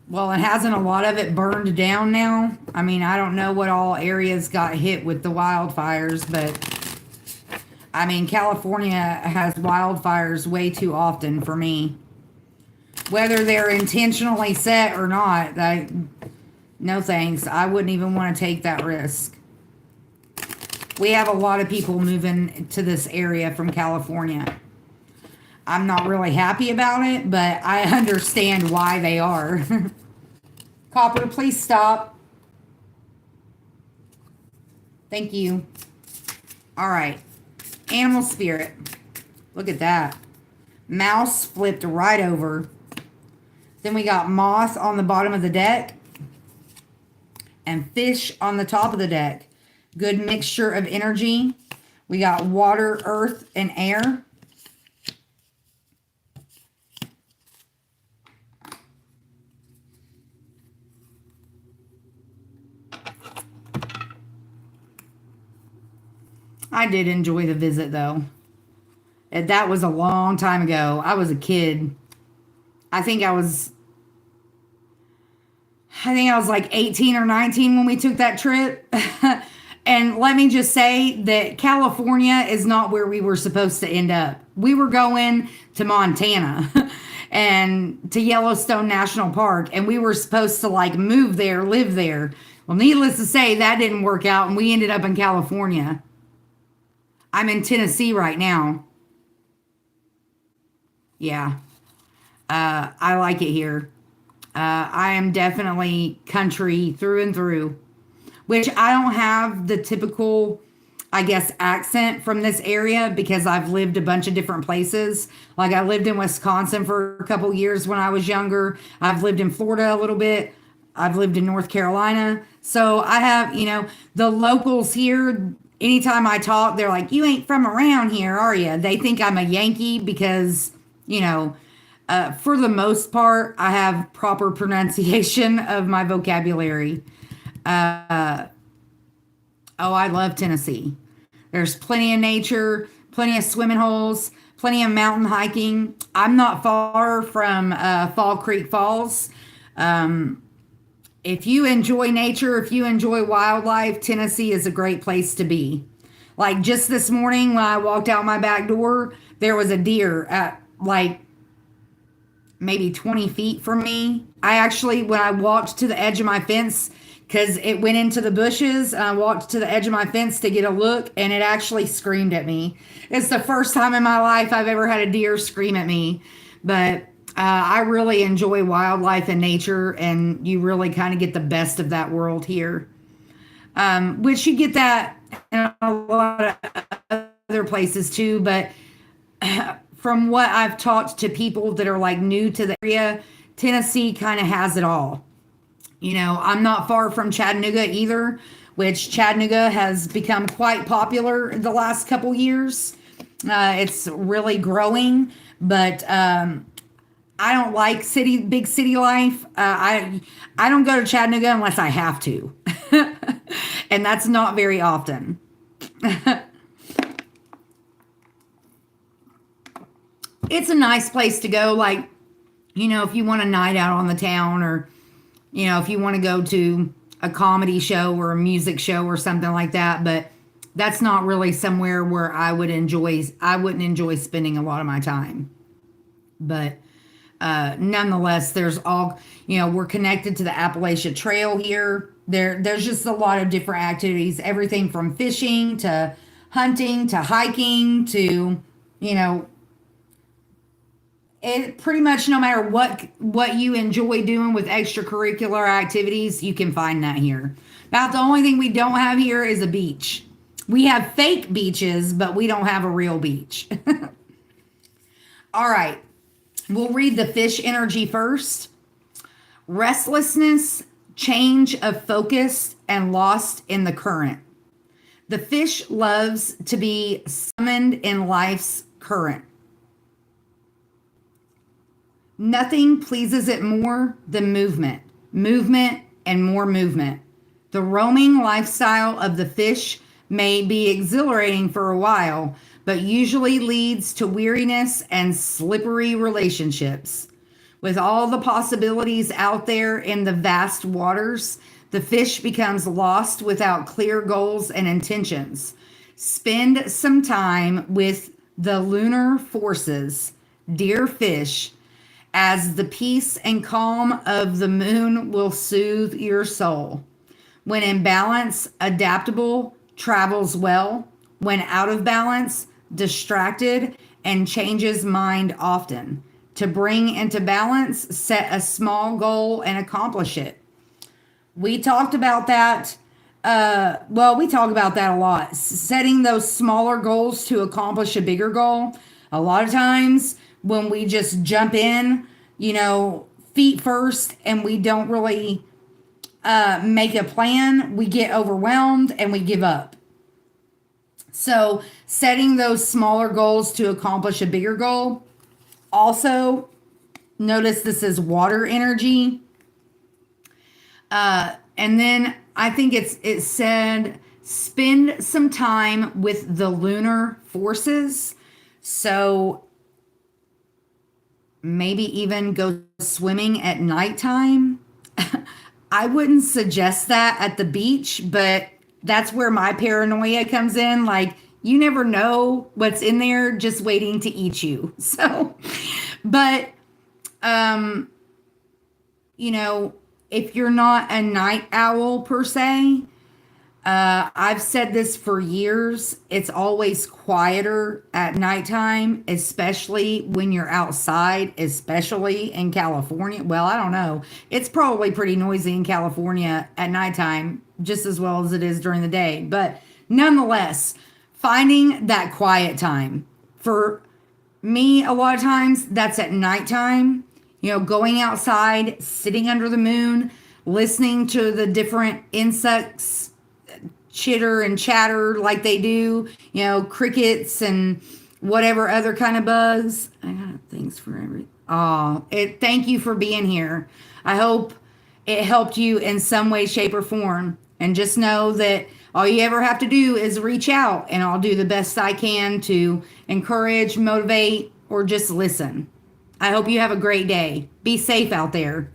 Well, it hasn't a lot of it burned down now. I mean, I don't know what all areas got hit with the wildfires, but I mean, California has wildfires way too often for me. Whether they're intentionally set or not, no thanks. I wouldn't even want to take that risk. We have a lot of people moving to this area from California. I'm not really happy about it, but I understand why they are. Copper, please stop. Thank you. All right. Animal Spirit. Look at that. Mouse flipped right over. Then we got moth on the bottom of the deck. And fish on the top of the deck. Good mixture of energy. We got water, earth, and air. I did enjoy the visit, though. That was a long time ago. I was a kid. I think I was like 18 or 19 when we took that trip. And let me just say that California is not where we were supposed to end up. We were going to Montana and to Yellowstone National Park, and we were supposed to like move there, live there. Well, needless to say, that didn't work out, and we ended up in California. I'm in Tennessee right now. Yeah. I like it here. I am definitely country through and through, which I don't have the typical, I guess, accent from this area because I've lived a bunch of different places. Like I lived in Wisconsin for a couple years when I was younger. I've lived in Florida a little bit. I've lived in North Carolina. So I have, the locals here, anytime I talk, they're like, you ain't from around here, are you? They think I'm a Yankee because, for the most part, I have proper pronunciation of my vocabulary. Oh, I love Tennessee. There's plenty of nature, plenty of swimming holes, plenty of mountain hiking. I'm not far from Fall Creek Falls. If you enjoy nature, if you enjoy wildlife, Tennessee is a great place to be. Like just this morning when I walked out my back door, there was a deer at like maybe 20 feet from me. I actually, when I walked to the edge of my fence, because it went into the bushes, I walked to the edge of my fence to get a look, and it actually screamed at me. It's the first time in my life I've ever had a deer scream at me. But I really enjoy wildlife and nature, and you really kind of get the best of that world here. Which you get that in a lot of other places too. But from what I've talked to people that are like new to the area, Tennessee kind of has it all. You know, I'm not far from Chattanooga either, which Chattanooga has become quite popular the last couple years. It's really growing, but I don't like big city life. I don't go to Chattanooga unless I have to, and that's not very often. It's a nice place to go, like, you know, if you want a night out on the town, or you know, if you want to go to a comedy show or a music show or something like that. But that's not really somewhere where I wouldn't enjoy spending a lot of my time. But nonetheless, there's all, you know, we're connected to the Appalachia Trail here. There's just a lot of different activities, everything from fishing to hunting to hiking to, you know, it pretty much, no matter what you enjoy doing with extracurricular activities, you can find that here. About the only thing we don't have here is a beach. We have fake beaches, but we don't have a real beach. All right. We'll read the fish energy first. Restlessness, change of focus, and lost in the current. The fish loves to be summoned in life's current. Nothing pleases it more than movement, and more movement. The roaming lifestyle of the fish may be exhilarating for a while, but usually leads to weariness and slippery relationships. With all the possibilities out there in the vast waters, the fish becomes lost without clear goals and intentions. Spend some time with the lunar forces, dear fish, as the peace and calm of the moon will soothe your soul. When in balance, adaptable, travels well. When out of balance, distracted, and changes mind often. To bring into balance, set a small goal and accomplish it. We talked about that. We talk about that a lot. Setting those smaller goals to accomplish a bigger goal. A lot of times, when we just jump in, you know, feet first, and we don't really make a plan, we get overwhelmed and we give up. So setting those smaller goals to accomplish a bigger goal. Also, notice this is water energy. And then I think it said spend some time with the lunar forces. So maybe even go swimming at nighttime. I wouldn't suggest that at the beach, but that's where my paranoia comes in. Like, you never know what's in there just waiting to eat you. So, but, you know, if you're not a night owl per se, I've said this for years. It's always quieter at nighttime, especially when you're outside, especially in California. Well, I don't know. It's probably pretty noisy in California at nighttime, just as well as it is during the day. But nonetheless, finding that quiet time. For me, a lot of times, that's at nighttime. You know, going outside, sitting under the moon, listening to the different insects chitter and chatter like they do, you know, crickets and whatever other kind of bugs. I got things for every. Thank you for being here. I hope it helped you in some way, shape, or form. And just know that All you ever have to do is reach out, and I'll do the best I can to encourage, motivate, or just listen. I hope you have a great day. Be safe out there.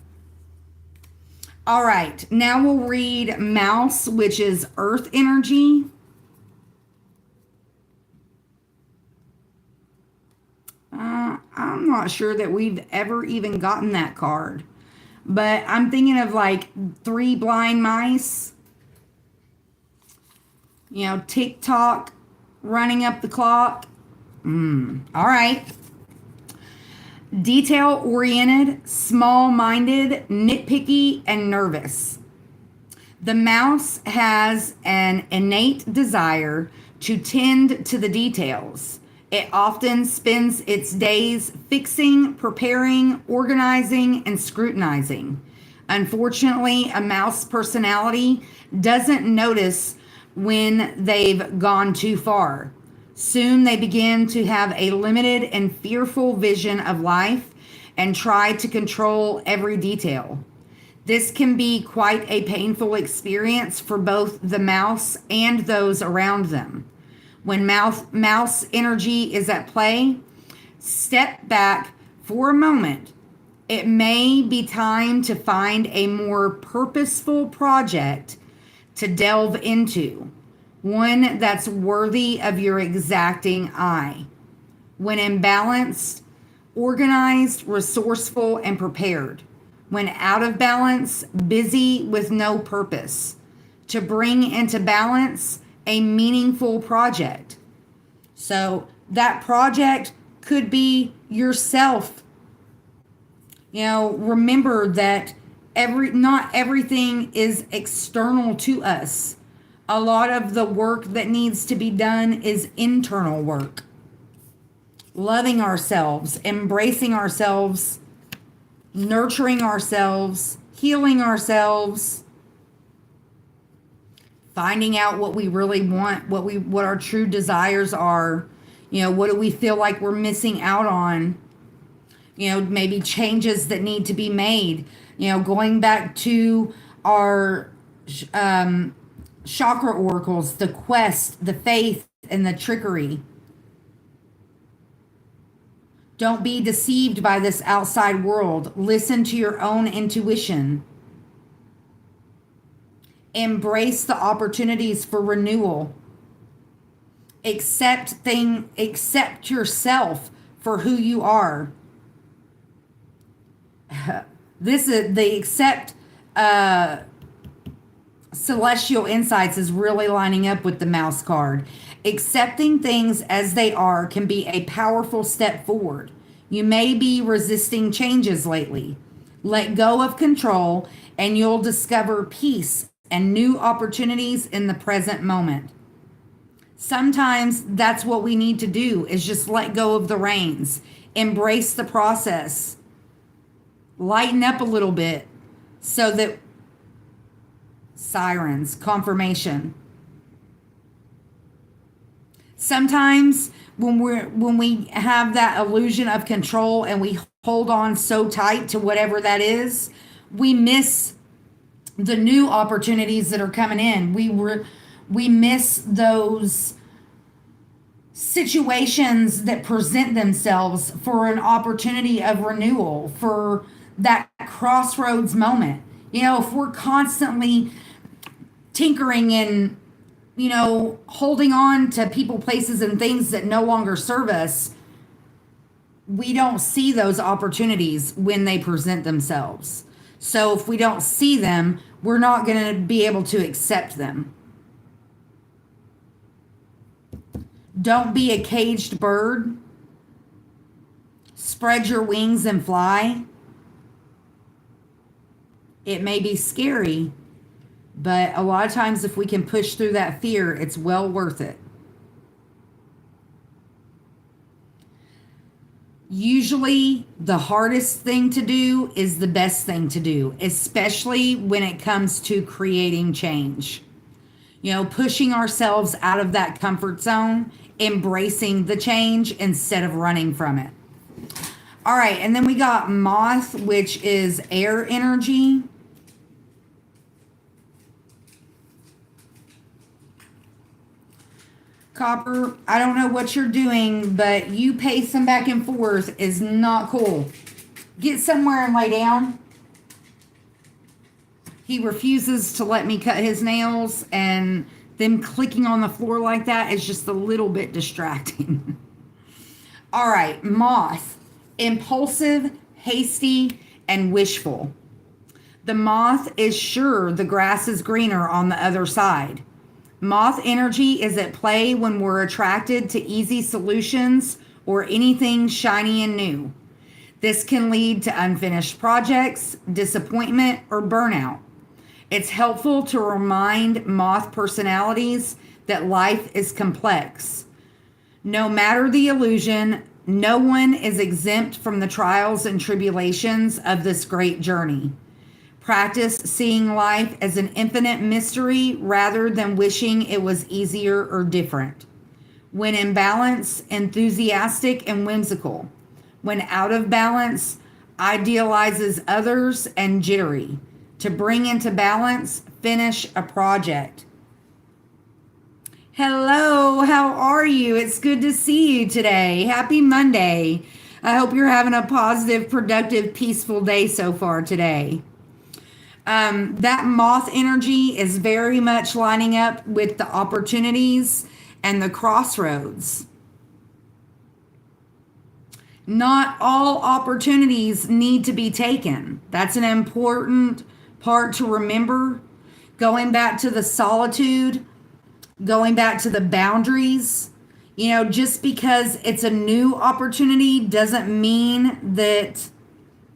All right, now we'll read Mouse, which is Earth energy. I'm not sure that we've ever even gotten that card, but I'm thinking of like three blind mice, tick tock, running up the clock. All right. Detail oriented, small minded, nitpicky, and nervous. The mouse has an innate desire to tend to the details. It often spends its days fixing, preparing, organizing, and scrutinizing. Unfortunately, a mouse personality doesn't notice when they've gone too far. Soon they begin to have a limited and fearful vision of life and try to control every detail. This can be quite a painful experience for both the mouse and those around them. When mouse energy is at play, step back for a moment. It may be time to find a more purposeful project to delve into, one that's worthy of your exacting eye. When imbalanced, organized, resourceful, and prepared. When out of balance, busy with no purpose. To bring into balance a meaningful project. So that project could be yourself. Remember that not everything is external to us. A lot of the work that needs to be done is internal work. Loving ourselves, embracing ourselves, nurturing ourselves, healing ourselves, finding out what we really want, what our true desires are. What do we feel like we're missing out on? Maybe changes that need to be made. Going back to our chakra oracles, the quest, the faith, and the trickery. Don't be deceived by this outside world. Listen to your own intuition. Embrace the opportunities for renewal. Accept yourself for who you are. This is the accept celestial insights is really lining up with the mouse card. Accepting things as they are can be a powerful step forward. You may be resisting changes lately. Let go of control and you'll discover peace and new opportunities in the present moment. Sometimes that's what we need to do, is just let go of the reins. Embrace the process. Lighten up a little bit so that sirens, confirmation. Sometimes when we have that illusion of control and we hold on so tight to whatever that is, we miss the new opportunities that are coming in. We miss those situations that present themselves for an opportunity of renewal, for that crossroads moment. If we're constantly tinkering and holding on to people, places, and things that no longer serve us, we don't see those opportunities when they present themselves. So if we don't see them, we're not going to be able to accept them. Don't be a caged bird. Spread your wings and fly. It may be scary, but a lot of times if we can push through that fear, it's well worth it. Usually the hardest thing to do is the best thing to do, especially when it comes to creating change. Pushing ourselves out of that comfort zone, embracing the change instead of running from it. All right, and then we got Moth, which is air energy. Copper, I don't know what you're doing, but you pacing back and forth is not cool. Get somewhere and lay down. He refuses to let me cut his nails, and them clicking on the floor like that is just a little bit distracting. All right, moth, impulsive, hasty, and wishful. The moth is sure the grass is greener on the other side. Moth energy is at play when we're attracted to easy solutions or anything shiny and new. This can lead to unfinished projects, disappointment, or burnout. It's helpful to remind moth personalities that life is complex. No matter the illusion, no one is exempt from the trials and tribulations of this great journey. Practice seeing life as an infinite mystery rather than wishing it was easier or different. When in balance, enthusiastic and whimsical. When out of balance, idealizes others and jittery. To bring into balance, finish a project. Hello, how are you? It's good to see you today. Happy Monday. I hope you're having a positive, productive, peaceful day so far today. That moth energy is very much lining up with the opportunities and the crossroads. Not all opportunities need to be taken. That's an important part to remember. Going back to the solitude, going back to the boundaries. Just because it's a new opportunity doesn't mean that.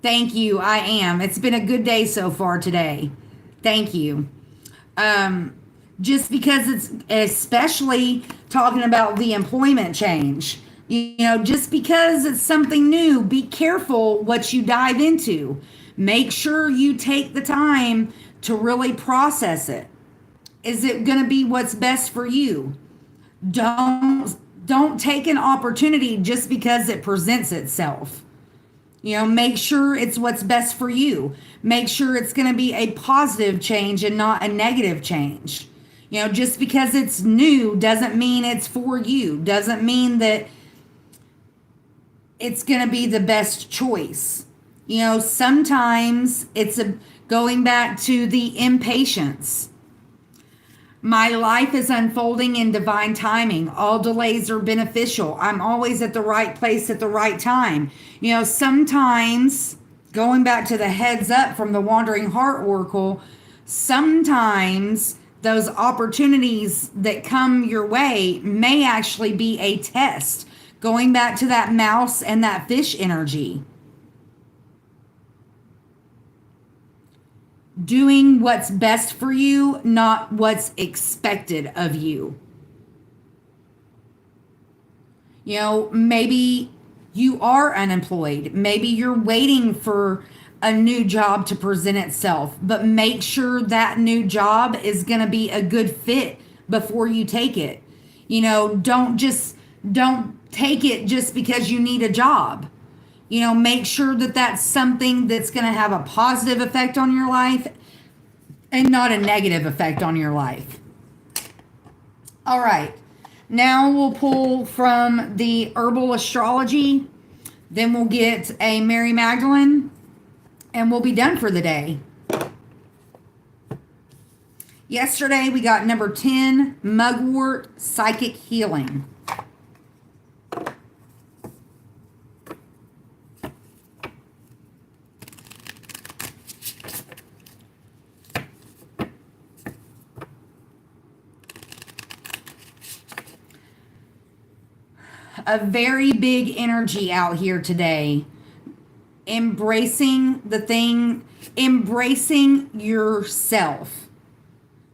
Thank you. I am. It's been a good day so far today. Thank you. Just because it's, especially talking about the employment change, just because it's something new, be careful what you dive into. Make sure you take the time to really process it. Is it going to be what's best for you? Don't take an opportunity just because it presents itself. Make sure it's what's best for you. Make sure it's going to be a positive change and not a negative change. Just because it's new doesn't mean it's for you. Doesn't mean that it's going to be the best choice. Sometimes it's going back to the impatience. My life is unfolding in divine timing. All delays are beneficial. I'm always at the right place at the right time. Sometimes, going back to the heads up from the Wandering Heart Oracle, sometimes those opportunities that come your way may actually be a test. Going back to that mouse and that fish energy. Doing what's best for you, not what's expected of you. Maybe you are unemployed. Maybe you're waiting for a new job to present itself, but make sure that new job is going to be a good fit before you take it. Don't take it just because you need a job. Make sure that that's something that's going to have a positive effect on your life and not a negative effect on your life. All right. Now we'll pull from the herbal astrology. Then we'll get a Mary Magdalene and we'll be done for the day. Yesterday we got number 10, Mugwort Psychic Healing. A very big energy out here today. Embracing the thing, embracing yourself.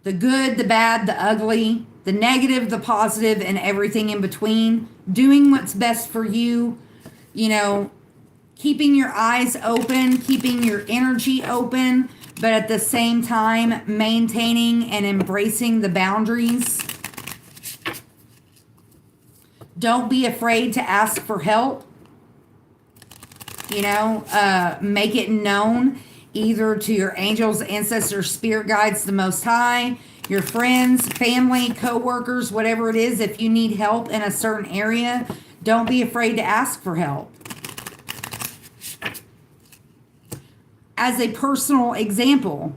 The good, the bad, the ugly, the negative, the positive, and everything in between. Doing what's best for you. Keeping your eyes open, keeping your energy open, but at the same time, maintaining and embracing the boundaries. Don't be afraid to ask for help. Make it known either to your angels, ancestors, spirit guides, the Most High. Your friends, family, co-workers, whatever it is, if you need help in a certain area, don't be afraid to ask for help. As a personal example,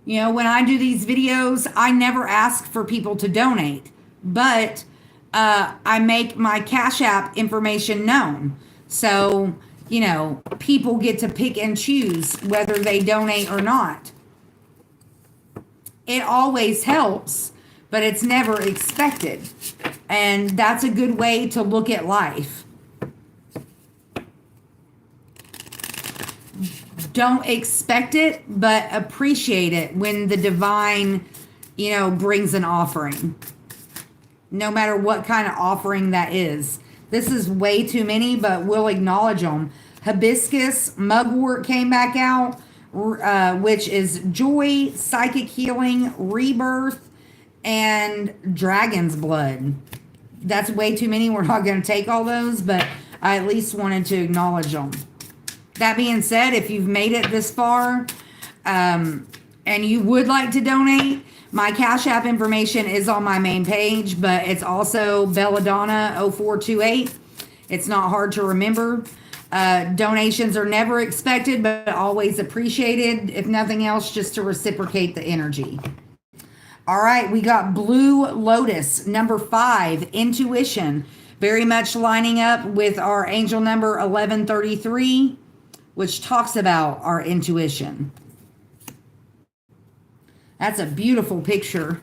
you know, when I do these videos, I never ask for people to donate, but I make my Cash App information known. So, you know, people get to pick and choose whether they donate or not. It always helps, but it's never expected. And that's a good way to look at life. Don't expect it, but appreciate it when the divine, you know, brings an offering. No matter what kind of offering that is. This is way too many, but we'll acknowledge them. Hibiscus mugwort came back out, which is joy, psychic healing, rebirth, and dragon's blood. That's way too many. We're not going to take all those, but I at least wanted to acknowledge them. That being said, if you've made it this far and you would like to donate, my Cash App information is on my main page, but it's also Belladonna0428. It's not hard to remember. Donations are never expected, but always appreciated. If nothing else, just to reciprocate the energy. All right, we got Blue Lotus, number 5, intuition. Very much lining up with our angel number 1133, which talks about our intuition. That's a beautiful picture.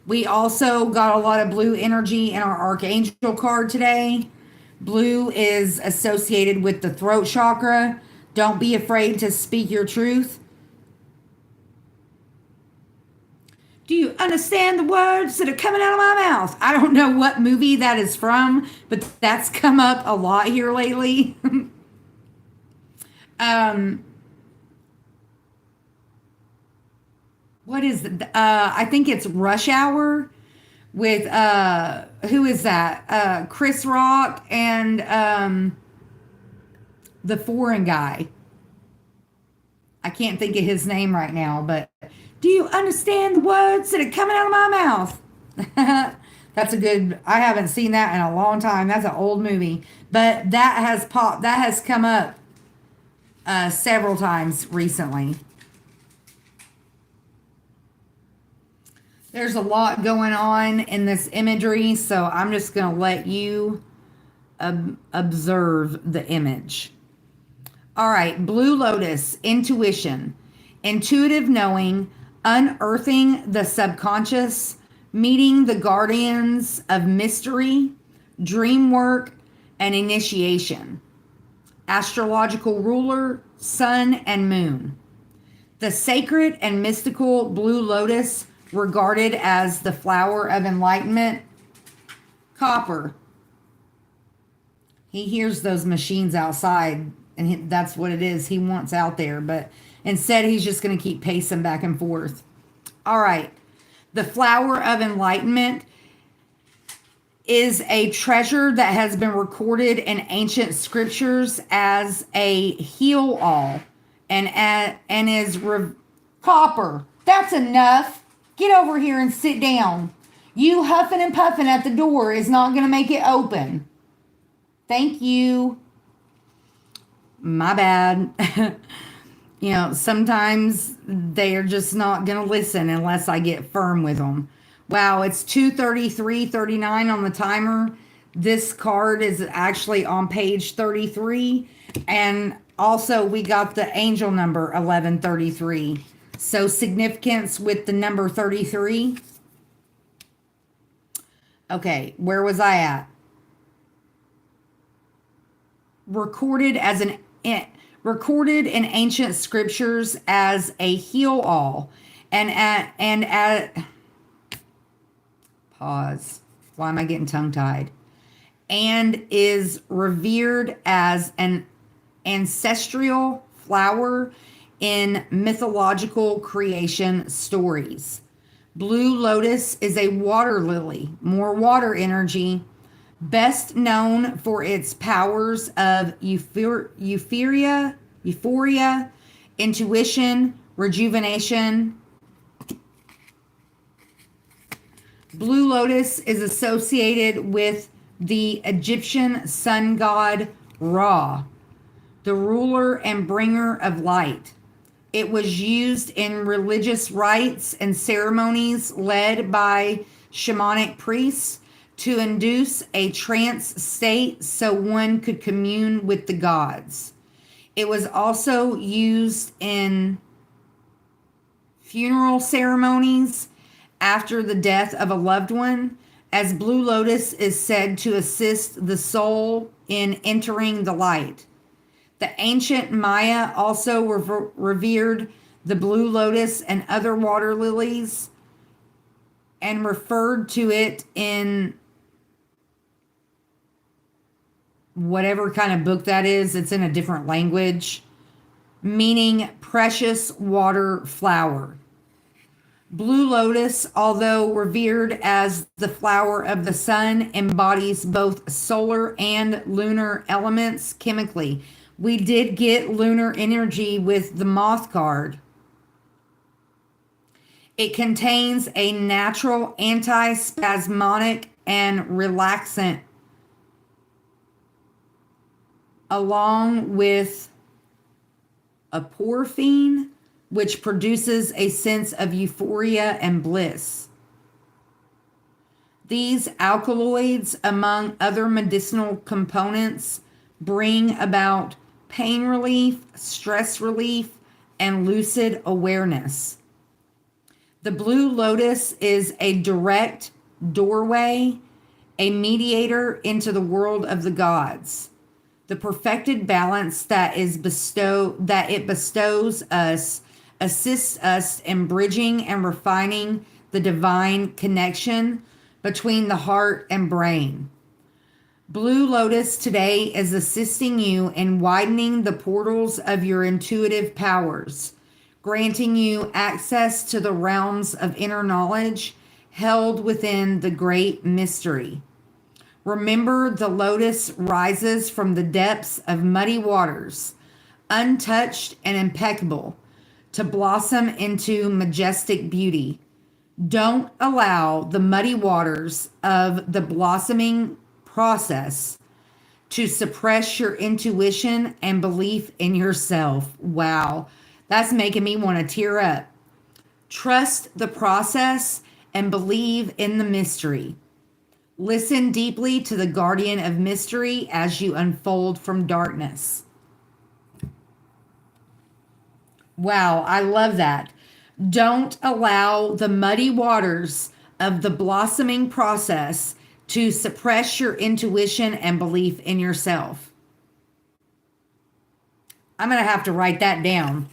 We also got a lot of blue energy in our Archangel card today. Blue is associated with the throat chakra. Don't be afraid to speak your truth. Do you understand the words that are coming out of my mouth? I don't know what movie that is from, but that's come up a lot here lately. What is it? I think it's Rush Hour with who is that? Chris Rock and the foreign guy. I can't think of his name right now, but do you understand the words that are coming out of my mouth? That's a good, I haven't seen that in a long time. That's an old movie, but that has come up several times recently. There's a lot going on in this imagery, so I'm just going to let you observe the image. All right, Blue Lotus, intuition, intuitive knowing, unearthing the subconscious, meeting the guardians of mystery, dream work, and initiation. Astrological ruler, sun and moon. The sacred and mystical Blue Lotus, regarded as the flower of enlightenment. Copper. He hears those machines outside, and that's what it is he wants out there, but instead he's just going to keep pacing back and forth. All right. The flower of enlightenment is a treasure that has been recorded in ancient scriptures as a heal-all and is Copper. That's enough. Get over here and sit down. You huffing and puffing at the door is not going to make it open. Thank you. My bad. You know, sometimes they are just not going to listen unless I get firm with them. Wow, it's 2:33:39 on the timer. This card is actually on page 33. And also we got the angel number 1133. So significance with the number 33. Okay, where was I at? Recorded in ancient scriptures as a heal-all, pause. Why am I getting tongue-tied? And is revered as an ancestral flower in mythological creation stories. Blue Lotus is a water lily, more water energy, best known for its powers of euphoria, intuition, rejuvenation, Blue lotus is associated with the Egyptian sun god Ra, the ruler and bringer of light. It was used in religious rites and ceremonies led by shamanic priests to induce a trance state so one could commune with the gods. It was also used in funeral ceremonies after the death of a loved one, as blue lotus is said to assist the soul in entering the light. The ancient Maya also revered the blue lotus and other water lilies and referred to it in whatever kind of book that is. It's in a different language, meaning precious water flower. Blue lotus, although revered as the flower of the sun, embodies both solar and lunar elements chemically. We did get lunar energy with the moth card. It contains a natural antispasmodic and relaxant, along with aporphine, which produces a sense of euphoria and bliss. These alkaloids, among other medicinal components, bring about pain relief, stress relief, and lucid awareness. The blue lotus is a direct doorway, a mediator into the world of the gods. The perfected balance that it bestows us assists us in bridging and refining the divine connection between the heart and brain. Blue Lotus today is assisting you in widening the portals of your intuitive powers, granting you access to the realms of inner knowledge held within the great mystery. Remember, the lotus rises from the depths of muddy waters, untouched and impeccable, to blossom into majestic beauty. Don't allow the muddy waters of the blossoming process to suppress your intuition and belief in yourself. Wow, that's making me want to tear up. Trust the process and believe in the mystery. Listen deeply to the guardian of mystery as you unfold from darkness. Wow, I love that. Don't allow the muddy waters of the blossoming process to suppress your intuition and belief in yourself. I'm going to have to write that down.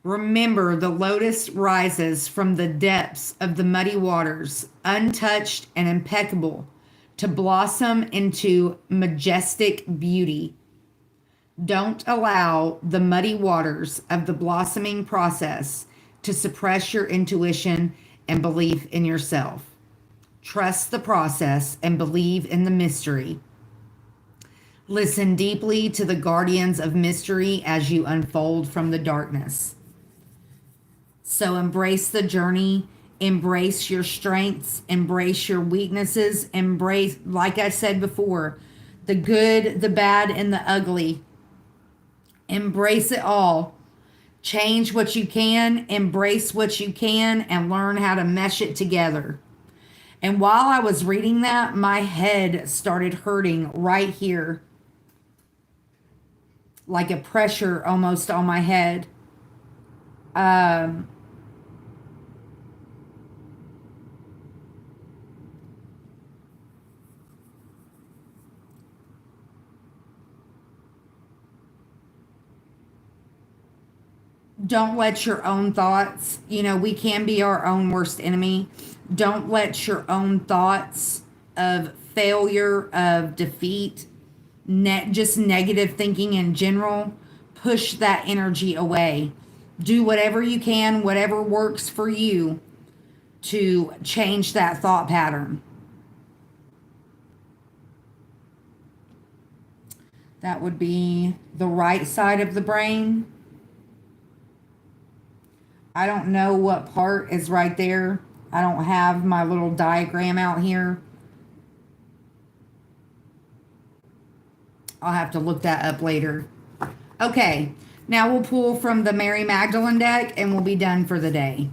Remember, the lotus rises from the depths of the muddy waters, untouched and impeccable, to blossom into majestic beauty. Don't allow the muddy waters of the blossoming process to suppress your intuition and belief in yourself. Trust the process and believe in the mystery. Listen deeply to the guardians of mystery as you unfold from the darkness. So embrace the journey, embrace your strengths, embrace your weaknesses, embrace, like I said before, the good, the bad, and the ugly. Embrace it all. Change what you can, embrace what you can, and learn how to mesh it together. And while I was reading that, my head started hurting right here, like a pressure almost on my head. Don't let your own thoughts, we can be our own worst enemy. Don't let your own thoughts of failure, of defeat, just negative thinking in general, push that energy away. Do whatever you can, whatever works for you to change that thought pattern. That would be the right side of the brain. I don't know what part is right there. I don't have my little diagram out here. I'll have to look that up later. Okay, now we'll pull from the Mary Magdalene deck and we'll be done for the day.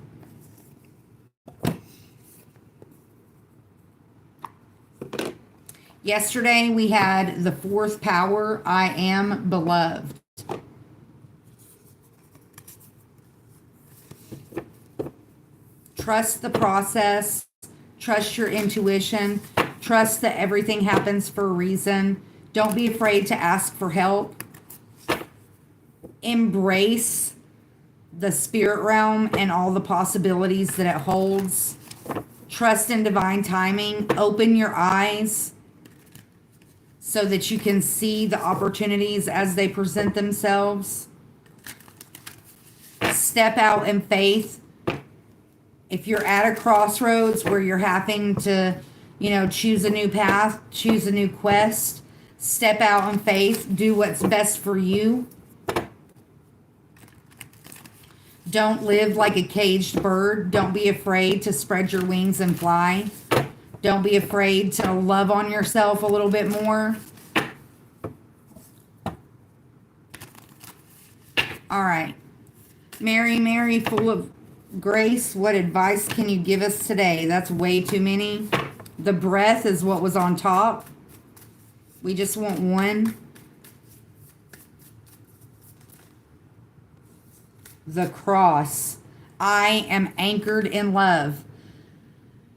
Yesterday we had the fourth power, I am beloved. Trust the process, trust your intuition, trust that everything happens for a reason. Don't be afraid to ask for help. Embrace the spirit realm and all the possibilities that it holds. Trust in divine timing. Open your eyes so that you can see the opportunities as they present themselves. Step out in faith. If you're at a crossroads where you're having to, choose a new path, choose a new quest, step out in faith, do what's best for you. Don't live like a caged bird. Don't be afraid to spread your wings and fly. Don't be afraid to love on yourself a little bit more. All right. Mary, full of grace, what advice can you give us today? That's way too many. The breath is what was on top. We just want one. The cross. I am anchored in love.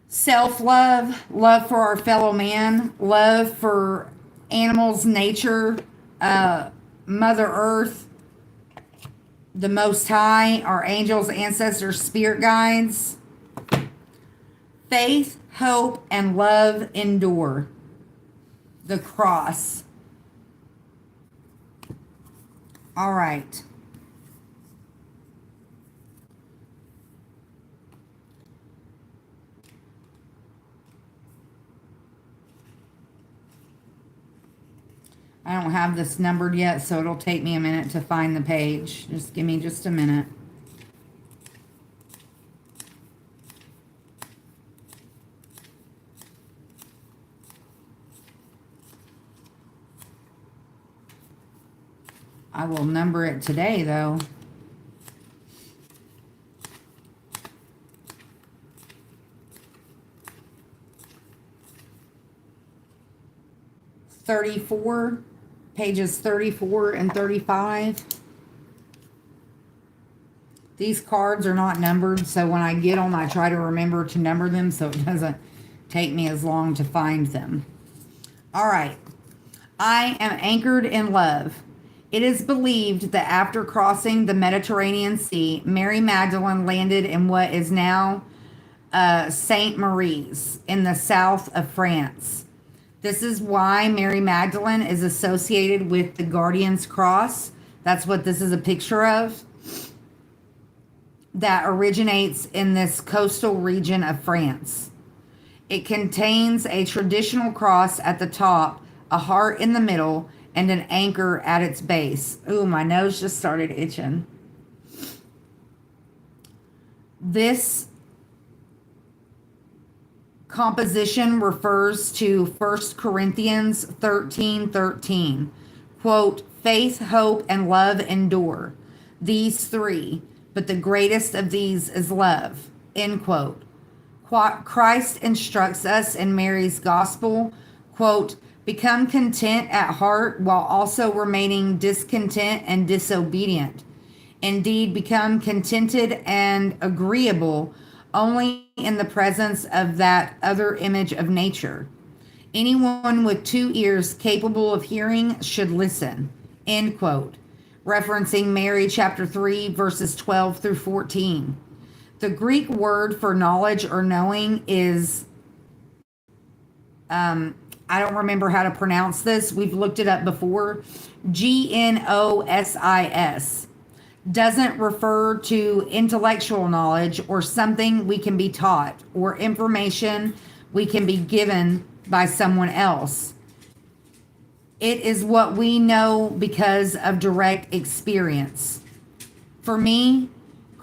Self-love, love for our fellow man, love for animals, nature, Mother Earth, the Most High, our angels, ancestors, spirit guides. Faith, hope, and love endure. The cross. All right. I don't have this numbered yet, so it'll take me a minute to find the page. Just give me just a minute. I will number it today, though. Pages 34 and 35. These cards are not numbered, so when I get them, I try to remember to number them so it doesn't take me as long to find them. All right. I am anchored in love. It is believed that after crossing the Mediterranean Sea, Mary Magdalene landed in what is now Saint Mary's in the south of France. This is why Mary Magdalene is associated with the Guardian's Cross. That's what this is a picture of. That originates in this coastal region of France. It contains a traditional cross at the top, a heart in the middle, and an anchor at its base. Ooh, my nose just started itching. This composition refers to 1 Corinthians 13:13. Quote, faith, hope, and love endure. These three, but the greatest of these is love. End quote. Christ instructs us in Mary's gospel, quote, become content at heart while also remaining discontent and disobedient. Indeed, become contented and agreeable only in the presence of that other image of nature. Anyone with 2 ears capable of hearing should listen. End quote. Referencing Mary chapter 3, verses 12 through 14. The Greek word for knowledge or knowing is, I don't remember how to pronounce this. We've looked it up before. Gnosis. Doesn't refer to intellectual knowledge or something we can be taught or information we can be given by someone else. It is what we know because of direct experience. For me,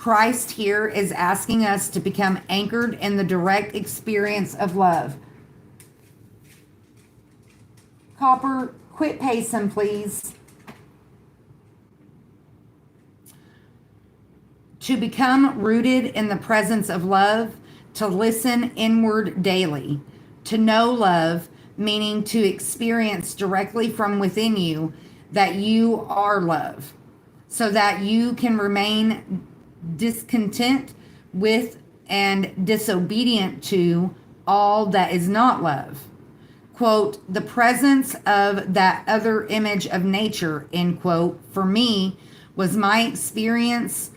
Christ here is asking us to become anchored in the direct experience of love. Copper, quit pacing, please. To become rooted in the presence of love, to listen inward daily, to know love, meaning to experience directly from within you that you are love, so that you can remain discontent with and disobedient to all that is not love. Quote, the presence of that other image of nature, end quote, for me was my experience.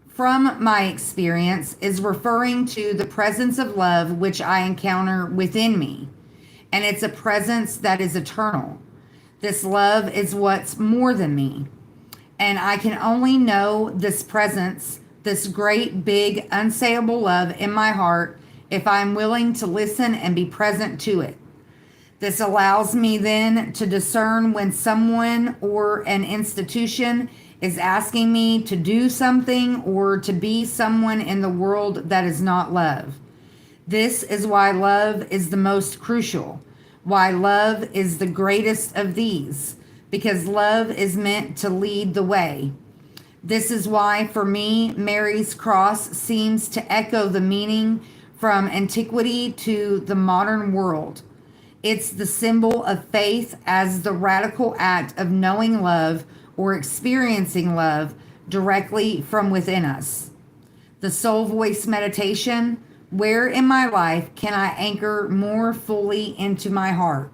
From my experience is referring to the presence of love which I encounter within me. And it's a presence that is eternal. This love is what's more than me. And I can only know this presence, this great, big, unsayable love in my heart, if I'm willing to listen and be present to it. This allows me then to discern when someone or an institution is asking me to do something or to be someone in the world that is not love. This is why love is the most crucial, why love is the greatest of these, because love is meant to lead the way. This is why, for me, Mary's cross seems to echo the meaning from antiquity to the modern world. It's the symbol of faith as the radical act of knowing love or experiencing love directly from within us. The soul voice meditation, where in my life can I anchor more fully into my heart?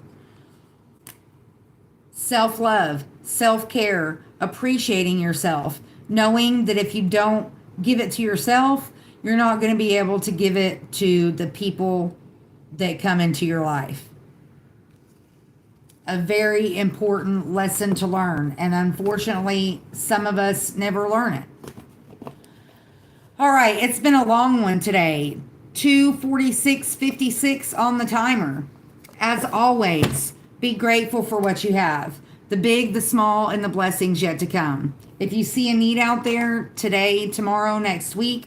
Self-love, self-care, appreciating yourself, knowing that if you don't give it to yourself, you're not going to be able to give it to the people that come into your life. A very important lesson to learn, and unfortunately, some of us never learn it. All right, it's been a long one today. 2:46:56 on the timer. As always, be grateful for what you have, the big, the small, and the blessings yet to come. If you see a need out there today, tomorrow, next week,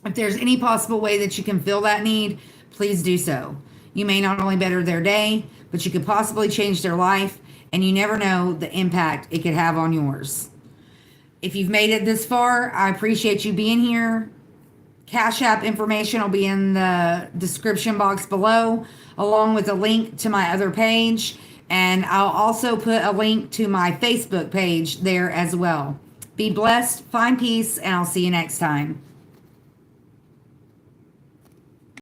if there's any possible way that you can fill that need, please do so. You may not only better their day, but you could possibly change their life, and you never know the impact it could have on yours. If you've made it this far, I appreciate you being here. Cash App information will be in the description box below, along with a link to my other page, and I'll also put a link to my Facebook page there as well. Be blessed, find peace, and I'll see you next time.